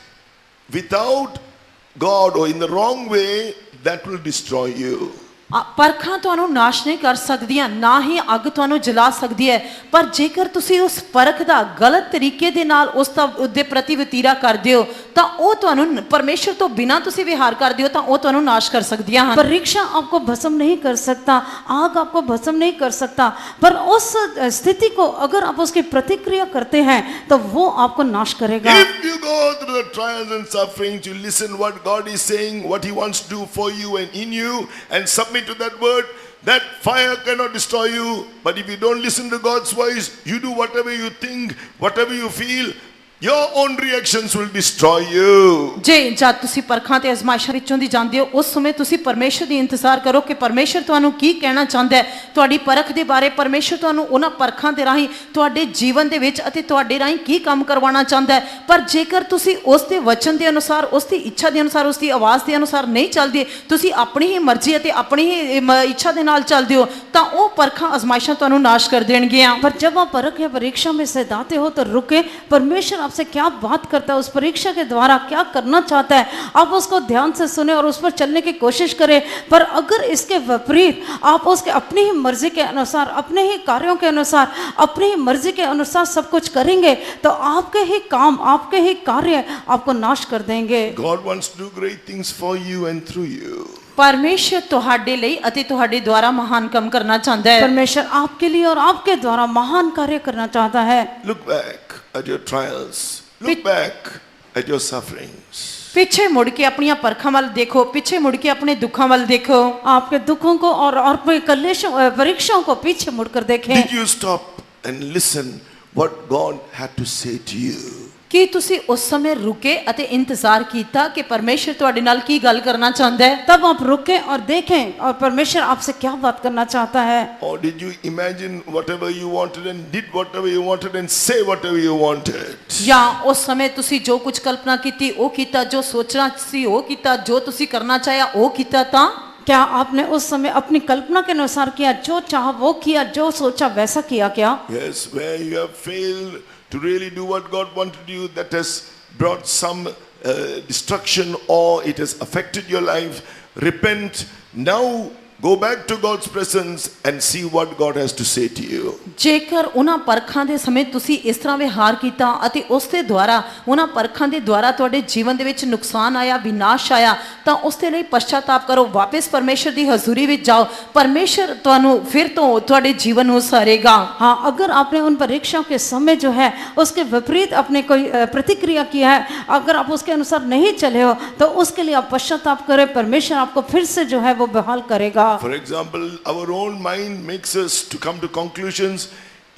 without God or in the wrong way, that will destroy you. ਪਰਖਾਂ ਤੁਹਾਨੂੰ ਨਾਸ਼ ਨਹੀਂ ਕਰ ਸਕਦੀਆਂ, ਨਾ ਹੀ ਅੱਗ ਤੁਹਾਨੂੰ ਜਲਾ ਸਕਦੀ ਹੈ, ਪਰ ਜੇਕਰ ਤੁਸੀਂ ਉਸ ਪਰਖ ਦਾ ਗਲਤ ਤਰੀਕੇ ਦੇ ਨਾਲ ਉਸ ਦੇ ਪ੍ਰਤੀ ਵਤੀਰਾ ਕਰਦੇ ਹੋ ਤਾਂ ਉਹ ਤੁਹਾਨੂੰ ਪਰਮੇਸ਼ਰ ਤੋਂ ਬਿਨਾਂ ਤੁਸੀਂ ਵਿਹਾਰ ਕਰਦੇ ਹੋ ਤਾਂ ਉਹ ਤੁਹਾਨੂੰ ਨਾਸ਼ ਕਰ ਸਕਦੀਆਂ ਹਨ। परीक्षा आपको भस्म नहीं कर सकता, आग आपको भस्म नहीं कर सकता, पर उस स्थिति को अगर आप उसकी प्रतिक्रिया करते हैं तो वो आपको नाश करेगा। If you go through the trials and sufferings, you listen what God is saying, what He wants to do for you and in you, and submit to that word, that fire cannot destroy you. But if you don't listen to God's voice, you do whatever you think, whatever you feel, your own reactions will destroy you. ਜੇ ਜਦ ਤੁਸੀਂ ਪਰਖਾਂ ਤੇ ਅਜ਼ਮਾਇਸ਼ਾਂ ਵਿੱਚੋਂ ਦੀ ਜਾਂਦੇ ਹੋ ਉਸ ਸਮੇਂ ਤੁਸੀਂ ਪਰਮੇਸ਼ਰ ਦੀ ਇੰਤਜ਼ਾਰ ਕਰੋ ਕਿ ਪਰਮੇਸ਼ਰ ਤੁਹਾਨੂੰ ਕੀ ਕਹਿਣਾ ਚਾਹੁੰਦਾ ਹੈ, ਤੁਹਾਡੀ ਪਰਖ ਦੇ ਬਾਰੇ ਪਰਮੇਸ਼ਰ ਤੁਹਾਨੂੰ ਉਹਨਾਂ ਪਰਖਾਂ ਦੇ ਰਾਹੀਂ ਤੁਹਾਡੇ ਜੀਵਨ ਦੇ ਵਿੱਚ ਅਤੇ ਤੁਹਾਡੇ ਰਾਹੀਂ ਕੀ ਕੰਮ ਕਰਵਾਉਣਾ ਚਾਹੁੰਦਾ ਹੈ। ਪਰ ਜੇਕਰ ਤੁਸੀਂ ਉਸ ਦੇ ਵਚਨ ਦੇ ਅਨੁਸਾਰ, ਉਸ ਦੀ ਇੱਛਾ ਦੇ ਅਨੁਸਾਰ, ਉਸ ਦੀ ਆਵਾਜ਼ ਦੇ ਅਨੁਸਾਰ ਨਹੀਂ ਚੱਲਦੇ, ਤੁਸੀਂ ਆਪਣੀ ਹੀ ਮਰਜ਼ੀ ਅਤੇ ਆਪਣੀ ਹੀ ਇੱਛਾ ਦੇ ਨਾਲ ਚੱਲਦੇ ਹੋ ਤਾਂ ਉਹ ਪਰਖਾਂ ਅਜ਼ਮਾਇਸ਼ਾਂ ਤੁਹਾਨੂੰ ਨਾਸ਼ ਕਰ ਦੇਣਗੀਆਂ। पर जब आप परख या परीक्षा में से जाते हो तो रुके, परमेश्वर आपसे क्या बात करता है, उस परीक्षा के द्वारा क्या करना चाहता है, आप उसको ध्यान से सुने और उस पर चलने की कोशिश करें। पर अगर इसके विपरीत आप उसके अपनी ही मर्जी के अनुसार, अपने ही कार्यों के अनुसार, अपनी ही मर्जी के अनुसार सब कुछ करेंगे तो आपके ही काम, आपके ही कार्य आपको नाश कर देंगे। God wants to do great things for you and through you. ਪਰਮੇਸ਼ਰ ਤੁਹਾਡੇ ਲਈ ਅਤੇ ਤੁਹਾਡੇ ਦੁਆਰਾ ਮਹਾਨ ਕੰਮ ਕਰਨਾ ਚਾਹੁੰਦਾ ਹੈ। परमेश्वर आपके लिए और आपके द्वारा महान कार्य करना चाहता है। Look back at your trials. Look back at your sufferings. ਪਿੱਛੇ ਮੁੜ ਕੇ ਆਪਣੀਆਂ ਪਰਖਾਂ ਵੱਲ ਦੇਖੋ, ਪਿੱਛੇ ਮੁੜ ਕੇ ਆਪਣੇ ਦੁੱਖਾਂ ਵੱਲ देखो। आपके दुखों को और अपने कलेशों परीक्षाओं को पीछे मुड़कर देखें। Did you stop and listen what God had to say to you? ਕੀ ਤੁਸੀਂ ਉਸ ਸਮੇਂ ਰੁਕੇ ਅਤੇ ਇੰਤਜ਼ਾਰ ਕੀਤਾ ਕਿ ਪਰਮੇਸ਼ਰ ਤੁਹਾਡੇ ਨਾਲ ਕੀ ਗੱਲ ਕਰਨਾ ਚਾਹੁੰਦਾ ਹੈ? तब आप रुके और देखें और परमेश्वर आपसे क्या बात करना चाहता है। Or did you imagine whatever you wanted and did whatever you wanted and say whatever you wanted? ਜਾਂ ਉਸ ਸਮੇਂ ਤੁਸੀਂ ਜੋ ਕੁਝ ਕਲਪਨਾ ਕੀਤੀ ਉਹ ਕੀਤਾ, ਜੋ ਸੋਚਣਾ ਸੀ ਉਹ ਕੀਤਾ, ਜੋ ਤੁਸੀਂ ਕਰਨਾ ਚਾਹਿਆ ਉਹ ਕੀਤਾ ਤਾਂ क्या आपने उस समय अपनी कल्पना के अनुसार किया, जो चाहा वो किया, जो सोचा वैसा किया क्या? Yes, where you have failed to really do what God wanted you, that has brought some destruction or it has affected your life. Repent now. Go back to God's presence and see what God has to say to you. ਜੇਕਰ ਉਹਨਾਂ ਪਰਖਾਂ ਦੇ ਸਮੇਂ ਤੁਸੀਂ ਇਸ ਤਰ੍ਹਾਂ ਵਿਹਾਰ ਕੀਤਾ ਅਤੇ ਉਸ ਦੇ ਦੁਆਰਾ ਉਹਨਾਂ ਪਰਖਾਂ ਦੇ ਦੁਆਰਾ ਤੁਹਾਡੇ ਜੀਵਨ ਦੇ ਵਿੱਚ ਨੁਕਸਾਨ ਆਇਆ, ਵਿਨਾਸ਼ ਆਇਆ, ਤਾਂ ਉਸ ਦੇ ਲਈ ਪਛਤਾਤਾਪ ਕਰੋ, ਵਾਪਸ ਪਰਮੇਸ਼ਰ ਦੀ ਹਜ਼ੂਰੀ ਵਿੱਚ ਜਾਓ। ਪਰਮੇਸ਼ਰ ਤੁਹਾਨੂੰ ਫਿਰ ਤੋਂ ਤੁਹਾਡੇ ਜੀਵਨ ਨੂੰ ਉਸਾਰੇਗਾ। हाँ, अगर आपने उन परीक्षाओं के समय जो है उसके विपरीत अपने कोई प्रतिक्रिया किया है, अगर आप उसके अनुसार नहीं चले हो तो उसके लिए आप पश्चाताप करें, परमेश्वर आपको फिर से जो है वो बहाल करेगा। For example, our own mind makes us to come to conclusions.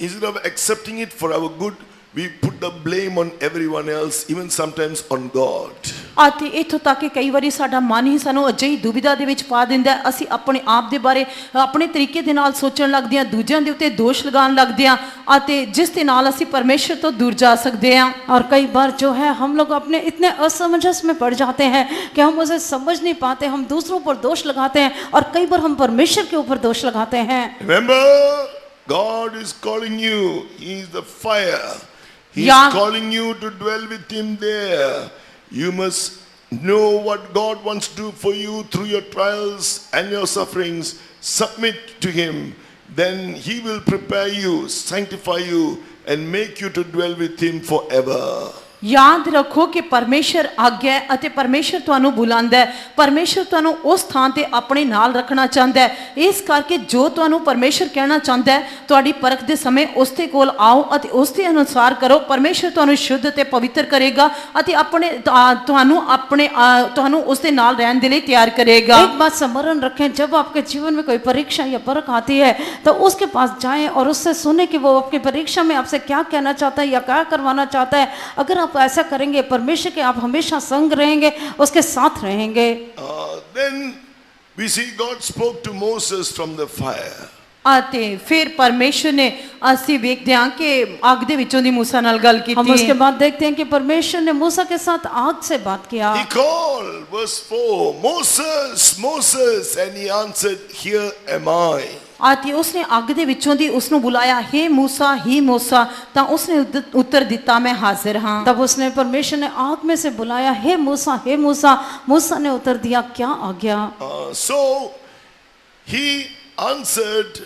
Instead of accepting it for our good, we put the blame on everyone else, even sometimes on God. ਅਤੇ ਇੱਥੋਂ ਤੱਕ ਕਿ ਕਈ ਵਾਰੀ ਸਾਡਾ ਮਨ ਹੀ ਸਾਨੂੰ ਅਜਿਹੀ ਦੁਵਿਧਾ ਦੇ ਵਿੱਚ ਪਾ ਦਿੰਦਾ ਹੈ। ਅਸੀਂ ਆਪਣੇ ਆਪ ਦੇ ਬਾਰੇ ਆਪਣੇ ਤਰੀਕੇ ਦੇ ਨਾਲ ਸੋਚਣ ਲੱਗਦੇ ਹਾਂ, ਦੂਜਿਆਂ ਦੇ ਉੱਤੇ ਦੋਸ਼ ਲਗਾਉਣ ਲੱਗਦੇ ਹਾਂ ਅਤੇ ਜਿਸ ਦੇ ਨਾਲ ਅਸੀਂ ਪਰਮੇਸ਼ਰ ਤੋਂ ਦੂਰ ਜਾ ਸਕਦੇ ਹਾਂ। और कई बार जो है हम लोग अपने इतने असमंजस में पड़ जाते हैं कि हम उसे समझ नहीं पाते, हम दूसरों पर दोष लगाते हैं और कई बार हम परमेश्वर के ऊपर दोष लगाते हैं। Remember, God is calling you. He is the fire. He is Yeah. calling you to dwell with Him there. You must know what God wants to do for you through your trials and your sufferings. Submit to Him. Then He will prepare you, sanctify you, and make you to dwell with Him forever. ਯਾਦ ਰੱਖੋ ਕਿ ਪਰਮੇਸ਼ਰ ਆਗਿਆ ਹੈ ਅਤੇ ਪਰਮੇਸ਼ਰ ਤੁਹਾਨੂੰ ਬੁਲਾਉਂਦਾ ਹੈ। ਪਰਮੇਸ਼ਰ ਤੁਹਾਨੂੰ ਉਸ ਥਾਂ ਤੇ ਆਪਣੇ ਨਾਲ ਰੱਖਣਾ ਚਾਹੁੰਦਾ ਹੈ। ਇਸ ਕਰਕੇ ਜੋ ਤੁਹਾਨੂੰ ਪਰਮੇਸ਼ਰ ਕਹਿਣਾ ਚਾਹੁੰਦਾ ਹੈ, ਤੁਹਾਡੀ ਪਰਖ ਦੇ ਸਮੇਂ ਉਸ ਦੇ ਕੋਲ ਆਓ ਅਤੇ ਉਸ ਦੇ ਅਨੁਸਾਰ ਕਰੋ। ਪਰਮੇਸ਼ਰ ਤੁਹਾਨੂੰ ਸ਼ੁੱਧ ਅਤੇ ਪਵਿੱਤਰ ਕਰੇਗਾ ਅਤੇ ਤੁਹਾਨੂੰ ਉਸ ਦੇ ਨਾਲ ਰਹਿਣ ਦੇ ਲਈ ਤਿਆਰ ਕਰੇਗਾ। एक बात स्मरण रखें, जब आपके जीवन में कोई परीक्षा या परख आती है तो उसके पास जाएं और उससे सुने कि वो आपकी परीक्षा में आपसे क्या कहना चाहता है या क्या करवाना चाहता है। अगर आप ऐसा करेंगे, परमेश्वर के आप हमेशा संग रहेंगे, उसके साथ रहेंगे। Then we see God spoke to Moses from the fire. ਅਤੇ ਫਿਰ ਪਰਮੇਸ਼ਰ ਨੇ ਅਸੀਂ ਵੇਖਦੇ ਹਾਂ ਕਿ ਅੱਗ ਦੇ ਵਿੱਚੋਂ ਦੀ ਮੂਸਾ ਨਾਲ ਗੱਲ हम ਕੀਤੀ। उसके बाद देखते हैं कि परमेश्वर ने मूसा के साथ आग से बात किया। He called, verse 4, Moses, Moses, and he answered, Here am I. ਅਤੇ ਉਸਨੇ ਅੱਗ ਦੇ ਵਿੱਚੋਂ ਦੀ ਉਸਨੂੰ ਬੁਲਾਇਆ, ਹੇ ਮੂਸਾ ਹੀ ਮੂਸਾ, ਤਾਂ ਉਸਨੇ ਉੱਤਰ ਦਿੱਤਾ, ਮੈਂ ਹਾਜ਼ਰ ਹਾਂ। तब उसने परमेश्वर ने आग में से बुलाया, हे मूसा। मूसा ने उत्तर दिया, क्या आज्ञा? So he answered,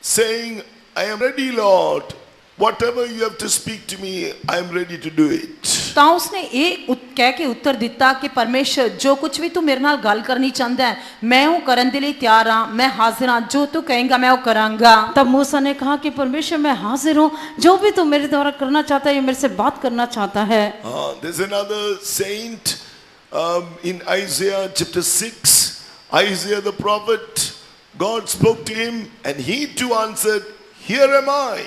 saying, I am ready, Lord. Whatever you have to speak to me, I am ready to do it. ਤਾਂ ਉਸਨੇ ਇਹ ਕਹਿ ਕੇ ਉੱਤਰ ਦਿੱਤਾ ਕਿ ਪਰਮੇਸ਼ਰ ਜੋ ਕੁਝ ਵੀ ਤੂੰ ਮੇਰੇ ਨਾਲ ਗੱਲ ਕਰਨੀ ਚਾਹੁੰਦਾ ਹੈ, ਮੈਂ ਉਹ ਕਰਨ ਦੇ ਲਈ ਤਿਆਰ ਹਾਂ, ਮੈਂ ਹਾਜ਼ਰ ਹਾਂ, ਜੋ ਤੂੰ ਕਹੇਂਗਾ ਮੈਂ ਉਹ ਕਰਾਂਗਾ। तब मूसा ने कहा कि परमेश्वर मैं हाजिर हूँ, जो भी तू मेरे द्वारा करना चाहता है या मेरे से बात करना चाहता है। There's another saint in Isaiah chapter 6. Isaiah the prophet, God spoke to him and he too answered, Here am I.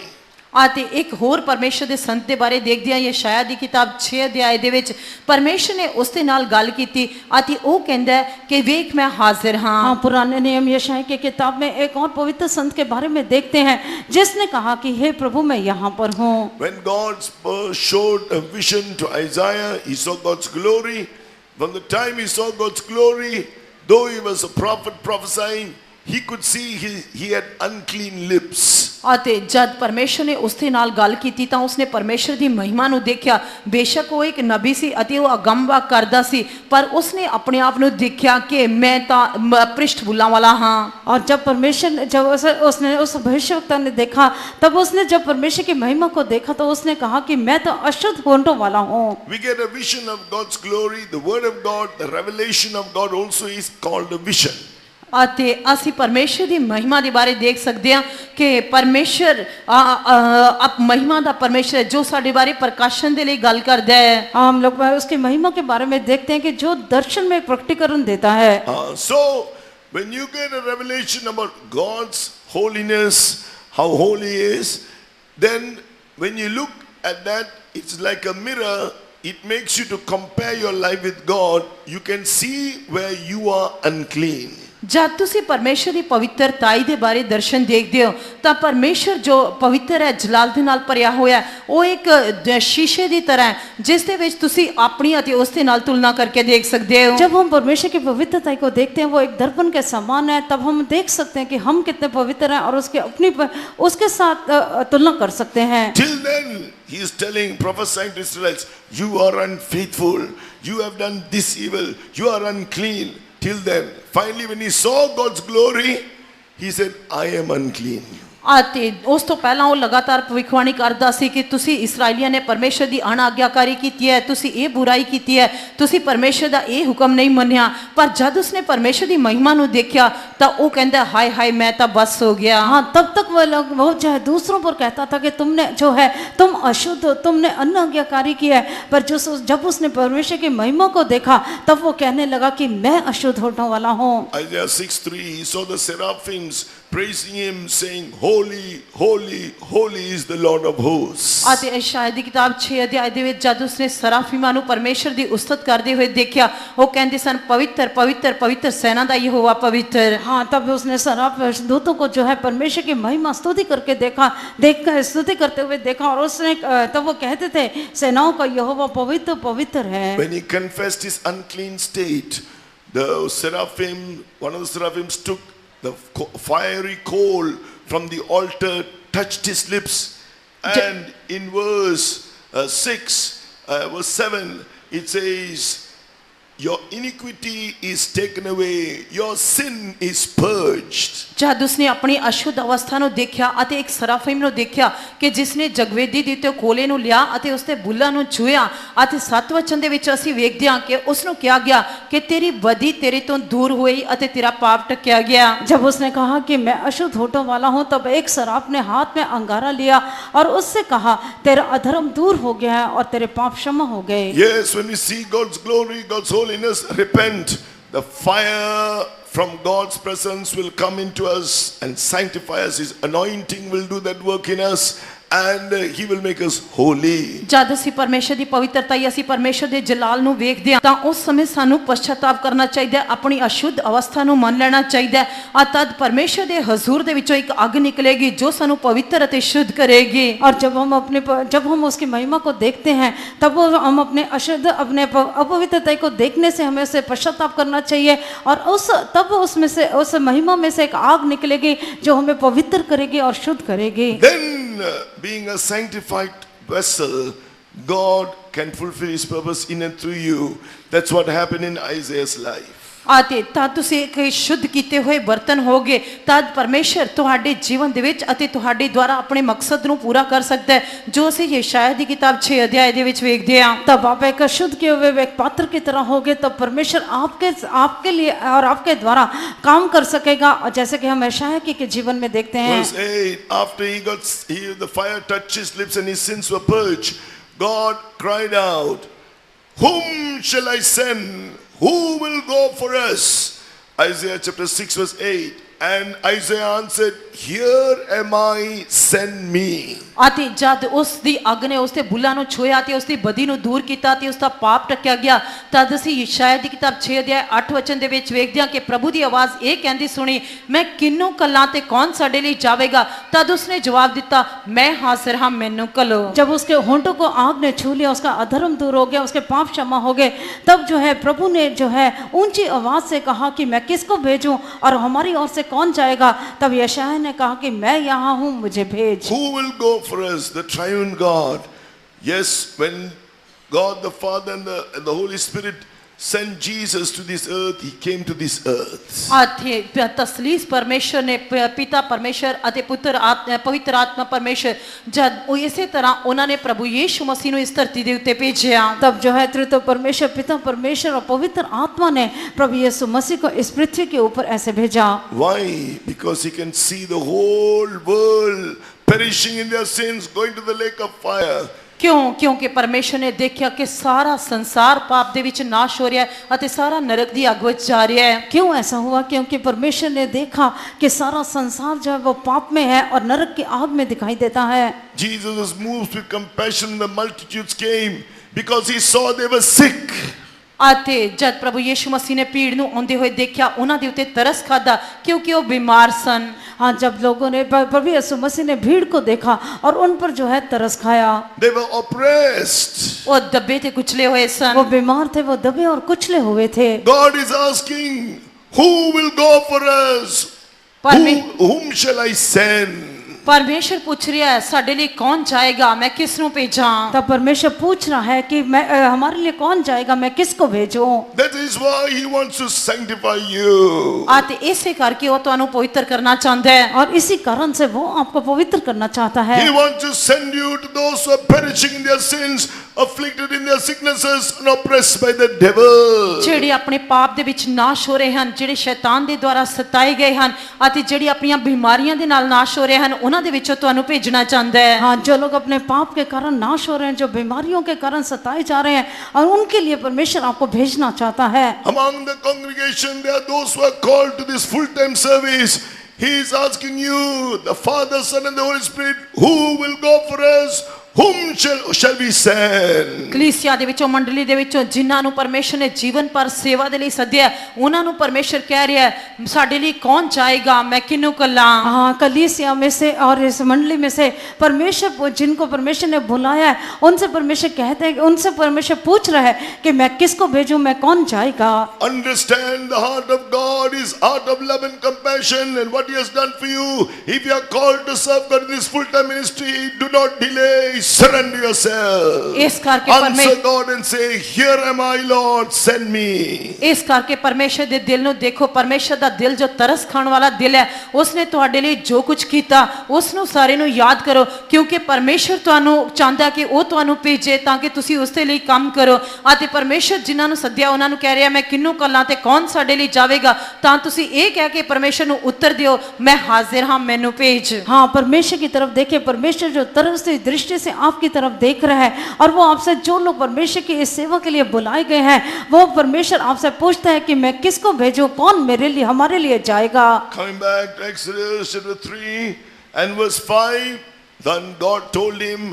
ਅਤੇ ਇੱਕ ਹੋਰ ਪਰਮੇਸ਼ਰ ਦੇ ਸੰਤ ਦੇ ਬਾਰੇ ਦੇਖਦੇ ਹਾਂ, ਯਸ਼ਾਇਆ ਦੀ ਕਿਤਾਬ 6 ਅਧਿਆਇ ਦੇ ਵਿੱਚ ਪਰਮੇਸ਼ਰ ਨੇ ਉਸ ਦੇ ਨਾਲ ਗੱਲ ਕੀਤੀ ਅਤੇ ਉਹ ਕਹਿੰਦਾ ਹੈ ਕਿ ਵੇਖ ਮੈਂ ਹਾਜ਼ਰ ਹਾਂ। हाँ, पुराने नियम यशायाह की किताब में एक और पवित्र संत के बारे में देखते हैं जिसने कहा कि हे प्रभु मैं यहाँ पर हूँ। When God showed a vision to Isaiah, he saw God's glory. From the time he saw God's glory, though he was a prophet prophesying, he could see he had unclean lips. ਅਤੇ ਜਦ ਪਰਮੇਸ਼ਰ ਨੇ ਉਸ ਦੇ ਨਾਲ ਗੱਲ ਕੀਤੀ ਤਾਂ ਉਸਨੇ ਪਰਮੇਸ਼ਰ ਦੀ ਮਹਿਮਾ ਨੂੰ ਦੇਖਿਆ। ਬੇਸ਼ੱਕ ਉਹ ਇੱਕ ਨਬੀ ਸੀ ਅਤੇ ਉਹ ਅਗੰਮਵਾਕ ਕਰਦਾ ਸੀ, ਪਰ ਉਸਨੇ ਆਪਣੇ ਆਪ ਨੂੰ ਦੇਖਿਆ ਕਿ ਮੈਂ ਤਾਂ ਪ੍ਰਿਸ਼ਟ ਬੁੱਲਾਂ ਵਾਲਾ ਹਾਂ। और जब परमेश्वर जब उसने उस भविष्यवक्ता ने देखा, तब उसने जब परमेश्वर की महिमा को देखा तो उसने कहा कि मैं तो अशुद्ध होंठों वाला हूँ। We get a vision of God's glory. The word of God, the revelation of God also is called a vision. ਅਤੇ ਅਸੀਂ ਪਰਮੇਸ਼ਰ ਦੀ ਮਹਿਮਾ ਦੇ ਬਾਰੇ ਦੇਖ ਸਕਦੇ ਹਾਂ ਕਿ ਪਰਮੇਸ਼ਰ ਆਪ ਮਹਿਮਾ ਦਾ ਪਰਮੇਸ਼ਰ ਹੈ ਜੋ ਸਾਡੇ ਬਾਰੇ ਪ੍ਰਕਾਸ਼ਨ ਦੇ ਲਈ ਗੱਲ ਕਰਦਾ ਹੈ। हम लोग उसकी महिमा के बारे में देखते हैं कि जो दर्शन में प्रकटीकरण देता है। So, when you get a revelation about God's holiness, how holy He is, then when you look at that, it's like a mirror. It makes you to compare your life with God. You can see where you are unclean. ਜਦ ਤੁਸੀਂ ਪਰਮੇਸ਼ਰ ਦੀ ਪਵਿੱਤਰਤਾਈ ਦੇ ਬਾਰੇ ਦਰਸ਼ਨ ਦੇਖਦੇ ਹੋ ਤਾਂ ਪਰਮੇਸ਼ਰ ਜੋ ਪਵਿੱਤਰ ਹੈ, ਜਲਾਲ ਦੇ ਨਾਲ ਭਰਿਆ ਹੋਇਆ ਹੈ, ਉਹ ਇੱਕ ਸ਼ੀਸ਼ੇ ਦੀ ਤਰ੍ਹਾਂ ਹੈ ਜਿਸ ਦੇ ਵਿੱਚ ਤੁਸੀਂ ਆਪਣੀ ਅਤੇ ਉਸ ਦੇ ਨਾਲ ਤੁਲਨਾ ਕਰਕੇ ਦੇਖ ਸਕਦੇ ਹੋ। जब हम परमेश्वर की पवित्रता को देखते हैं, वो एक दर्पण के समान है, तब हम देख सकते हैं कि हम कितने पवित्र हैं और उसके साथ तुलना कर सकते हैं। Till then, he is telling, prophesying to Israelites, you are unfaithful, you have done this evil, you are unclean. Till then, finally when he saw God's glory, he said, I am unclean. ਅਤੇ ਉਸ ਤੋਂ ਪਹਿਲਾਂ ਉਹ ਲਗਾਤਾਰ ਭਵਿੱਖਬਾਣੀ ਕਰਦਾ ਸੀ ਕਿ ਤੁਸੀਂ ਇਸਰਾਈਲੀਆਂ ਨੇ ਪਰਮੇਸ਼ਰ ਦੀ ਅਣਆਗਿਆਕਾਰੀ ਕੀਤੀ ਹੈ, ਤੁਸੀਂ ਇਹ ਬੁਰਾਈ ਕੀਤੀ ਹੈ, ਤੁਸੀਂ ਪਰਮੇਸ਼ਰ ਦਾ ਇਹ ਹੁਕਮ ਨਹੀਂ ਮੰਨਿਆ। ਪਰ ਜਦ ਉਸਨੇ ਪਰਮੇਸ਼ਰ ਦੀ ਮਹਿਮਾ ਨੂੰ ਦੇਖਿਆ ਤਾਂ ਉਹ ਕਹਿੰਦਾ ਹਾਏ ਹਾਏ मैं तो बस हो गया। हाँ, तब तक वो जो है दूसरों पर कहता था कि तुमने जो है तुम अशुद्ध हो, तुमने अनआज्ञाकारी की है। पर जब उसने परमेश्वर की महिमा को देखा तब वो कहने लगा कि मैं अशुद्ध होने वाला हूँ। Isaiah 6:3, he saw the seraphims praising him, saying, holy, holy, holy is the Lord of hosts. ਅਤੇ ਇਸ਼ਾਇਆ ਦੀ ਕਿਤਾਬ 6 ਅਧਿਆਇ ਦੇ ਵਿੱਚ ਜਦ ਉਸਨੇ ਸਰਾਫੀਮਾਂ ਨੂੰ ਪਰਮੇਸ਼ਰ ਦੀ ਉਸਤਤ ਕਰਦੇ ਹੋਏ ਦੇਖਿਆ, ਉਹ ਕਹਿੰਦੇ ਸਨ ਪਵਿੱਤਰ ਪਵਿੱਤਰ ਪਵਿੱਤਰ ਸੈਨਾ ਦਾ ਯਹੋਵਾ ਪਵਿੱਤਰ। हाँ, तब उसने सराफ दूतों को जो है परमेश्वर की महिमा स्तुति करके स्तुति करते हुए देखा और उसने तब वो कहते थे सेनाओं का यहोवा पवित्र पवित्र है। When he confessed his unclean state, the seraphim, one of the seraphims took the fiery coal from the altar, touched his lips, and in verse 7, it says, your iniquity is taken away, your sin is purged. ਜਦ ਉਸਨੇ ਆਪਣੀ ਅਸ਼ੁੱਧ ਅਵਸਥਾ ਨੂੰ ਦੇਖਿਆ ਅਤੇ ਇੱਕ ਸਰਾਫੀਮ ਨੂੰ ਦੇਖਿਆ ਕਿ ਜਿਸਨੇ ਜਗਵੇਦੀ ਦੇ ਉੱਤੇ ਕੋਲੇ ਨੂੰ ਲਿਆ ਅਤੇ ਉਸਦੇ ਬੁੱਲਾਂ ਨੂੰ ਛੂਇਆ ਅਤੇ 7 ਵਚਨ ਦੇ ਵਿੱਚ ਅਸੀਂ ਵੇਖਦੇ ਹਾਂ ਕਿ ਉਸ ਨੂੰ ਕਿਹਾ ਗਿਆ ਕਿ ਤੇਰੀ ਬਦੀ ਤੇਰੇ ਤੋਂ ਦੂਰ ਹੋਈ ਅਤੇ ਤੇਰਾ ਪਾਪ ਢਕਿਆ ਗਿਆ। जब उसने कहा कि मैं अशुद्ध होने वाला हूँ, तब एक सराफ ने हाथ में अंगारा लिया और उससे कहा तेरा अधर्म दूर हो गया है और तेरे पाप क्षमा हो गए। Yes, when we see God's glory, God's holiness, repent, the fire from God's presence will come into us and sanctify us. His anointing will do that work in us and he will make us holy. ਜਦ ਅਸੀਂ ਪਰਮੇਸ਼ਰ ਦੀ ਪਵਿੱਤਰਤਾ ਅਸੀਂ ਪਰਮੇਸ਼ਰ ਦੇ ਜਲਾਲ ਨੂੰ ਵੇਖਦੇ ਹਾਂ ਤਾਂ ਉਸ ਸਮੇਂ ਸਾਨੂੰ ਪਛਤਾਪ ਕਰਨਾ ਚਾਹੀਦਾ ਹੈ, ਆਪਣੀ ਅਸ਼ੁੱਧ ਅਵਸਥਾ ਨੂੰ ਮੰਨ ਲੈਣਾ ਚਾਹੀਦਾ ਹੈ। ਤਦ ਪਰਮੇਸ਼ਰ ਦੇ ਹਜ਼ੂਰ ਦੇ ਵਿੱਚੋਂ ਇੱਕ ਅੱਗ ਨਿਕਲੇਗੀ ਜੋ ਸਾਨੂੰ ਪਵਿੱਤਰ ਅਤੇ ਸ਼ੁੱਧ ਕਰੇਗੀ। और जब हम उसकी महिमा को देखते हैं तब हम अपने अशुद्ध अपने अपवित्रता को देखने से हमें उसे पश्चाताप करना चाहिए और तब उसमें से उस महिमा में से एक आग निकलेगी जो हमें पवित्र करेगी और शुद्ध करेगी। Then being a sanctified vessel, God can fulfill his purpose in and through you. That's what happened in Isaiah's life. ਅਤੇ ਤਦ ਤੁਸੀਂ ਇੱਕ ਸ਼ੁੱਧ ਕੀਤੇ ਹੋਏ ਬਰਤਨ ਹੋਗੇ, ਤਦ ਪਰਮੇਸ਼ਰ ਤੁਹਾਡੇ ਜੀਵਨ ਦੇ ਵਿੱਚ ਅਤੇ ਤੁਹਾਡੇ ਦੁਆਰਾ ਆਪਣੇ ਮਕਸਦ ਨੂੰ ਪੂਰਾ ਕਰ ਸਕਦਾ ਹੈ ਜੋ ਅਸੀਂ ਯਸ਼ਾਇਆ ਦੀ ਕਿਤਾਬ 6 ਅਧਿਆਇ ਦੇ ਵਿੱਚ ਵੇਖਦੇ ਹਾਂ। तब आप एक शुद्ध किए हुए एक पात्र की तरह होगे, तब परमेश्वर आपके लिए और आपके द्वारा काम कर सकेगा। और जैसे कि हम यशायाह के जीवन में देखते हैं, Verse 8, after the fire touched his lips and his sins were purged, God cried out, whom shall I send? Who will go for us? Isaiah chapter 6 verse 8. And Isaiah answered, here am I, send me. ਅਤੇ ਜਦ ਉਸ ਦੀ ਅੱਗ ਨੇ ਉਸ ਦੇ ਬੁੱਲਾਂ ਨੂੰ ਛੋਇਆ ਤੇ ਉਸ ਦੀ ਬਦੀ ਨੂੰ ਦੂਰ ਕੀਤਾ ਤੇ ਉਸ ਦਾ ਪਾਪ ਟਕਿਆ ਗਿਆ, ਤਦ ਅਸੀਂ ਯਸ਼ਾਇਆ ਦੀ ਕਿਤਾਬ 6 ਅਧਿਆਇ 8 ਵਚਨ ਦੇ ਵਿੱਚ ਵੇਖਦੇ ਹਾਂ ਕਿ ਪ੍ਰਭੂ ਦੀ ਆਵਾਜ਼ ਇਹ ਕਹਿੰਦੀ ਸੁਣੀ, ਮੈਂ ਕਿਹਨੂੰ ਕੱਲਾਂ ਤੇ ਕੌਣ ਸਾਡੇ ਲਈ ਜਾਵੇਗਾ? ਤਦ ਉਸਨੇ ਜਵਾਬ ਦਿੱਤਾ, मैं हाजिर हाँ, मैनू कलो। जब उसके होंठों को आग ने छू लिया, उसका अधर्म दूर हो गया, उसके पाप क्षमा हो गए, तब जो है प्रभु ने जो है ऊंची आवाज से कहा कि मैं किसको भेजूं और हमारी ओर से कौन जाएगा? तब यशायाह ने कहा कि मैं यहाँ हूँ, मुझे भेज। Who will go for us? The triune God. Yes, when God the Father and the Holy Spirit sent Jesus to this earth, he came to this earth. ਅਤੇ ਤਸਲੀਸ ਪਰਮੇਸ਼ਰ ਨੇ ਪਿਤਾ ਪਰਮੇਸ਼ਰ ਅਤੇ ਪੁੱਤਰ ਪਵਿੱਤਰ ਆਤਮਾ ਪਰਮੇਸ਼ਰ ਜਦ ਉਹ ਇਸੇ ਤਰ੍ਹਾਂ ਉਹਨਾਂ ਨੇ ਪ੍ਰਭੂ ਯੀਸ਼ੂ ਮਸੀਹ ਨੂੰ ਇਸ ਧਰਤੀ ਦੇ ਉੱਤੇ ਭੇਜਿਆ तब जो है त्रित्व परमेश्वर पिता परमेश्वर और पवित्र आत्मा ने प्रभु यीशु मसीह को इस पृथ्वी के ऊपर ऐसे भेजा। Why? Because he can see the whole world perishing in their sins, going to the lake of fire. ਕਿਉਂ? ਕਿਉਂਕਿ ਪਰਮੇਸ਼ਰ ਨੇ ਦੇਖਿਆ ਕਿ ਸਾਰਾ ਸੰਸਾਰ ਪਾਪ ਦੇ ਵਿੱਚ ਨਾਸ਼ ਹੋ ਰਿਹਾ ਹੈ ਅਤੇ ਸਾਰਾ ਨਰਕ ਦੀ ਅੱਗ ਵਿੱਚ ਜਾ ਰਿਹਾ ਹੈ। क्यों ऐसा हुआ? क्योंकि परमेश्वर ने देखा कि सारा संसार जो है वो पाप में है और नरक की आग में दिखाई देता है। Jesus was moved with compassion. The multitudes came because he saw they were sick. ਅਤੇ ਜਦ ਪ੍ਰਭੂ ਯੀਸ਼ੂ ਮਸੀਹ ਨੇ ਭੀੜ ਨੂੰ ਆਉਂਦੇ ਹੋਏ ਦੇਖਿਆ ਉਹਨਾਂ ਦੇ ਉੱਤੇ ਤਰਸ ਖਾਦਾ ਕਿਉਂਕਿ ਉਹ ਬਿਮਾਰ ਸਨ। हाँ, जब लोगों ने प्रभु यीशु मसीह ने भीड़ को देखा और उन पर जो है तरस खाया। They were oppressed. ਉਹ ਦੱਬੇ ਤੇ ਕੁਚਲੇ ਹੋਏ ਸਨ। वो बीमार थे, वो दबे और कुचले हुए थे। God is asking, who will go for us? Whom shall I send? ਪਰਮੇਸ਼ਰ ਪੁੱਛ ਰਿਹਾ ਹੈ ਸਾਡੇ ਲਈ ਕੌਣ ਜਾਏਗਾ, ਮੈਂ ਕਿਸ ਨੂੰ ਭੇਜਾਂ? तब परमेश्वर पूछ रहा है कि मैं हमारे लिए कौन जाएगा, मैं किसको भेजूं? That is why he wants to sanctify you. ਅਤੇ ਇਸੇ ਕਰਕੇ ਉਹ ਤੁਹਾਨੂੰ ਪਵਿੱਤਰ ਕਰਨਾ ਚਾਹੁੰਦਾ ਹੈ। और इसी कारण से वो आपको पवित्र करना चाहता है। He wants to send you to those who are perishing in their sins, afflicted in their sicknesses, and oppressed by the devil. ਜਿਹੜੇ ਆਪਣੇ ਪਾਪ ਦੇ ਵਿੱਚ ਨਾਸ਼ ਹੋ ਰਹੇ ਹਨ, ਜਿਹੜੇ ਸ਼ੈਤਾਨ ਦੇ ਦੁਆਰਾ ਸਤਾਏ ਗਏ ਹਨ ਅਤੇ ਜਿਹੜੇ ਆਪਣੀਆਂ ਬਿਮਾਰੀਆਂ ਦੇ ਨਾਲ ਨਾਸ਼ ਹੋ ਰਹੇ ਹਨ, ਉਹਨਾਂ ਦੇ ਵਿੱਚੋਂ ਤੁਹਾਨੂੰ ਭੇਜਣਾ ਚਾਹੁੰਦਾ ਹੈ। हाँ, जो लोग अपने पाप के कारण नाश हो रहे हैं, जो बीमारियों के कारण सताए जा रहे हैं, और उनके लिए परमेश्वर आपको भेजना चाहता है। Among the congregation, there are those who are called to this full-time service. He is asking you, the Father, Son, and the Holy Spirit, who will go for us? Whom shall we send? ਕਲੀਸਿਆ ਦੇ ਵਿੱਚੋਂ, ਮੰਡਲੀ ਦੇ ਵਿੱਚੋਂ ਜਿਨ੍ਹਾਂ ਨੂੰ ਪਰਮੇਸ਼ਰ ਨੇ ਜੀਵਨ ਭਰ ਸੇਵਾ ਦੇ ਲਈ ਸੱਦਿਆ, ਉਹਨਾਂ ਨੂੰ ਪਰਮੇਸ਼ਰ ਕਹਿ ਰਿਹਾ ਹੈ ਸਾਡੇ ਲਈ ਕੌਣ ਜਾਏਗਾ, ਮੈਂ ਕਿਹਨੂੰ ਕੱਲਾਂ? हाँ, कलीसिया में से और इस मंडली में से परमेश्वर जिनको परमेश्वर ने बुलाया है, उनसे परमेश्वर कहते हैं, उनसे परमेश्वर पूछ रहा है कि मैं किसको भेजूं, मैं कौन जाएगा? Understand the heart of God is heart of love and compassion, and what he has done for you. If you are called to serve God in this full-time ministry, do not delay. Surrender yourself. ਇਸ ਕਰਕੇ Answer God and say, here am I, Lord, send me. ਇਸ ਕਰਕੇ ਪਰਮੇਸ਼ਰ ਦੇ ਦਿਲ ਨੂੰ ਦੇਖੋ। ਪਰਮੇਸ਼ਰ ਦਾ ਦਿਲ ਜੋ ਤਰਸ ਖਾਣ ਵਾਲਾ ਦਿਲ ਹੈ, ਉਸਨੇ ਤੁਹਾਡੇ ਲਈ ਜੋ ਕੁਝ ਕੀਤਾ ਉਸ ਨੂੰ ਸਾਰੇ ਨੂੰ ਯਾਦ ਕਰੋ, ਕਿਉਂਕਿ ਪਰਮੇਸ਼ਰ ਤੁਹਾਨੂੰ ਚਾਹੁੰਦਾ ਕਿ ਉਹ ਤੁਹਾਨੂੰ ਭੇਜੇ ਤਾਂ ਕਿ ਤੁਸੀਂ ਉਸ ਦੇ ਲਈ ਕੰਮ ਕਰੋ। ਅਤੇ ਪਰਮੇਸ਼ਰ ਜਿਨ੍ਹਾਂ ਨੂੰ ਸੱਦਿਆ ਉਹਨਾਂ ਨੂੰ ਕਹਿ ਰਿਹਾ ਮੈਂ ਕਿਹਨੂੰ ਕੱਲਾਂ ਤੇ ਕੌਣ ਸਾਡੇ ਲਈ ਜਾਵੇਗਾ, ਤਾਂ ਤੁਸੀਂ ਇਹ ਕਹਿ ਕੇ ਪਰਮੇਸ਼ਰ ਨੂੰ ਉੱਤਰ ਦਿਓ ਮੈਂ ਹਾਜ਼ਰ ਹਾਂ, ਮੈਨੂੰ ਭੇਜ। हाँ, परमेश्वर की तरफ देखे। परमेश्वर जो तरसती दृष्टि से आपकी तरफ देख रहा है, और वो आपसे, जो लोग परमेश्वर की इस सेवा के लिए बुलाए गए हैं, वो परमेश्वर आपसे पूछता है कि मैं किसको भेजूं, कौन मेरे लिए, हमारे लिए जाएगा। Coming back to Exodus chapter 3 and verse 5, then God told him,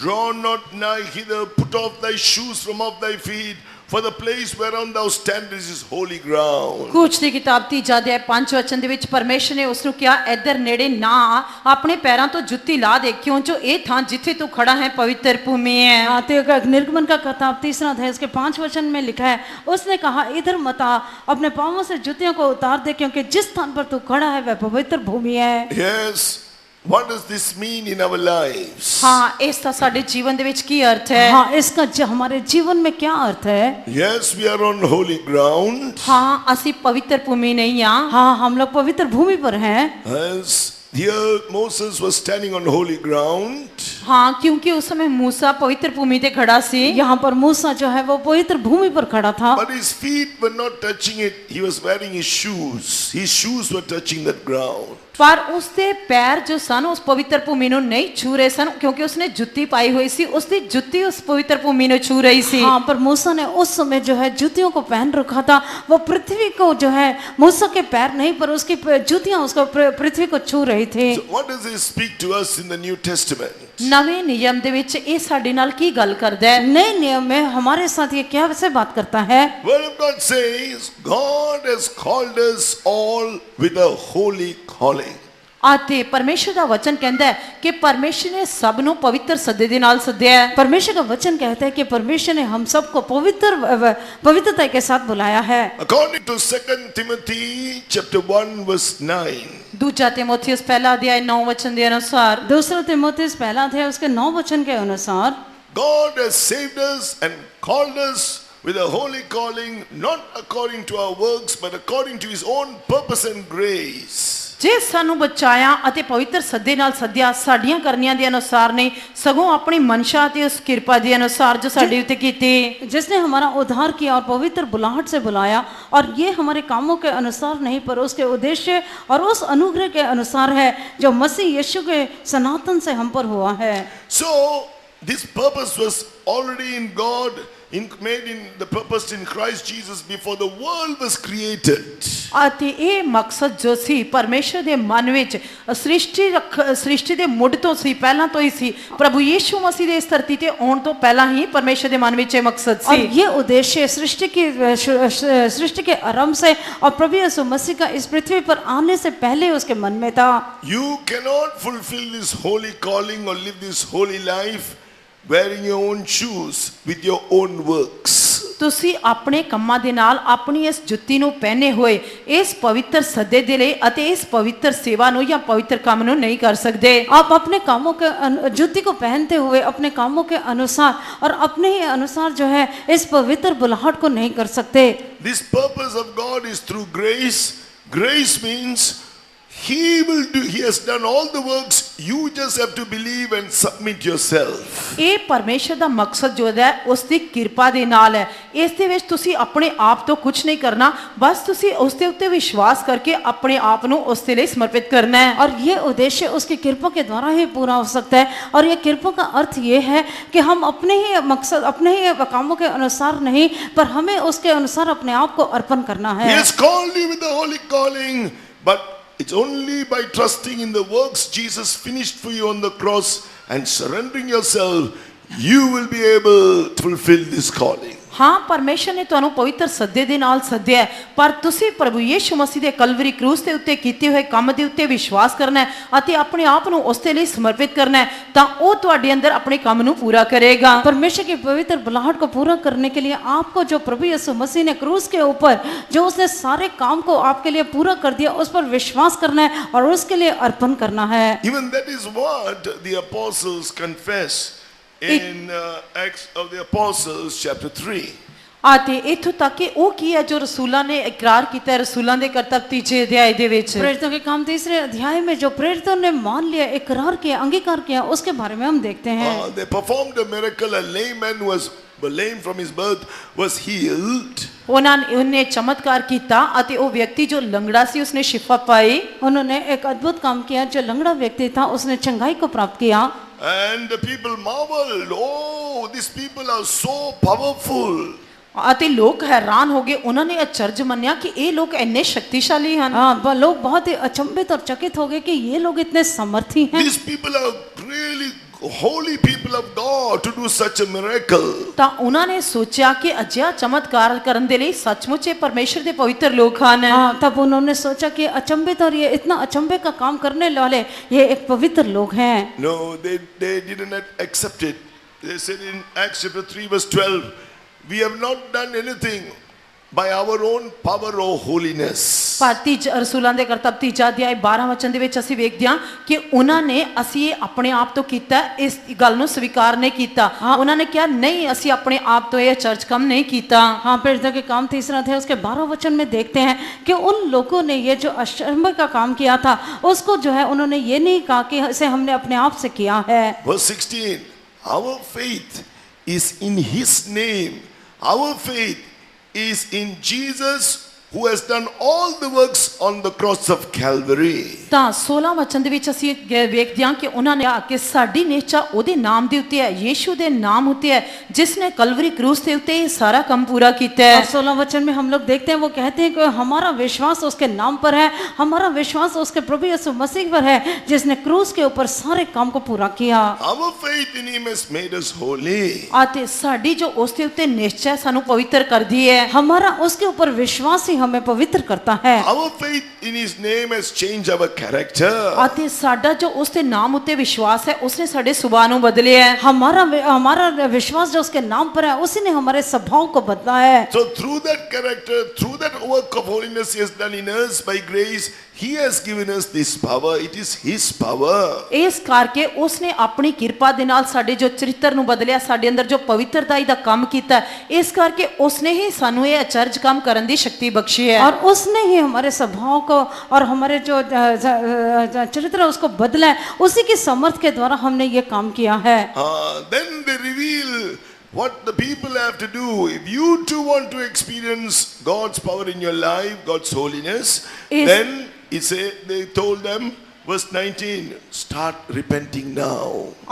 draw not nigh hither, put off thy shoes from off thy feet, for the place whereon thou standest is holy ground. ਕੂਚ ਦੀ ਕਿਤਾਬ 3 ਅਧਿਆਇ 5 ਵਚਨ ਦੇ ਵਿੱਚ ਪਰਮੇਸ਼ਰ ਨੇ ਉਸ ਨੂੰ ਕਿਹਾ ਇੱਧਰ ਨੇੜੇ ਨਾ ਆ, ਆਪਣੇ ਪੈਰਾਂ ਤੋਂ ਜੁੱਤੀ ਲਾ ਦੇ, ਕਿਉਂਕਿ ਇਹ ਥਾਂ ਜਿੱਥੇ ਤੂੰ खड़ा है पवित्र भूमि है। तो निर्गमन का किताब 3 अध्याय इसके 5 वचन में लिखा है, उसने कहा इधर मत आ, अपने पांवों से जूतियों को उतार दे, क्योंकि जिस स्थान पर तू खड़ा है वह पवित्र भूमि है। Yes. What does this mean in our lives? हाँ, ਇਸ ਦਾ ਸਾਡੇ ਜੀਵਨ ਦੇ ਵਿੱਚ ਕੀ ਅਰਥ ਹੈ? हाँ, इसका हमारे जीवन में क्या अर्थ है? Yes, we are on holy ground. हाँ, ਅਸੀਂ ਪਵਿੱਤਰ ਭੂਮि नहीं हाँ। हाँ, हम लोग पवित्र भूमि पर हैं। Yes. Here Moses was standing on holy ground. हाँ, क्योंकि उस समय मूसा पवित्र भूमि पे खड़ा सी। यहाँ पर मूसा जो है वो पवित्र भूमि पर खड़ा था। But his feet were not touching it. He was wearing his shoes. His shoes were touching that ground. पर उसके पैर जो सन उस पवित्र भूमि ਨੂੰ नहीं छू रहे सन, क्योंकि उसने जुत्ती पाई हुई सी, उसकी जुत्ती उस पवित्र भूमि ਨੂੰ छू रही सी। हाँ, पर मूसा ने उस समय जो है जूतियों को पहन रखा था, वो पृथ्वी को जो है, मूसा के पैर नहीं पर उसकी जूतियां उसको पृथ्वी को छू रही थी। So what does he speak to us in the New Testament? नवे नियम ਦੇ ਵਿੱਚ ਇਹ ਸਾਡੇ ਨਾਲ ਕੀ ਗੱਲ ਕਰਦਾ ਹੈ? नए नियम में हमारे साथ ये क्या वैसे बात करता है? Word of God says God has called us all with a holy calling. ਆਤੇ ਪਰਮੇਸ਼ਰ ਦਾ ਵਚਨ ਕਹਿੰਦਾ ਹੈ ਕਿ ਪਰਮੇਸ਼ਰ ਨੇ ਸਭ ਨੂੰ ਪਵਿੱਤਰ ਸੱਦੇ ਦੇ ਨਾਲ ਸੱਦਿਆ ਹੈ। परमेश्वर का वचन कहता है कि परमेश्वर ने हम सबको पवित्रता के साथ बुलाया है। According to 2 Timothy chapter 1 verse 9. ਦੂਜਾ ਤਿਮੋਥੀਉਸ ਪਹਿਲਾ ਅਧਿਆਇ 9 ਵਚਨ ਦੇ ਅਨੁਸਾਰ, दूसरा तीमुथियुस पहला अध्याय उसके 9 वचन के अनुसार, God has saved us and called us with a holy calling, not according to our works, but according to his own purpose and grace. ਜੇ ਸਾਨੂੰ ਬਚਾਇਆ ਅਤੇ ਪਵਿੱਤਰ ਸੱਦੇ ਨਾਲ ਸੱਦਿਆ ਸਾਡੀਆਂ ਕਰਨੀਆਂ ਦੇ ਅਨੁਸਾਰ ਨਹੀਂ ਸਗੋਂ ਆਪਣੀ ਮਨਸ਼ਾ ਤੇ ਉਸ ਕਿਰਪਾ ਦੇ ਅਨੁਸਾਰ ਜੋ ਸਾਡੇ ਉੱਤੇ ਕੀਤੀ जिसने हमारा उद्धार किया और पवित्र बुलाहट से बुलाया और ये हमारे कामों के अनुसार नहीं पर उसके उद्देश्य और उस अनुग्रह के अनुसार है जो मसीह यीशु के सनातन से हम पर हुआ है। So this purpose was already in God, made in the purpose in Christ Jesus before the world was created. ਅਤੇ ਇਹ ਮਕਸਦ ਜੋ ਸੀ ਪਰਮੇਸ਼ਰ ਦੇ ਮਨ ਵਿੱਚ ਸ੍ਰਿਸ਼ਟੀ ਦੇ ਮੁੱਢ ਤੋਂ ਸੀ ਪਹਿਲਾਂ ਤੋਂ ਹੀ ਸੀ ਪ੍ਰਭੂ ਯੀਸ਼ੂ ਮਸੀਹ ਦੇ ਇਸ ਧਰਤੀ ਤੇ ਆਉਣ ਤੋਂ ਪਹਿਲਾਂ ਹੀ ਪਰਮੇਸ਼ਰ ਦੇ ਮਨ ਵਿੱਚ ਇਹ ਮਕਸਦ और ਸੀ ये उद्देश्य सृष्टि के आरंभ से और प्रभु यीशु मसीह का इस पृथ्वी पर आने से पहले उसके मन में था। You cannot fulfill this holy calling or live this holy life wearing your own shoes with your own works. ਤੁਸੀਂ ਆਪਣੇ ਕੰਮਾਂ ਦੇ ਨਾਲ ਆਪਣੀ ਇਸ ਜੁੱਤੀ ਨੂੰ ਪਹਿਨੇ ਹੋਏ ਇਸ ਪਵਿੱਤਰ ਸੱਦੇ ਦੇ ਲਈ ਅਤੇ ਇਸ ਪਵਿੱਤਰ ਸੇਵਾ ਨੂੰ ਜਾਂ ਪਵਿੱਤਰ ਕੰਮ ਨੂੰ ਨਹੀਂ ਕਰ ਸਕਦੇ। आप अपने कामों के जुत्ती को पहनते हुए अपने कामों के अनुसार और अपने ही अनुसार जो है इस पवित्र बुलाहट को नहीं कर सकते। This purpose of God is through grace. Grace means He has done all the works. You just have to believe and submit yourself. ਇਹ ਪਰਮੇਸ਼ਰ ਦਾ ਮਕਸਦ ਜੋ ਹੈ ਉਸ ਦੀ ਕਿਰਪਾ ਦੇ ਨਾਲ ਹੈ। ਇਸ ਦੇ ਵਿੱਚ ਤੁਸੀਂ ਆਪਣੇ ਆਪ ਤੋਂ ਕੁਝ ਨਹੀਂ ਕਰਨਾ ਬਸ ਤੁਸੀਂ ਉਸ ਦੇ ਉੱਤੇ ਵਿਸ਼ਵਾਸ ਕਰਕੇ ਆਪਣੇ ਆਪ ਨੂੰ ਉਸ ਦੇ ਲਈ ਸਮਰਪਿਤ ਕਰਨਾ ਹੈ। और ये उद्देश्य उसकी कृपा के द्वारा ही पूरा हो सकता है और ये कृपा का अर्थ ये है कि हम अपने ही मकसद अपने ही कामों के अनुसार नहीं पर हमें उसके अनुसार अपने आप को अर्पण करना He है। has called you with the holy calling, but it's only by trusting in the works Jesus finished for you on the cross and surrendering yourself, you will be able to fulfill this calling. ਹਾਂ ਪਰਮੇਸ਼ਰ ਨੇ ਤੁਹਾਨੂੰ ਪਵਿੱਤਰ ਸੱਦੇ ਦੇ ਨਾਲ ਸੱਦਿਆ ਹੈ, ਪਰ ਤੁਸੀਂ ਪ੍ਰਭੂ ਯੀਸ਼ੂ ਮਸੀਹ ਦੇ ਕਲਵਰੀ ਕਰੂਸ ਦੇ ਉੱਤੇ ਕੀਤੇ ਹੋਏ ਕੰਮ ਦੇ ਉੱਤੇ ਵਿਸ਼ਵਾਸ ਕਰਨਾ ਹੈ ਅਤੇ ਆਪਣੇ ਆਪ ਨੂੰ ਉਸ ਦੇ ਲਈ ਸਮਰਪਿਤ ਕਰਨਾ ਹੈ ਤਾਂ ਉਹ ਤੁਹਾਡੇ ਅੰਦਰ ਆਪਣੇ ਕੰਮ ਨੂੰ ਪੂਰਾ ਕਰੇਗਾ। परमेश्वर की पवित्र बुलाहट को पूरा करने के लिए आपको जो प्रभु यीशु मसीह ने क्रूस के ऊपर जो उसने सारे काम को आपके लिए पूरा कर दिया उस पर विश्वास करना है और उसके लिए अर्पण करना है। Even that is what the apostles confess in Acts of the Apostles chapter 3. ਅਤੇ ਇੱਥੋਂ ਤੱਕ ਕਿ ਉਹ ਕੀ ਹੈ ਜੋ ਰਸੂਲਾਂ ਨੇ ਇਕਰਾਰ ਕੀਤਾ ਹੈ ਰਸੂਲਾਂ ਦੇ ਕਰਤੱਵ 3 ਅਧਿਆਇ ਦੇ ਵਿੱਚ। प्रेरितों के काम 3 अध्याय में जो प्रेरितों ने मान लिया इकरार किया अंगीकार किया उसके बारे में हम देखते हैं। They performed a miracle. A lame man who was lame from his birth was healed. ਉਹਨਾਂ ਨੇ ਉਹਨੇ ਚਮਤਕਾਰ ਕੀਤਾ ਅਤੇ ਉਹ ਵਿਅਕਤੀ ਜੋ ਲੰਗੜਾ ਸੀ ਉਸਨੇ ਸ਼ਿਫਾ ਪਾਈ। उन्होंने एक अद्भुत काम किया जो लंगड़ा व्यक्ति था उसने चंगाई को प्राप्त किया And the people marveled. Oh, these people are so powerful. ਅਤੇ ਲੋਕ ਹੈਰਾਨ ਹੋ ਗਏ ਉਹਨਾਂ ਨੇ ਅਚਰਜ ਮੰਨਿਆ ਕਿ ਇਹ ਲੋਕ ਇੰਨੇ ਸ਼ਕਤੀਸ਼ਾਲੀ ਹਨ। हाँ लोग बहुत ही अचंभित और चकित हो गए कि ये लोग इतने समर्थी हैं। These people are really holy people of God to do such a miracle. ਤਾਂ ਉਹਨਾਂ ਨੇ ਸੋਚਿਆ ਕਿ ਅਜਿਹਾ ਚਮਤਕਾਰ ਕਰਨ ਦੇ ਲਈ ਸੱਚਮੁੱਚ ਇਹ ਪਰਮੇਸ਼ਰ ਦੇ ਪਵਿੱਤਰ ਲੋਕ ਹਨ। हाँ तब उन्होंने सोचा कि अचंभित और ये इतना अचंभे का काम करने वाले ये एक पवित्र लोग हैं। No, they didn't accept it. They said in Acts chapter 3 verse 12, we have not done anything by our own power or holiness. ਭਾਰਤੀ ਰਸੂਲਾਂ ਦੇ ਕਰਤੱਵ 3 ਅਧਿਆਇ 12 ਵਚਨ ਦੇ ਵਿੱਚ ਅਸੀਂ ਵੇਖਦੇ ਹਾਂ ਕਿ ਉਹਨਾਂ ਨੇ ਅਸੀਂ ਇਹ ਆਪਣੇ ਆਪ ਤੋਂ ਕੀਤਾ ਇਸ ਗੱਲ ਨੂੰ ਸਵੀਕਾਰ ਨਹੀਂ ਕੀਤਾ। ਉਹਨਾਂ ਨੇ ਕਿਹਾ ਨਹੀਂ ਅਸੀਂ ਆਪਣੇ ਆਪ ਤੋਂ ਇਹ ਚਰਚ ਕੰਮ ਨਹੀਂ ਕੀਤਾ। हाँ प्रेरितों के काम 3 अध्याय उसके 12 वचन में देखते हैं कि उन लोगों ने ये जो अचंभे का काम किया था उसको जो है उन्होंने ये नहीं कहा कि इसे हमने अपने आप से किया है। Verse 16, our faith is in his name. Our faith is in Jesus who has done all the works on the cross of Calvary. ਤਾਂ 16 ਵਚਨ ਦੇ ਵਿੱਚ ਅਸੀਂ ਵੇਖਦੇ ਹਾਂ ਕਿ ਉਹਨਾਂ ਨੇ ਆ ਕਿ ਸਾਡੀ ਨਿਸ਼ਚਾ ਉਹਦੇ ਨਾਮ ਦੇ ਉੱਤੇ ਹੈ ਯੀਸ਼ੂ ਦੇ ਨਾਮ ਉੱਤੇ ਹੈ ਜਿਸ ਨੇ ਕਲਵਰੀ ਕਰੂਸ ਦੇ ਉੱਤੇ ਇਹ ਸਾਰਾ ਕੰਮ ਪੂਰਾ ਕੀਤਾ ਹੈ। और 16 वचन में हम लोग देखते हैं वो कहते हैं कि हमारा विश्वास उसके नाम पर है हमारा विश्वास उसके प्रभु यीशु मसीह पर है जिसने क्रूस के ऊपर सारे काम को पूरा किया। Our faith in him has made us holy. ਅਤੇ ਸਾਡੀ ਜੋ ਉਸ ਦੇ ਉੱਤੇ ਨਿਸ਼ਚੈ ਸਾਨੂੰ ਪਵਿੱਤਰ ਕਰਦੀ ਹੈ। हमारा उसके ऊपर विश्वास ही हमें पवित्र करता है। Our faith in His name has changed our character. ਅਤੇ ਸਾਡਾ ਜੋ ਉਸ ਦੇ ਨਾਮ ਉੱਤੇ ਵਿਸ਼ਵਾਸ ਹੈ ਉਸਨੇ ਸਾਡੇ ਸੁਭਾਅ ਨੂੰ ਬਦਲਿਆ ਹੈ। हमारा विश्वास जो उसके नाम पर है उसी ने हमारे स्वभाव को बदला है। So through that character, through that work of holiness He has done in us by grace, He has given us this power. It is His power. ਇਸ ਕਰਕੇ ਉਸਨੇ ਆਪਣੀ ਕਿਰਪਾ ਦੇ ਨਾਲ ਸਾਡੇ ਜੋ ਚਰਿੱਤਰ ਨੂੰ ਬਦਲਿਆ, ਸਾਡੇ ਅੰਦਰ ਜੋ ਪਵਿੱਤਰਤਾਈ ਦਾ ਕੰਮ ਕੀਤਾ, ਇਸ ਕਰਕੇ ਉਸਨੇ ਹੀ ਸਾਨੂੰ ਇਹ ਅਚਰਜ ਕੰਮ ਕਰਨ ਦੀ ਸ਼ਕਤੀ ਬਖਸ਼ੀ ਹੈ। और उसने ही हमारे स्वभाव को और हमारे जो चरित्र है उसको बदला है, उसी की समर्थ के द्वारा हमने ये काम किया है। Then they reveal what the people have to do. If you too want to experience God's power in your life, God's holiness, then they told them, verse 19, start repenting now.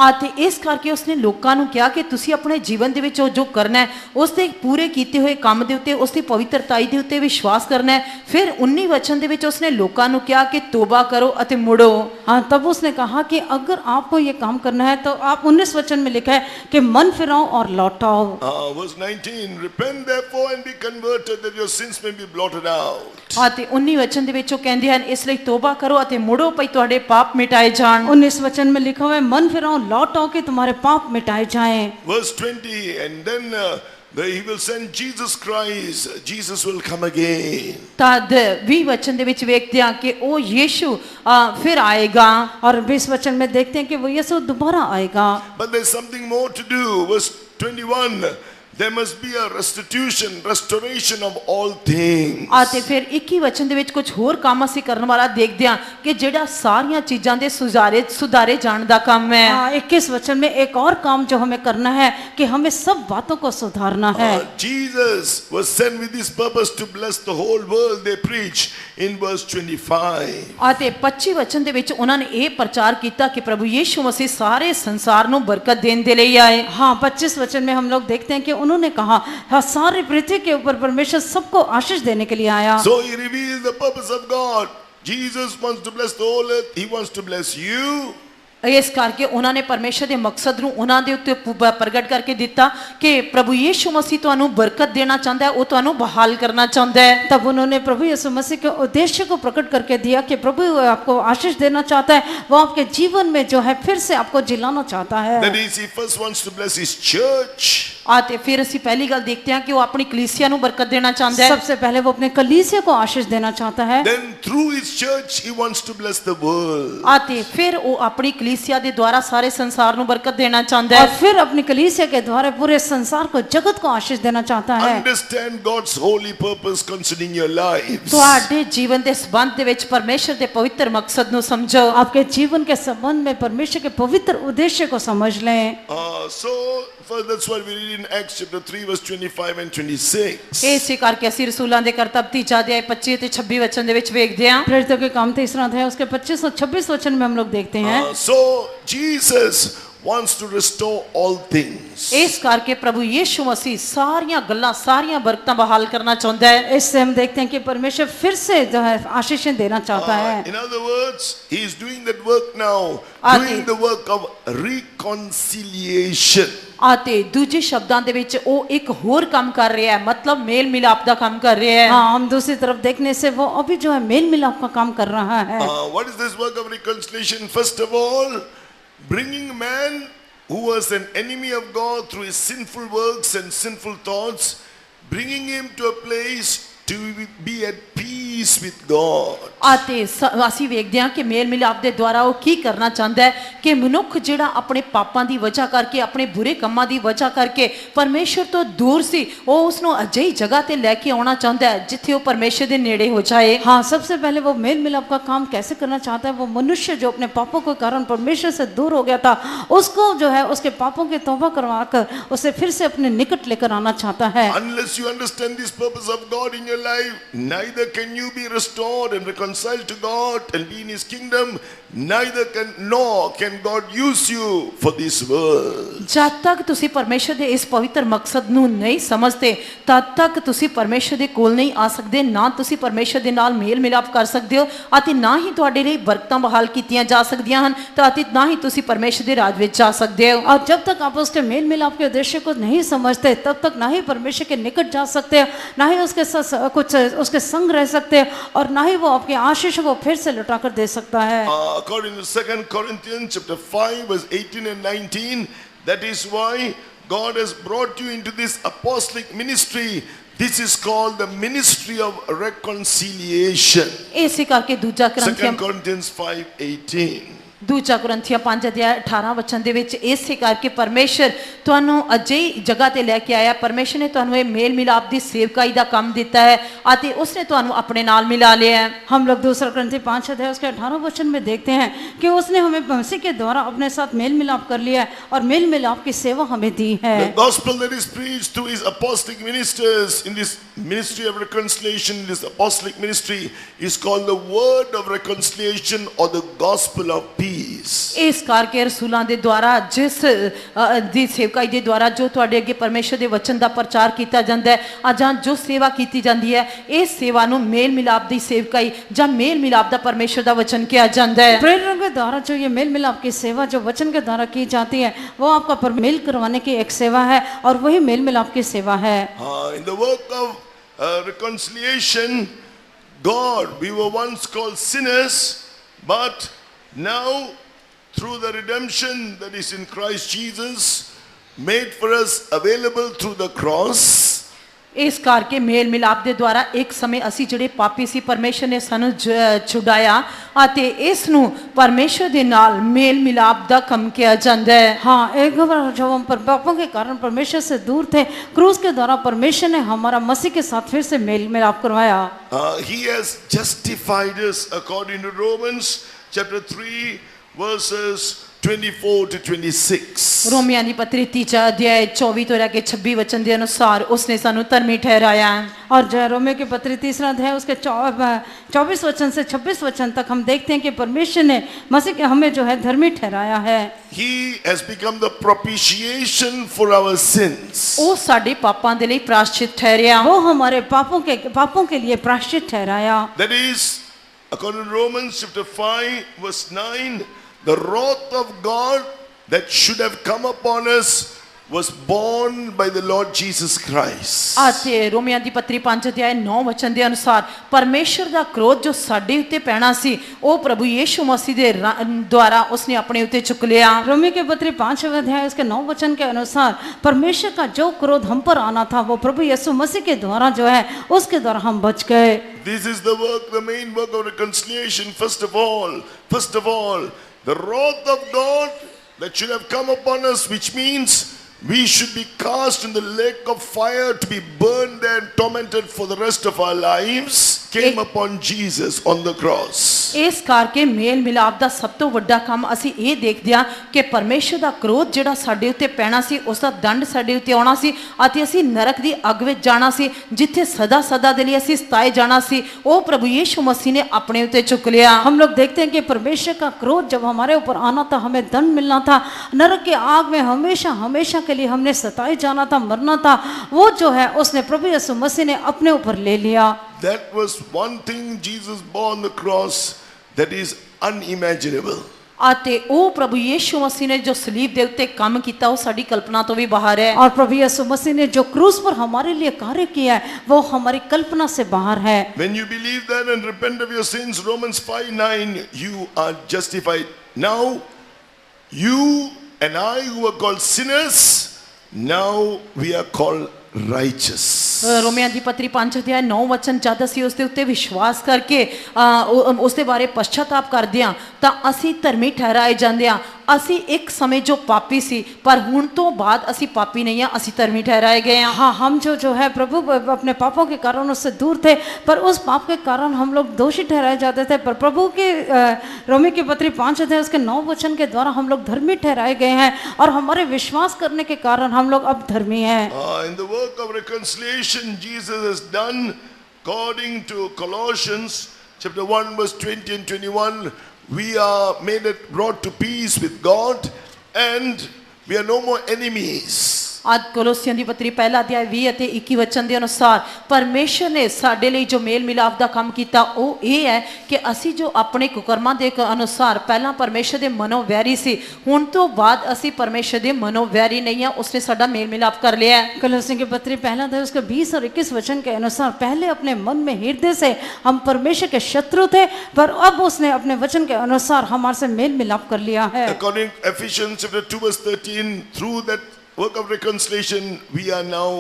ਅਤੇ ਇਸ ਕਰਕੇ ਉਸਨੇ ਲੋਕਾਂ ਨੂੰ ਕਿਹਾ ਕਿ ਤੁਸੀਂ ਆਪਣੇ ਜੀਵਨ ਦੇ ਵਿੱਚ ਉਹ ਜੋ ਕਰਨਾ ਹੈ ਉਸ ਦੇ ਪੂਰੇ ਕੀਤੇ ਹੋਏ ਕੰਮ ਦੇ ਉੱਤੇ, ਉਸ ਦੀ ਪਵਿੱਤਰਤਾਈ ਦੇ ਉੱਤੇ ਵਿਸ਼ਵਾਸ ਕਰਨਾ ਹੈ। ਫਿਰ 19 ਵਚਨ ਦੇ ਵਿੱਚ ਉਸਨੇ ਲੋਕਾਂ ਨੂੰ ਕਿਹਾ ਕਿ ਤੋਬਾ ਕਰੋ ਅਤੇ ਮੁੜੋ। हाँ, तब उसने कहा कि अगर आपको ये काम करना है तो आप 19 वचन में लिखा है कि मन फिराओ और लौट आओ। Verse 19, repent therefore and be converted that your sins may be blotted out. ਅਤੇ 19 ਵਚਨ ਦੇ ਵਿੱਚ ਉਹ ਕਹਿੰਦੇ ਹਨ ਇਸ ਲਈ ਤੋਬਾ ਕਰੋ ਅਤੇ ਮੁੜੋ ਭਈ ਤੁਹਾਡੇ ਪਾਪ ਮਿਟਾਏ ਜਾਣ। 19 वचन में लिखा हुआ है मन फिराओ लौट आओ कि तुम्हारे पाप मिटाए जाएं। Verse 20, and then He will send Jesus Christ. Jesus will come again. ਤਦ 20 ਵਚਨ ਦੇ ਵਿੱਚ ਵੇਖਦੇ ਹਾਂ ਕਿ ਉਹ ਯੀਸ਼ੂ ਫਿਰ ਆਏਗਾ। और 20 वचन में देखते हैं कि वो यीशु दोबारा आएगा। But there's something more to do. Verse 21, there must be a restoration of all things. ਅਤੇ ਫਿਰ 21 ਵਚਨ ਦੇ ਵਿੱਚ ਕੁਝ ਹੋਰ ਕੰਮ ਅਸੀਂ ਕਰਨ ਵਾਲਾ ਦੇਖਦੇ ਹਾਂ ਕਿ ਜਿਹੜਾ ਸਾਰੀਆਂ ਚੀਜ਼ਾਂ ਦੇ ਸੁਧਾਰੇ ਜਾਣ ਦਾ ਕੰਮ ਹੈ। 21 वचन में एक और काम जो हमें करना है कि हमें सब बातों को सुधारना है। Jesus was sent with this purpose to bless the whole world. They preach in verse 25. ਅਤੇ 25 ਵਚਨ ਦੇ ਵਿੱਚ ਉਹਨਾਂ ਨੇ ਇਹ ਪ੍ਰਚਾਰ ਕੀਤਾ ਕਿ ਪ੍ਰਭੂ ਯੀਸ਼ੂ ਮਸੀਹ ਸਾਰੇ ਸੰਸਾਰ ਨੂੰ ਬਰਕਤ ਦੇਣ ਦੇ ਲਈ ਆਏ। हाँ, 25 वचन में हम लोग देखते हैं कि उन्होंने कहा सारे पृथ्वी के ऊपर परमेश्वर सबको आशीष देने के लिए आया। So he revealed the purpose of God. Jesus wants to bless the whole earth. He wants to bless you. ਇਸ ਕਰਕੇ ਉਹਨਾਂ ਨੇ ਪਰਮੇਸ਼ਰ ਦੇ ਮਕਸਦ ਨੂੰ ਉਹਨਾਂ ਦੇ ਉੱਤੇ ਪ੍ਰਗਟ ਕਰਕੇ ਦਿੱਤਾ ਕਿ ਪ੍ਰਭੂ ਯੀਸ਼ੂ ਮਸੀਹ ਤੁਹਾਨੂੰ ਬਰਕਤ ਦੇਣਾ ਚਾਹੁੰਦਾ ਹੈ, ਉਹ ਤੁਹਾਨੂੰ ਬਹਾਲ ਕਰਨਾ ਚਾਹੁੰਦਾ है। तब उन्होंने प्रभु यीशु मसीह के उद्देश्य को प्रकट करके दिया कि प्रभु आपको आशीष देना चाहता है, वो आपके जीवन में जो है फिर से आपको जिलाना चाहता है। That is, he first wants to bless his church. ਅਤੇ ਫਿਰ ਅਸੀਂ ਪਹਿਲੀ ਗੱਲ ਦੇਖਦੇ ਹਾਂ ਕਿ ਉਹ ਆਪਣੀ ਕਲੀਸਿਆ ਨੂੰ ਬਰਕਤ ਦੇਣਾ ਚਾਹੁੰਦਾ है। सबसे पहले वो अपने कलीसिया को आशीष देना चाहता है। Then through his church he wants to bless the world. ਅਤੇ ਫਿਰ ਉਹ ਆਪਣੀ ਕਲੀਸਿया ਦੇ ਦੁਆਰਾ ਸਾਰੇ ਸੰਸਾਰ ਨੂੰ ਬਰਕਤ ਦੇਣਾ ਚਾਹੁੰਦਾ और है। फिर अपनी कलीसिया के द्वारा पूरे संसार को, जगत को आशीष देना चाहता है। Understand God's holy purpose concerning your lives. ਤੁਹਾਡੇ ਜੀਵਨ ਦੇ ਸੰਬੰਧ ਦੇ ਵਿੱਚ ਪਰਮੇਸ਼ਰ ਦੇ ਪਵਿੱਤਰ ਮਕਸਦ ਨੂੰ ਸਮਝੋ। आपके जीवन के संबंध में परमेश्वर के पवित्र उद्देश्य को समझ लें। That's what we read in Acts chapter 3 verse 25 and 26. ਇਸੇ ਕਰਕੇ ਅਸੀਂ ਰਸੂਲਾਂ ਦੇ ਕਰਤੱਵ 3 ਅਧਿਆਇ 25 ਤੇ 26 ਵਚਨ ਦੇ ਵਿੱਚ ਵੇਖਦੇ ਹਾਂ। प्रेरितों के काम 3 अध्याय उसके 25 और 26 वचन में हम लोग देखते हैं। So Jesus wants to restore all things. ਇਸ ਕਰਕੇ ਪ੍ਰਭੂ ਯੀਸ਼ੂ ਮਸੀਹ ਸਾਰੀਆਂ ਗੱਲਾਂ, ਸਾਰੀਆਂ ਬਰਕਤਾਂ ਬਹਾਲ ਕਰਨਾ ਚਾਹੁੰਦਾ ਹੈ। इससे हम देखते हैं कि परमेश्वर फिर से जो है आशीषें देना चाहता है। In other words, he is doing that work now, doing the work of reconciliation. ਅਤੇ ਦੂਜੇ ਸ਼ਬਦਾਂ ਦੇ ਵਿੱਚ ਉਹ ਇੱਕ ਹੋਰ ਕੰਮ ਕਰ ਰਿਹਾ ਹੈ, ਮਤਲਬ ਮੇਲ ਮਿਲਾਪ ਦਾ ਕੰਮ ਕਰ ਰਿਹਾ ਹੈ। हाँ, हम दूसरी तरफ देखने से वो अभी जो है मेल मिलाप का काम कर रहा है। What is this work of reconciliation? First of all, bringing man who was an enemy of God through his sinful works and sinful thoughts, bringing him to a place to be at peace with God. ਅਤੇ ਅਸੀਂ ਵੇਖਦੇ ਹਾਂ ਕਿ ਮੇਲ ਮਿਲਾਪ ਦੇ ਦੁਆਰਾ ਉਹ ਕੀ ਕਰਨਾ ਚਾਹੁੰਦਾ ਹੈ ਕਿ ਮਨੁੱਖ ਜਿਹੜਾ ਆਪਣੇ ਪਾਪਾਂ ਦੀ ਵਜ੍ਹਾ ਕਰਕੇ, ਆਪਣੇ ਬੁਰੇ ਕੰਮਾਂ ਦੀ ਵਜ੍ਹਾ ਕਰਕੇ ਪਰਮੇਸ਼ਰ ਤੋਂ ਦੂਰ ਸੀ, ਉਹ ਉਸ ਨੂੰ ਅਜਿਹੀ ਜਗ੍ਹਾ ਤੇ ਲੈ ਕੇ ਆਉਣਾ ਚਾਹੁੰਦਾ ਹੈ ਜਿੱਥੇ ਉਹ ਪਰਮੇਸ਼ਰ ਦੇ ਨੇੜੇ ਹੋ ਜਾਏ। हाँ, सबसे पहले वो मेल मिलाप का काम कैसे करना चाहता है? वो मनुष्य जो अपने पापों के कारण परमेश्वर से दूर हो गया था, उसको जो है उसके पापों की तौबा करवाकर उसे फिर से अपने निकट लेकर आना चाहता है। Unless you understand this purpose of God in your life, neither can you be restored and reconciled reconciled to God and be in His kingdom, neither can God use you for this world. ਜਦ ਤੱਕ ਤੁਸੀਂ ਪਰਮੇਸ਼ਰ ਦੇ ਇਸ ਪਵਿੱਤਰ ਮਕਸਦ ਨੂੰ ਨਹੀਂ ਸਮਝਦੇ ਤਦ ਤੱਕ ਤੁਸੀਂ ਪਰਮੇਸ਼ਰ ਦੇ ਕੋਲ ਨਹੀਂ ਆ ਸਕਦੇ, ਨਾ ਤੁਸੀਂ ਪਰਮੇਸ਼ਰ ਦੇ ਨਾਲ ਮੇਲ ਮਿਲਾਪ ਕਰ ਸਕਦੇ ਹੋ ਅਤੇ ਨਾ ਹੀ ਤੁਹਾਡੇ ਲਈ ਬਰਕਤਾਂ ਬਹਾਲ ਕੀਤੀਆਂ ਜਾ ਸਕਦੀਆਂ ਹਨ ਅਤੇ ਨਾ ਹੀ ਤੁਸੀਂ ਪਰਮੇਸ਼ਰ ਦੇ ਰਾਜ ਵਿੱਚ ਜਾ ਸਕਦੇ ਹੋ। और जब तक आप उसके मेल मिलाप के उद्देश्य को नहीं समझते तब तक ना ही परमेश्वर के निकट जा सकते हो, ना ही उसके साथ कुछ उसके संग रह सकते हो, और ना ही वो आपके आशीषों को फिर से लौटा कर दे सकता है। According to 2 Corinthians chapter 5 verse 18 and 19, that is why God has brought you into this apostolic ministry. This is called the ministry of reconciliation. ਇਸੇ ਕਰਕੇ 2 Corinthians 5:18. ਦੂਜਾ ਕੁਰਿੰਥੀਆਂ 5:18 ਵਚਨ ਦੇ ਵਿੱਚ ਇਸੇ ਕਰਕੇ ਪਰਮੇਸ਼ਰ ਤੁਹਾਨੂੰ ਅਜਿਹੀ ਜਗ੍ਹਾ ਤੇ ਲੈ ਕੇ ਆਇਆ। ਪਰਮੇਸ਼ਰ ਨੇ ਤੁਹਾਨੂੰ ਇਹ ਮੇਲ ਮਿਲਾਪ ਦੀ ਸੇਵਕਾਈ ਦਾ ਕੰਮ ਦਿੱਤਾ ਹੈ ਅਤੇ ਉਸਨੇ ਤੁਹਾਨੂੰ ਆਪਣੇ ਨਾਲ ਮਿਲਾ ਲਿਆ ਹੈ। हम लोग 2 Corinthians 5 उसके 18 वचन में देखते हैं कि उसने हमें मसीह के द्वारा अपने साथ मेल मिलाप कर लिया है और मेल मिलाप की सेवा हमें दी है। The gospel that is preached to his apostolic ministers in this ministry of reconciliation, this apostolic ministry, is called the word of reconciliation or the gospel of peace. ਇਸ ਕਰਕੇ ਰਸੂਲਾਂ ਦੇ ਦੁਆਰਾ ਜਿਸ ਦੀ ਸੇਵਕਾਈ ਦੇ ਦੁਆਰਾ ਜੋ ਤੁਹਾਡੇ ਅੱਗੇ ਪਰਮੇਸ਼ਰ ਦੇ ਵਚਨ ਦਾ ਪ੍ਰਚਾਰ ਕੀਤਾ ਜਾਂਦਾ ਹੈ ਜਾਂ ਜੋ ਸੇਵਾ ਕੀਤੀ ਜਾਂਦੀ ਹੈ, ਇਸ ਸੇਵਾ ਨੂੰ ਮੇਲ ਮਿਲਾਪ ਦੀ ਸੇਵਕਾਈ ਜਾਂ ਮੇਲ ਮਿਲਾਪ ਦਾ ਪਰਮੇਸ਼ਰ ਦਾ ਵਚਨ ਕਿਹਾ ਜਾਂਦਾ ਹੈ। प्रेरणा के द्वारा जो ये मेल मिलाप की सेवा जो वचन के द्वारा की जाती है वो आपका मेल करवाने की एक सेवा है और वही मेल मिलाप की सेवा है। In the work of reconciliation, God, we were once called sinners, but now through the redemption that is in Christ Jesus, made for us available through the cross. ਇਸ ਕਰਕੇ ਮੇਲ ਮਿਲਾਪ ਦੇ ਦੁਆਰਾ ਇੱਕ ਸਮੇਂ ਅਸੀਂ ਜਿਹੜੇ ਪਾਪੀ ਸੀ ਪਰਮੇਸ਼ਰ ਨੇ ਸਾਨੂੰ ਛੁਡਾਇਆ ਅਤੇ ਇਸ ਨੂੰ ਪਰਮੇਸ਼ਰ ਦੇ ਨਾਲ ਮੇਲ ਮਿਲਾਪ ਦਾ ਕੰਮ ਕਿਹਾ ਜਾਂਦਾ ਹੈ। हाँ, एक बार जब हम पापों के कारण परमेश्वर से दूर थे, क्रूस के द्वारा परमेश्वर ने हमारा मसीह के साथ फिर से मेल मिलाप करवाया। He has justified us according to Romans chapter 3 verses 24 to 26. ਰੋਮੀਆਂ ਦੀ ਪੱਤਰੀ 3 ਅਧਿਆਇ 24 ਤੋਂ ਲੈ ਕੇ 26 ਵਚਨ ਦੇ ਅਨੁਸਾਰ ਉਸਨੇ ਸਾਨੂੰ ਧਰਮੀ ਠਹਿਰਾਇਆ ਹੈ। और रोमियो की पत्री 3 अध्याय उसके 24 वचन से 26 वचन तक हम देखते हैं कि परमेश्वर ने मसीह के हमें जो है धर्मी ठहराया है। He has become the propitiation for our sins. ਉਹ ਸਾਡੇ ਪਾਪਾਂ ਦੇ ਲਈ ਪ੍ਰਾਸ਼ਚਿਤ ਠਹਿਰਿਆ। वो हमारे पापों के लिए प्रायश्चित ठहराया। That is, according to Romans chapter 5 verse 9, the wrath of God that should have come upon us was borne by the Lord Jesus Christ. ਅਤੇ ਰੋਮੀਆਂ ਦੀ ਪੱਤਰੀ 5 ਅਧਿਆਇ 9 ਵਚਨ ਦੇ ਅਨੁਸਾਰ ਪਰਮੇਸ਼ਰ ਦਾ ਕ੍ਰੋਧ ਜੋ ਸਾਡੇ ਉੱਤੇ ਪੈਣਾ ਸੀ ਉਹ ਪ੍ਰਭੂ ਯੀਸ਼ੂ ਮਸੀਹ ਦੇ ਦੁਆਰਾ ਉਸਨੇ ਆਪਣੇ ਉੱਤੇ ਚੁੱਕ ਲਿਆ। रोमियो की पत्री 5 अध्याय उसके 9 वचन के अनुसार परमेश्वर का जो क्रोध हम पर आना था वो प्रभु यीशु मसीह के द्वारा जो है उसके द्वारा हम बच गए। This is the work, the main work of reconciliation. First of all, the wrath of God that should have come upon us, which means we should be cast in the lake of fire to be burned and tormented for the rest of our lives, came upon Jesus on the cross. ਇਸ ਕਰਕੇ ਮੇਲ ਮਿਲਾਪ ਦਾ ਸਭ ਤੋਂ ਵੱਡਾ ਕੰਮ ਅਸੀਂ ਇਹ ਦੇਖਦੇ ਹਾਂ ਕਿ ਪਰਮੇਸ਼ਰ ਦਾ ਕ੍ਰੋਧ ਜਿਹੜਾ ਸਾਡੇ ਉੱਤੇ ਪੈਣਾ ਸੀ ਉਸ ਦਾ ਦੰਡ ਸਾਡੇ ਉੱਤੇ ਆਉਣਾ ਸੀ ਅਤੇ ਅਸੀਂ ਨਰਕ ਦੀ ਅੱਗ ਵਿੱਚ ਜਾਣਾ ਸੀ ਜਿੱਥੇ ਸਦਾ ਸਦਾ ਦੇ ਲਈ ਅਸੀਂ ਸਤਾਏ ਜਾਣਾ ਸੀ, ਉਹ ਪ੍ਰਭੂ ਯੀਸ਼ੂ ਮਸੀਹ ਨੇ ਆਪਣੇ ਉੱਤੇ ਚੁੱਕ ਲਿਆ। हम लोग देखते हैं कि परमेश्वर का क्रोध जब हमारे ऊपर आना था हमें दंड मिलना था, नरक के आग में हमेशा हमेशा के लिए हमने सताए जाना था, मरना था, वो जो है उसने प्रभु यीशु मसीह ने अपने ऊपर ले लिया। That was one thing Jesus bore on the cross that is unimaginable. ਅਤੇ ਉਹ ਪ੍ਰਭੂ ਯੀਸ਼ੂ ਮਸੀਹ ਨੇ ਜੋ ਸਲੀਬ ਦੇ ਉੱਤੇ ਕੰਮ ਕੀਤਾ ਉਹ ਸਾਡੀ ਕਲਪਨਾ ਤੋਂ ਵੀ ਬਾਹਰ ਹੈ। और प्रभु यीशु मसीह ने जो क्रूस पर हमारे लिए कार्य किया है वो हमारी कल्पना से बाहर है। When you believe that and repent of your sins, Romans 5:9, you are justified. Now, you and I who were called sinners, now we are called righteous. ਰੋਮੀਆਂ ਦੀ ਪੱਤਰੀ 5 ਅਧਿਆਇ 9 ਵਚਨ ਜਦ ਅਸੀਂ ਉਸ ਦੇ ਉੱਤੇ ਵਿਸ਼ਵਾਸ ਕਰਕੇ ਉਸ ਦੇ ਬਾਰੇ ਪਛਤਾਪ ਕਰਦੇ ਹਾਂ ਤਾਂ ਅਸੀਂ ਧਰਮੀ ਠਹਿਰਾਏ ਜਾਂਦੇ ਹਾਂ। ਅਸੀਂ ਇੱਕ ਸਮੇਂ ਜੋ ਪਾਪੀ ਸੀ ਪਰ ਹੁਣ ਤੋਂ ਬਾਅਦ ਅਸੀਂ ਪਾਪੀ नहीं हैं, ਅਸੀਂ ਧਰਮੀ ठहराए गए हैं। हाँ, हम जो है प्रभु अपने पापों के कारण उससे दूर थे पर उस पाप के कारण हम लोग दोषी ठहराए जाते थे, पर प्रभु के रोमी की पत्री 5 अध्याय उसके 9 वचन के द्वारा हम लोग धर्मी ठहराए गए हैं और हमारे विश्वास करने के कारण हम लोग अब धर्मी हैं। In the work of reconciliation Jesus has done according to Colossians chapter 1 verse 20 and 21, we are brought to peace with God and we are no more enemies. ਅੱਜ ਕੋਲੋਸੀਆਂ ਦੀ ਪੱਤਰੀ ਪਹਿਲਾ ਅਧਿਆਇ 20 ਅਤੇ 21 ਵਚਨ ਦੇ ਅਨੁਸਾਰ ਪਰਮੇਸ਼ਰ ਨੇ ਸਾਡੇ ਲਈ ਜੋ ਮੇਲ ਮਿਲਾਪ ਦਾ ਕੰਮ ਕੀਤਾ ਉਹ ਇਹ ਹੈ ਕਿ ਅਸੀਂ ਜੋ ਆਪਣੇ ਕੁਕਰਮਾਂ ਦੇ ਅਨੁਸਾਰ ਪਹਿਲਾਂ ਪਰਮੇਸ਼ਰ ਦੇ ਮਨੋਂ ਵੈਰੀ ਸੀ, ਹੁਣ ਤੋਂ ਬਾਅਦ ਅਸੀਂ ਪਰਮੇਸ਼ਰ ਦੇ ਮਨੋਂ ਵੈਰੀ ਨਹੀਂ ਹਾਂ। ਉਸਨੇ ਸਾਡਾ ਮੇਲ ਮਿਲਾਪ कर लिया है। कलोसियों की पत्री पहला अध्याय उसके 20 और 21 वचन के अनुसार पहले अपने मन में हृदय से हम परमेश्वर के शत्रु थे, पर अब उसने अपने वचन के अनुसार हमारे से मेल मिलाप कर लिया है। According to Ephesians chapter 2 verse 13, through that work of reconciliation, we are now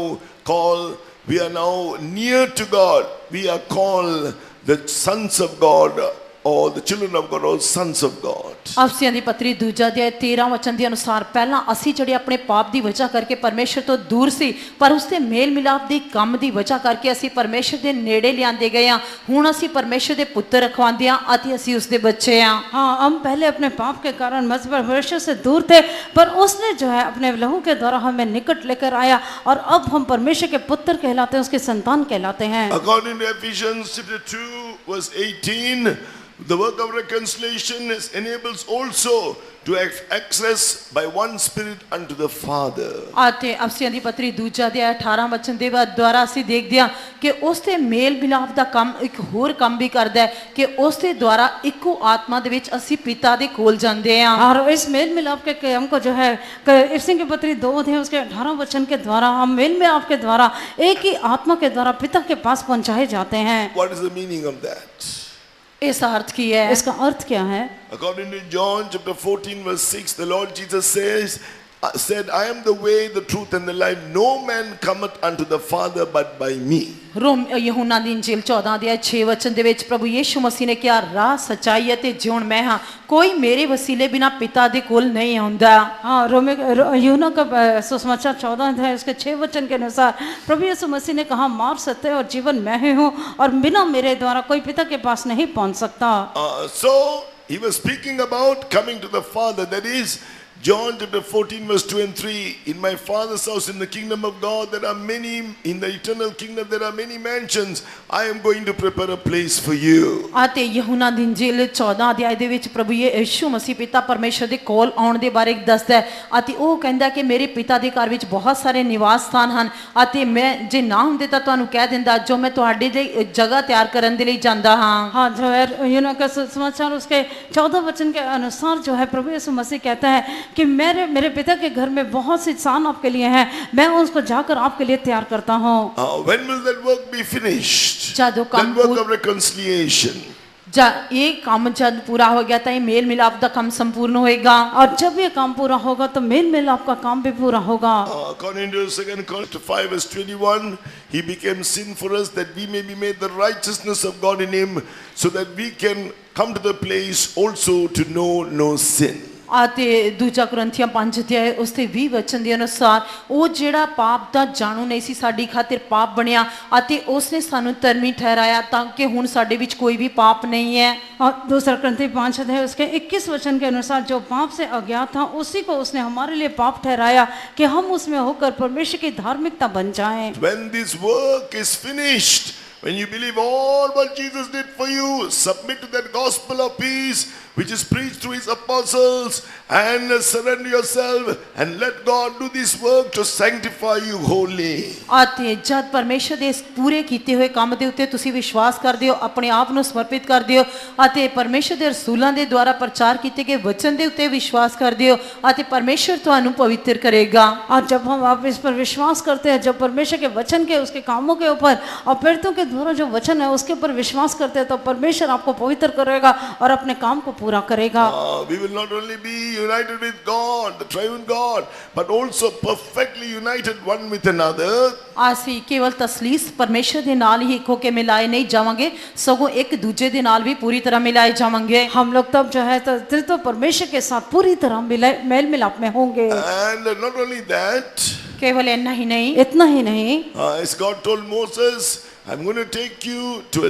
near to God. We are called the sons of God, or the children of God, or sons of God. ਅਫਸੀਆਂ ਦੀ ਪੱਤਰੀ ਦੂਜਾ ਅਧਿਆਇ 13 ਵਚਨ ਦੇ ਅਨੁਸਾਰ ਪਹਿਲਾਂ ਅਸੀਂ ਜਿਹੜੇ ਆਪਣੇ ਪਾਪ ਦੀ ਵਜ੍ਹਾ ਕਰਕੇ ਪਰਮੇਸ਼ਰ ਤੋਂ ਦੂਰ ਸੀ, ਪਰ ਉਸਦੇ ਮੇਲ ਮਿਲਾਪ ਦੀ ਕੰਮ ਦੀ ਵਜ੍ਹਾ ਕਰਕੇ ਅਸੀਂ ਪਰਮੇਸ਼ਰ ਦੇ ਨੇੜੇ ਲਿਆਂਦੇ ਗਏ ਹਾਂ। ਹੁਣ ਅਸੀਂ ਪਰਮੇਸ਼ਰ ਦੇ ਪੁੱਤਰ ਅਖਵਾਉਂਦੇ ਹਾਂ ਅਤੇ ਅਸੀਂ ਉਸਦੇ ਬੱਚੇ ਹਾਂ। हाँ, हम पहले अपने पाप के कारण परमेश्वर से दूर थे, पर उसने जो है अपने लहू के द्वारा हमें निकट लेकर आया और अब हम परमेश्वर के पुत्र कहलाते हैं, उसके संतान कहलाते हैं। According to Ephesians chapter 2 verse 18, the work of reconciliation enables also to have access by one spirit unto the Father. ਅਤੇ ਅਫਸੀਆਂ ਦੀ ਪੱਤਰੀ ਦੂਜਾ ਅਧਿਆਇ 18 ਵਚਨ ਦੇ ਦੁਆਰਾ ਅਸੀਂ ਦੇਖਦੇ ਹਾਂ ਕਿ ਉਸਦੇ ਮੇਲ ਮਿਲਾਪ ਦਾ ਕੰਮ ਇੱਕ ਹੋਰ ਕੰਮ ਵੀ ਕਰਦਾ ਹੈ ਕਿ ਉਸਦੇ ਦੁਆਰਾ ਇੱਕੋ ਆਤਮਾ ਦੇ ਵਿੱਚ ਅਸੀਂ ਪਿਤਾ ਦੇ ਕੋਲ ਜਾਂਦੇ ਹਾਂ। और इस मेल मिलाप के काम को जो है इफ्सियों की पत्री 2 अध्याय उसके 18 वचन के द्वारा हम मेल मिलाप के द्वारा एक ही आत्मा के द्वारा पिता के पास पहुंचाए जाते हैं। What is the meaning of that? इसका अर्थ ਕੀ ਹੈ? इसका अर्थ क्या है? According to John chapter 14 verse 6, the Lord Jesus said, I am the way, the truth and the life. No man cometh unto the Father but by me. ਰੋਮ ਯਹੂਨਾ ਦੀ ਇੰਜੀਲ 14 ਅਧਿਆਇ 6 ਵਚਨ ਦੇ ਵਿੱਚ ਪ੍ਰਭੂ ਯੀਸ਼ੂ ਮਸੀਹ ਨੇ ਕਿਹਾ, ਰਾਹ ਸਚਾਈ ਅਤੇ ਜਿਉਣ ਮੈਂ ਹਾਂ, ਕੋਈ ਮੇਰੇ ਵਸੀਲੇ ਬਿਨਾ ਪਿਤਾ ਦੇ ਕੋਲ ਨਹੀਂ ਆਉਂਦਾ। हाँ, यूहन्ना का सुसमाचार 14 अध्याय उसके 6 वचन के अनुसार प्रभु यीशु मसीह ने कहा, मार्ग सत्य और जीवन मैं ही हूँ और बिना मेरे द्वारा कोई पिता के पास नहीं पहुँच सकता। So he was speaking about coming to the Father. That is John chapter 14 verse 2 and 3. In my Father's house in the kingdom of God there are many, in the eternal kingdom there are many mansions. I am going to prepare a place for you. ਅਤੇ ਯਹੂਨਾ ਦੀ ਇੰਜੀਲ 14 ਅਧਿਆਇ ਦੇ ਵਿੱਚ ਪ੍ਰਭੂ ਯੀਸ਼ੂ ਮਸੀਹ ਪਿਤਾ ਪਰਮੇਸ਼ਰ ਦੇ ਕੋਲ ਆਉਣ ਦੇ ਬਾਰੇ ਦੱਸਦਾ ਹੈ ਅਤੇ ਉਹ ਕਹਿੰਦਾ ਕਿ ਮੇਰੇ ਪਿਤਾ ਦੇ ਘਰ ਵਿੱਚ ਬਹੁਤ ਸਾਰੇ ਨਿਵਾਸ ਸਥਾਨ ਹਨ ਅਤੇ ਮੈਂ ਜੇ ਨਾ ਹੁੰਦੇ ਤਾਂ ਤੁਹਾਨੂੰ ਕਹਿ ਦਿੰਦਾ, ਜੋ ਮੈਂ ਤੁਹਾਡੇ ਲਈ ਜਗ੍ਹਾ ਤਿਆਰ ਕਰਨ ਦੇ ਲਈ ਜਾਂਦਾ ਹਾਂ। हाँ, जो है यूहन्ना का सुसमाचार उसके 14 वचन के अनुसार जो है प्रभु यीशु मसीह कहता है कि मेरे पिता के घर में बहुत सी स्थान आपके लिए हैं, मैं उसको जाकर आपके लिए तैयार करता हूँ। When will that work be finished? ਜਦੋਂ That ਕੰਮ work of reconciliation. ਇਹ ਕੰਮ ਜਦ ਪੂਰਾ ਹੋ ਗਿਆ ਤਾਂ ਇਹ ਮੇਲ ਮਿਲਾਪ ਦਾ ਕੰਮ ਸੰਪੂਰਨ ਹੋਏਗਾ। और जब ये काम पूरा होगा तो मेल मिलाप का काम भी पूरा होगा। According to 2 Corinthians 5 verse 21, he became sin for us that we may be made the righteousness of God in him, so that we can come to the place also to know no sin. ਅਤੇ ਦੂਜਾ ਕੁਰਿੰਥੀਆਂ 5 ਅਧਿਆਇ ਉਸ ਦੇ 20 ਵਚਨ ਦੇ ਅਨੁਸਾਰ ਉਹ ਜਿਹੜਾ ਪਾਪ ਦਾ ਜਾਣੂ ਨਹੀਂ ਸੀ ਸਾਡੀ ਖਾਤਰ ਪਾਪ ਬਣਿਆ ਅਤੇ ਉਸਨੇ ਸਾਨੂੰ ਧਰਮੀ ਠਹਿਰਾਇਆ ਤਾਂ ਕਿ ਹੁਣ ਸਾਡੇ ਵਿੱਚ ਕੋਈ ਵੀ ਪਾਪ नहीं है। और दूसरा कुरिन्थी 5 अध्याय उसके 21 वचन के अनुसार जो पाप से अज्ञात था उसी को उसने हमारे लिए पाप ठहराया कि हम उसमें होकर परमेश्वर की धार्मिकता बन जाएं। When this work is finished, when you believe all what Jesus did for you, submit to that gospel of peace which is preached through his apostles, and surrender yourself and let God do this work to sanctify you wholly. ਅਤੇ ਜਦ ਪਰਮੇਸ਼ਰ ਦੇ ਇਸ ਪੂਰੇ ਕੀਤੇ ਹੋਏ ਕੰਮ ਦੇ ਉੱਤੇ ਤੁਸੀਂ ਵਿਸ਼ਵਾਸ ਕਰਦੇ ਹੋ, ਆਪਣੇ ਆਪ ਨੂੰ ਸਮਰਪਿਤ ਕਰਦੇ ਹੋ ਅਤੇ ਪਰਮੇਸ਼ਰ ਦੇ ਰਸੂਲਾਂ ਦੇ ਦੁਆਰਾ ਪ੍ਰਚਾਰ ਕੀਤੇ ਗਏ ਵਚਨ ਦੇ ਉੱਤੇ ਵਿਸ਼ਵਾਸ ਕਰਦੇ ਹੋ ਅਤੇ ਪਰਮੇਸ਼ਰ ਤੁਹਾਨੂੰ ਪਵਿੱਤਰ ਕਰੇਗਾ। और जब हम आप इस पर विश्वास करते हैं, जब परमेश्वर के वचन के उसके कामों के ऊपर और प्रेरितों के द्वारा जो वचन है उसके ऊपर विश्वास करते हैं, तो परमेश्वर आपको पवित्र करेगा और अपने काम को पूरा करेगा। We will not only be united with God, the triune God, but also perfectly united one with another. ਅਸੀਂ ਕੇਵਲ ਤਸਲੀਸ ਪਰਮੇਸ਼ਰ ਦੇ ਨਾਲ ਹੀ ਇੱਕ ਹੋ ਕੇ ਮਿਲਾਏ ਨਹੀਂ ਜਾਵਾਂਗੇ, ਸਗੋਂ ਇੱਕ ਦੂਜੇ ਦੇ ਨਾਲ ਵੀ ਪੂਰੀ ਤਰ੍ਹਾਂ ਮਿਲਾਏ ਜਾਵਾਂਗੇ। हम लोग तब जो है तो परमेश्वर के साथ पूरी तरह मेल मिलाप में होंगे। And not only that, केवल इतना ही नहीं, इतना ही नहीं, as God told Moses, I'm going to take you to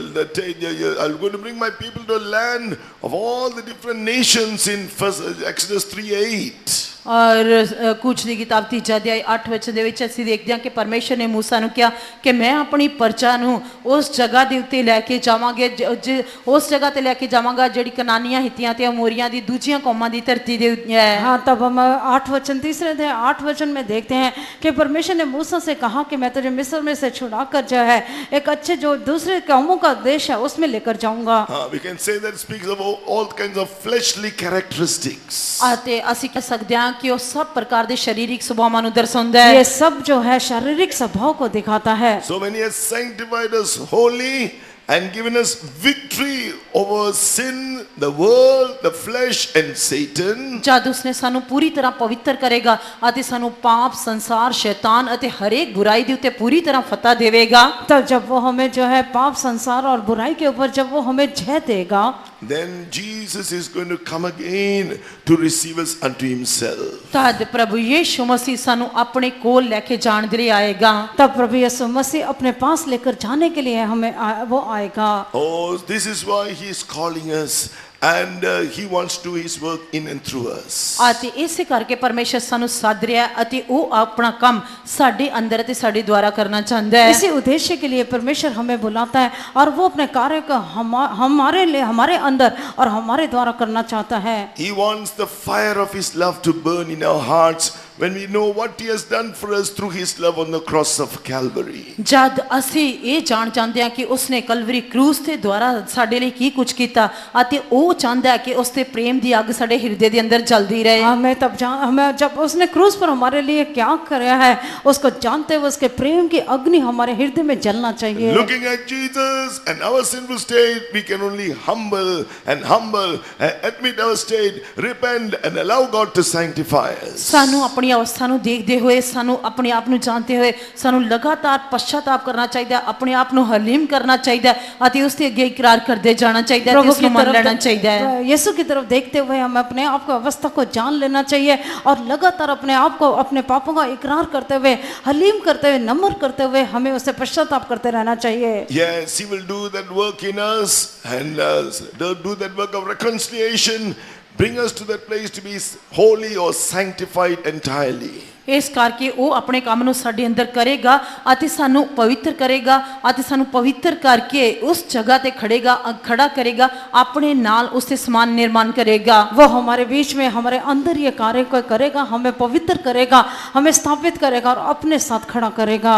I'm going to bring my people to a land of all the different nations in Exodus 3:8. ਔਰ ਕੂਚ ਦੀ ਕਿਤਾਬ 3 ਅਧਿਆਇ 8 ਵਚਨ ਦੇ ਵਿੱਚ ਅਸੀਂ ਦੇਖਦੇ ਹਾਂ ਕਿ ਪਰਮੇਸ਼ਰ ਨੇ ਮੂਸਾ ਨੂੰ ਕਿਹਾ ਕਿ ਮੈਂ ਆਪਣੀ ਪਰਜਾ ਨੂੰ ਉਸ ਜਗ੍ਹਾ ਦੇ ਉੱਤੇ ਲੈ ਕੇ ਜਾਵਾਂਗੇ, ਉਸ ਜਗ੍ਹਾ ਤੇ ਲੈ ਕੇ ਜਾਵਾਂਗਾ ਜਿਹੜੀ ਕਨਾਨੀਆਂ, ਹਿੱਤੀਆਂ ਤੇ ਅਮੋਰੀਆਂ ਦੀ ਦੂਜੀਆਂ ਕੌਮਾਂ ਦੀ ਧਰਤੀ ਦੇ ਉੱਤੇ ਹੈ। हाँ, तब हम 8 वचन, 8 वचन में देखते हैं कि परमेश्वर ने मूसा से कहा कि मैं तुझे मिस्र में से छुड़ा कर जो है एक अच्छे जो दूसरे कौमों का देश है उसमें लेकर जाऊंगा। We can say that speaks about all kinds of fleshly characteristics. ਅਤੇ ਅਸੀਂ ਕਹਿ ਸਕਦੇ ਹਾਂ ਕਿ ਉਹ ਸਭ ਪ੍ਰਕਾਰ ਦੇ ਸਰੀਰਿਕ ਸੁਭਾਵਾਂ ਨੂੰ ਦਰਸਾਉਂਦਾ ਹੈ। ये सब जो है शारीरिक स्वभाव को दिखाता है। So when he has sanctified us wholly and given us victory over sin, the world, the flesh and Satan, ਜਦ ਉਸਨੇ ਸਾਨੂੰ ਪੂਰੀ ਤਰ੍ਹਾਂ ਪਵਿੱਤਰ ਕਰੇਗਾ ਅਤੇ ਸਾਨੂੰ ਪਾਪ, ਸੰਸਾਰ, ਸ਼ੈਤਾਨ ਅਤੇ ਹਰੇਕ ਬੁਰਾਈ ਦੇ ਉੱਤੇ ਪੂਰੀ ਤਰ੍ਹਾਂ ਫਤਹ ਦੇਵੇਗਾ, तब जब वो हमें जो है पाप, संसार और बुराई के ऊपर जब वो हमें जय देगा, then Jesus is going to come again to receive us unto himself. ਤਦ ਪ੍ਰਭੂ ਯੀਸ਼ੂ ਮਸੀਹ ਸਾਨੂੰ ਆਪਣੇ ਕੋਲ ਲੈ ਕੇ ਜਾਣ ਦੇ ਲਈ ਆਏਗਾ। तब प्रभु यीशु मसीह अपने पास लेकर जाने के लिए वो आएगा। Oh, this is why he is calling us and he wants to do his work in and through us. ਅਤੇ ਇਸੇ ਕਰਕੇ ਪਰਮੇਸ਼ਰ ਸਾਨੂੰ ਸੱਦ ਰਿਹਾ ਹੈ ਅਤੇ ਉਹ ਆਪਣਾ ਕੰਮ ਸਾਡੇ ਅੰਦਰ ਅਤੇ ਸਾਡੇ ਦੁਆਰਾ ਕਰਨਾ ਚਾਹੁੰਦਾ ਹੈ। इसी उद्देश्य के लिए परमेश्वर हमें बुलाता है और वो अपने कार्य को हमारे लिए, हमारे अंदर और हमारे द्वारा करना चाहता है। He wants the fire of his love to burn in our hearts when we know what he has done for us through his love on the cross of Calvary. ਜਦ ਅਸੀਂ ਇਹ ਜਾਣ ਚਾਹੁੰਦੇ ਹਾਂ ਕਿ ਉਸਨੇ ਕਲਵਰੀ ਕਰੂਸ ਦੇ ਦੁਆਰਾ ਸਾਡੇ ਲਈ ਕੀ ਕੁਝ ਕੀਤਾ ਅਤੇ ਉਹ ਚਾਹੁੰਦਾ ਹੈ ਕਿ ਉਸਦੇ ਪ੍ਰੇਮ ਦੀ ਅੱਗ ਸਾਡੇ ਹਿਰਦੇ ਦੇ ਅੰਦਰ ਜਲਦੀ ਰਹੇ। हमें जब उसने क्रूस पर हमारे लिए क्या किया है उसको जानते हुए उसके प्रेम की अग्नि हमारे हृदय में जलना चाहिए। Looking at Jesus and our sinful state, we can only humble and admit our state, repent and allow God to sanctify us. ਸਾਨੂੰ ਆਪਣੀ ਅਵਸਥਾ ਨੂੰ ਦੇਖਦੇ ਹੋਏ, ਸਾਨੂੰ ਆਪਣੇ ਆਪ ਨੂੰ ਜਾਣਦੇ ਹੋਏ ਸਾਨੂੰ ਲਗਾਤਾਰ ਪਛਤਾਪ ਕਰਨਾ ਚਾਹੀਦਾ ਹੈ, ਆਪਣੇ ਆਪ ਨੂੰ ਹਲੀਮ ਕਰਨਾ ਚਾਹੀਦਾ ਹੈ ਅਤੇ ਉਸ ਦੇ ਅੱਗੇ ਇਕਰਾਰ ਕਰਦੇ ਜਾਣਾ ਚਾਹੀਦਾ ਹੈ ਤੇ ਉਸ ਨੂੰ ਮੰਨ ਲੈਣਾ ਚਾਹੀਦਾ ਹੈ। यीशु की तरफ देखते हुए हमें अपने आप को अवस्था को जान लेना चाहिए और लगातार अपने आप को अपने पापों का इकरार करते हुए, हलीम करते हुए, नम्र करते हुए हमें उससे पश्चाताप करते रहना चाहिए। Yes, he will do that work in us and do that work of reconciliation, bring us to that place to be holy or sanctified entirely. ਇਸ ਕਰਕੇ ਉਹ ਆਪਣੇ ਕੰਮ ਨੂੰ ਸਾਡੇ ਅੰਦਰ ਕਰੇਗਾ ਅਤੇ ਸਾਨੂੰ ਪਵਿੱਤਰ ਕਰੇਗਾ ਅਤੇ ਸਾਨੂੰ ਪਵਿੱਤਰ ਕਰਕੇ ਉਸ ਜਗ੍ਹਾ ਤੇ ਖੜਾ ਕਰੇਗਾ, ਆਪਣੇ ਨਾਲ ਉਸ ਦੇ ਸਮਾਨ ਨਿਰਮਾਣ ਕਰੇਗਾ। वो हमारे बीच में हमारे अंदर ये कार्य को करेगा, हमें पवित्र करेगा, हमें स्थापित करेगा और अपने साथ खड़ा करेगा।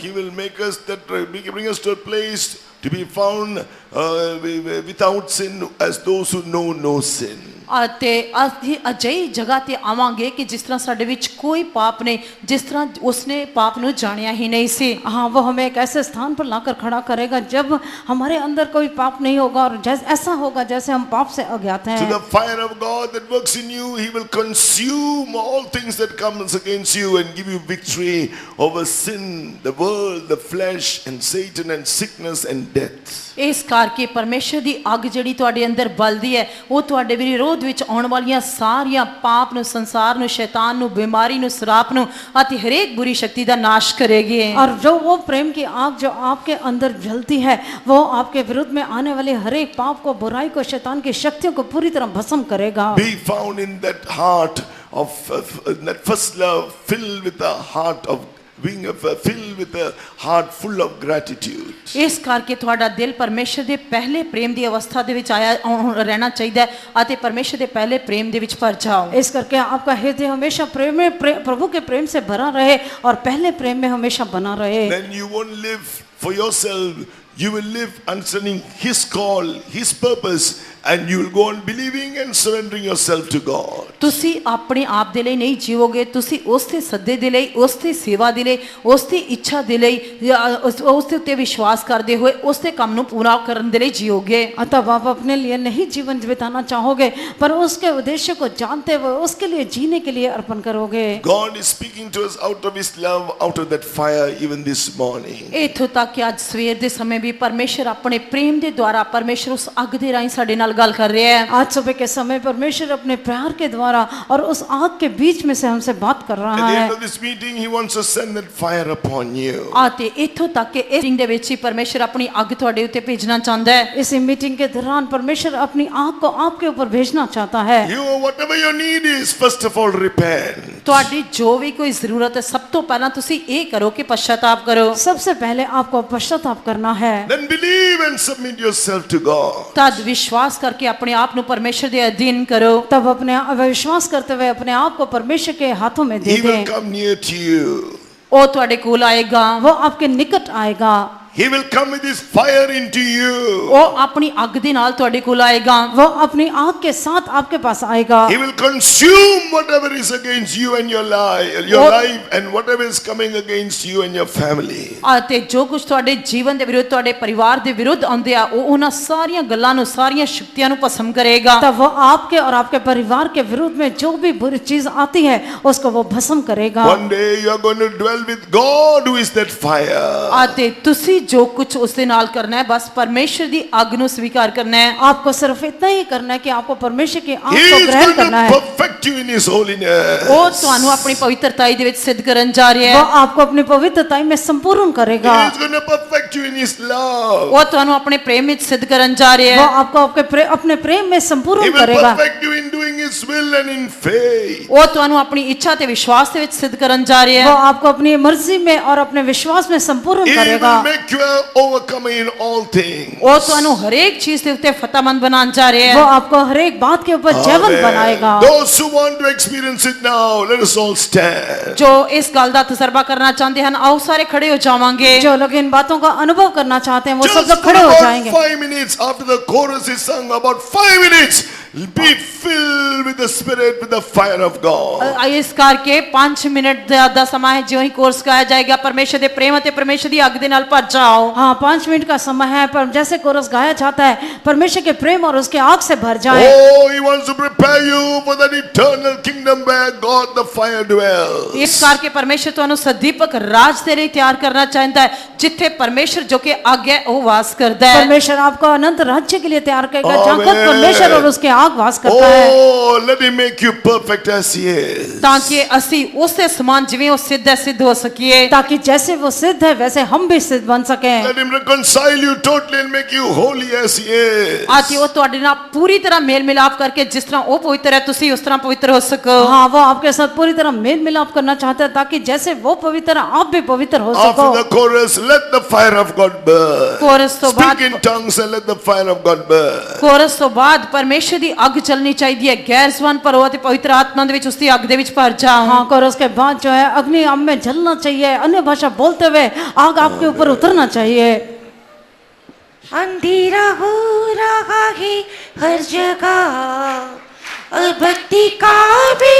He will make us bring us to a place to be found without sin as those who know no sin. ਅਤੇ ਅਸੀਂ ਅਜਿਹੀ ਜਗ੍ਹਾ ਤੇ ਆਵਾਂਗੇ ਕਿ ਜਿਸ ਤਰ੍ਹਾਂ ਸਾਡੇ ਵਿੱਚ ਕੋਈ ਪਾਪ ਨਹੀਂ, ਜਿਸ ਤਰ੍ਹਾਂ ਉਸਨੇ ਪਾਪ ਨੂੰ ਜਾਣਿਆ ਹੀ ਨਹੀਂ ਸੀ। हाँ, वो हमें एक ऐसे स्थान पर लाकर खड़ा करेगा जब हमारे अंदर कोई पाप नहीं होगा और ऐसा होगा जैसे हम पाप से अज्ञात हैं। So the fire of God that works in you, he will consume all things that comes against you and give you victory over sin, the world, the flesh and Satan and sickness and death. ਇਸ ਕਰਕੇ ਪਰਮੇਸ਼ਰ ਦੀ ਅੱਗ ਜਿਹੜੀ ਤੁਹਾਡੇ ਅੰਦਰ ਬਲਦੀ ਹੈ ਉਹ ਤੁਹਾਡੇ ਵਿਰੋਧ ਵਿੱਚ ਆਉਣ ਵਾਲੀਆਂ ਸਾਰੀਆਂ ਪਾਪ ਨੂੰ, ਸੰਸਾਰ ਨੂੰ, ਸ਼ੈਤਾਨ ਨੂੰ, ਬਿਮਾਰੀ ਨੂੰ, ਸਰਾਪ ਨੂੰ ਅਤੇ ਹਰੇਕ बुरी शक्ति ਦਾ ਨਾਸ਼ ਕਰੇਗੀ। और जो वो प्रेम की आग जो आपके अंदर जलती है वो आपके विरुद्ध में आने वाले हरेक पाप को, बुराई को, शैतान की शक्तियों को पूरी तरह भस्म करेगा। Be found in that heart of that first love, filled with the heart of being filled with a heart full of gratitude. ਇਸ ਕਰਕੇ ਤੁਹਾਡਾ ਦਿਲ ਪਰਮੇਸ਼ਰ ਦੇ ਪਹਿਲੇ ਪ੍ਰੇਮ ਦੀ ਅਵਸਥਾ ਦੇ ਵਿੱਚ ਆਇਆ ਰਹਿਣਾ ਚਾਹੀਦਾ ਹੈ ਅਤੇ ਪਰਮੇਸ਼ਰ ਦੇ ਪਹਿਲੇ ਪ੍ਰੇਮ ਦੇ ਵਿੱਚ ਭਰ ਜਾਓ। इस करके आपका हृदय हमेशा प्रभु के प्रेम से भरा रहे और पहले प्रेम में हमेशा बना रहे। Then you won't live for yourself. You will live understanding his call, his purpose, and you will go on believing and surrendering yourself to God. ਤੁਸੀਂ ਆਪਣੇ ਆਪ ਦੇ ਲਈ ਨਹੀਂ ਜੀਵੋਗੇ, ਤੁਸੀਂ ਉਸ ਦੇ ਸੱਦੇ ਦੇ ਲਈ, ਉਸ ਦੀ ਸੇਵਾ ਦੇ ਲਈ, ਉਸ ਦੀ ਇੱਛਾ ਦੇ ਲਈ, ਉਸ ਦੇ ਉੱਤੇ ਵਿਸ਼ਵਾਸ ਕਰਦੇ ਹੋਏ ਉਸ ਦੇ ਕੰਮ ਨੂੰ ਪੂਰਾ ਕਰਨ ਦੇ ਲਈ ਜੀਓਗੇ। अतः आप अपने लिए नहीं जीवन बिताना चाहोगे पर उसके उद्देश्य को जानते हुए उसके लिए जीने के लिए अर्पण करोगे। God is speaking to us out of his love, out of that fire even this morning. ਇੱਥੋਂ ਤੱਕ ਕਿ ਅੱਜ ਸਵੇਰ ਦੇ ਸਮੇਂ ਵੀ ਪਰਮੇਸ਼ਰ ਆਪਣੇ ਪ੍ਰੇਮ ਦੇ ਦੁਆਰਾ, ਪਰਮੇਸ਼ਰ ਉਸ ਅੱਗ ਦੇ ਰਾਹੀਂ ਸਾਡੇ ਨਾਲ नाल गल कर रहा है। आज सुबह के समय परमेश्वर अपने प्यार के द्वारा और उस आग के बीच में से हमसे बात कर रहा At the है। end of this meeting, He wants to send that fire upon you. आते इथों तक कि इस मीटिंग दे विच ही परमेश्वर अपनी अग तुहाडे उत्ते भेजना चाहता है। इसी मीटिंग के दौरान परमेश्वर अपनी आग को आपके ऊपर भेजना चाहता है। You, whatever your need is, first of all, repent. ਤੁਹਾਡੀ ਜੋ ਵੀ ਕੋਈ ਜ਼ਰੂਰਤ ਹੈ ਸਭ ਤੋਂ ਪਹਿਲਾਂ ਤੁਸੀਂ ਇਹ ਕਰੋ ਕਿ ਪਛਤਾਪ ਕਰੋ। सबसे पहले आपको पश्चाताप करना है। Then believe and submit yourself to God. ਤਦ ਵਿਸ਼ਵਾਸ ਕਰਕੇ ਆਪਣੇ ਆਪ ਨੂੰ ਪਰਮੇਸ਼ਰ ਦੇ ਅਧੀਨ ਕਰੋ। तब अपने विश्वास करते हुए अपने आप को परमेश्वर के हाथों में दे He will दें। come near to you. ਉਹ ਤੁਹਾਡੇ ਕੋਲ ਆਏਗਾ। वो आपके निकट आएगा। He will come with His fire into you. ਉਹ ਆਪਣੀ ਅੱਗ ਦੇ ਨਾਲ ਤੁਹਾਡੇ ਕੋਲ ਆਏਗਾ। वो अपनी आग के साथ आपके पास आएगा। He will consume whatever is against you and your life and whatever is coming against you and your family. ਅਤੇ ਜੋ ਕੁਝ ਤੁਹਾਡੇ ਜੀਵਨ ਦੇ ਵਿਰੁੱਧ ਤੁਹਾਡੇ ਪਰਿਵਾਰ ਦੇ ਵਿਰੁੱਧ ਆਉਂਦੇ ਆ ਉਹ ਉਹਨਾਂ ਸਾਰੀਆਂ ਗੱਲਾਂ ਨੂੰ ਸਾਰੀਆਂ ਸ਼ਕਤੀਆਂ ਨੂੰ ਭਸਮ ਕਰੇਗਾ। तब वो आपके और आपके परिवार के विरुद्ध में जो भी बुरी चीज आती है उसको वो भस्म करेगा। One day you are going to dwell with God who is that fire. ਅਤੇ ਤੁਸੀਂ जो कुछ उसके नाल करना है बस परमेश्वर दी आग ਨੂੰ स्वीकार करना है। आपको सिर्फ इतना ही करना है कि आपको परमेश्वर की आग He को is ग्रहण going करना to है। perfect you in His holiness. ਉਹ ਤੁਹਾਨੂੰ ਆਪਣੀ ਪਵਿੱਤਰਤਾਈ ਦੇ ਵਿੱਚ ਸਿੱਧ ਕਰਨ ਜਾ ਰਿਹਾ वो ਹੈ। आपको अपनी पवित्रताई में संपूर्ण He करेगा। is going to perfect you in His love. ਉਹ ਤੁਹਾਨੂੰ ਆਪਣੇ ਪ੍ਰੇਮ ਵਿੱਚ ਸਿੱਧ ਕਰਨ ਜਾ ਰਿਹਾ वो ਹੈ। आपको अपने प्रेम में He संपूर्ण will करेगा। perfect you in doing His will and in faith. ਉਹ ਤੁਹਾਨੂੰ ਆਪਣੀ ਇੱਛਾ ਤੇ ਵਿਸ਼ਵਾਸ ਦੇ ਵਿੱਚ ਸਿੱਧ ਕਰਨ ਜਾ ਰਿਹਾ वो ਹੈ। आपको अपनी मर्जी में और अपने विश्वास में संपूर्ण He करेगा। will make you an overcomer in all things. ਉਹ ਤੁਹਾਨੂੰ ਹਰੇਕ ਚੀਜ਼ ਦੇ ਉੱਤੇ ਫਤਿਹਮੰਦ ਬਣਾਉਣ ਜਾ ਰਿਹਾ वो ਹੈ। आपको हर एक बात के ऊपर जयवंत Amen. बनाएगा। Those who want to experience it now, let us all stand. ਜੋ ਇਸ ਗੱਲ ਦਾ ਤਜਰਬਾ ਕਰਨਾ ਚਾਹੁੰਦੇ ਹਨ ਆਓ ਸਾਰੇ ਖੜੇ ਹੋ ਜਾਵਾਂਗੇ। जो लोग इन बातों का अनुभव करना चाहते हैं वो सब Just लोग for खड़े हो about जाएंगे। 5 minutes after the chorus is sung, about 5 minutes, be filled with the Spirit, with the fire of God. ਇਸ ਕਰਕੇ 5 ਮਿੰਟ ਦਾ ਸਮਾਂ ਹੈ ਜਿਉਂ ਹੀ ਕੋਰਸ ਗਾਇਆ ਜਾਏਗਾ ਪਰਮੇਸ਼ਰ ਦੇ ਪ੍ਰੇਮ ਅਤੇ ਪਰਮੇਸ਼ਰ ਦੀ ਅੱਗ ਦੇ ਨਾਲ ਭਰ ਜਾਓ। हाँ 5 मिनट का समय है पर जैसे कोरस गाया जाता है परमेश्वर के प्रेम और उसके आग से भर जाए। Oh, He wants to prepare you for that eternal kingdom where God the fire dwells. ਇਸ ਕਰਕੇ ਪਰਮੇਸ਼ਰ ਤੁਹਾਨੂੰ ਸਦੀਪਕ ਰਾਜ ਦੇ ਲਈ ਤਿਆਰ ਕਰਨਾ ਚਾਹੁੰਦਾ ਹੈ ਜਿੱਥੇ ਪਰਮੇਸ਼ਰ ਜੋ ਕਿ ਅੱਗ ਹੈ ਉਹ ਵਾਸ ਕਰਦਾ ਹੈ। परमेश्वर आपको अनंत राज्य के लिए तैयार करेगा जहाँ खुद Amen. परमेश्वर और उसके आग वास करता है। Oh, let Him make you perfect as He is. ਤਾਂ ਕਿ ਅਸੀਂ ਉਸੇ ਸਮਾਨ ਜਿਵੇਂ ਉਹ ਸਿੱਧ ਹੈ ਸਿੱਧ ਹੋ ਸਕੀਏ। ताकि जैसे वो सिद्ध है वैसे हम भी सिद्ध बन सकें। Let Him reconcile you totally and make you holy as He is. ਆਤੀ ਉਹ ਤੁਹਾਡੇ ਨਾਲ ਪੂਰੀ ਤਰ੍ਹਾਂ ਮੇਲ ਮਿਲਾਪ ਕਰਕੇ ਜਿਸ ਤਰ੍ਹਾਂ ਉਹ ਪਵਿੱਤਰ ਹੈ ਤੁਸੀਂ ਉਸ ਤਰ੍ਹਾਂ ਪਵਿੱਤਰ ਹੋ ਸਕੋ। हाँ वो आपके साथ पूरी तरह मेल मिलाप करना चाहता है ताकि जैसे वो पवित्र है आप भी पवित्र हो सको। After the chorus, let the fire of God burn. Course ਤੋਂ Speak ਬਾਅਦ in tongues and let the fire of God burn. Course ਤੋਂ ਬਾਅਦ ਪਰਮੇਸ਼ਰ ਦੀ ਅੱਗ ਚੱਲਣੀ ਚਾਹੀਦੀ ਹੈ। ਗੈਰ ਜ਼ਬਾਨ ਭਰੋ ਅਤੇ ਪਵਿੱਤਰ ਆਤਮਾ ਦੇ ਵਿੱਚ ਉਸ ਦੀ ਅੱਗ ਦੇ ਵਿੱਚ ਭਰ ਜਾਓ। हाँ कोरस के बाद जो है अग्नि हम में जलना चाहिए। अन्य भाषा बोलते हुए आग आपके ऊपर उतरना चाहिए। अंधेरा हो रहा है हर जगह और बत्ती का भी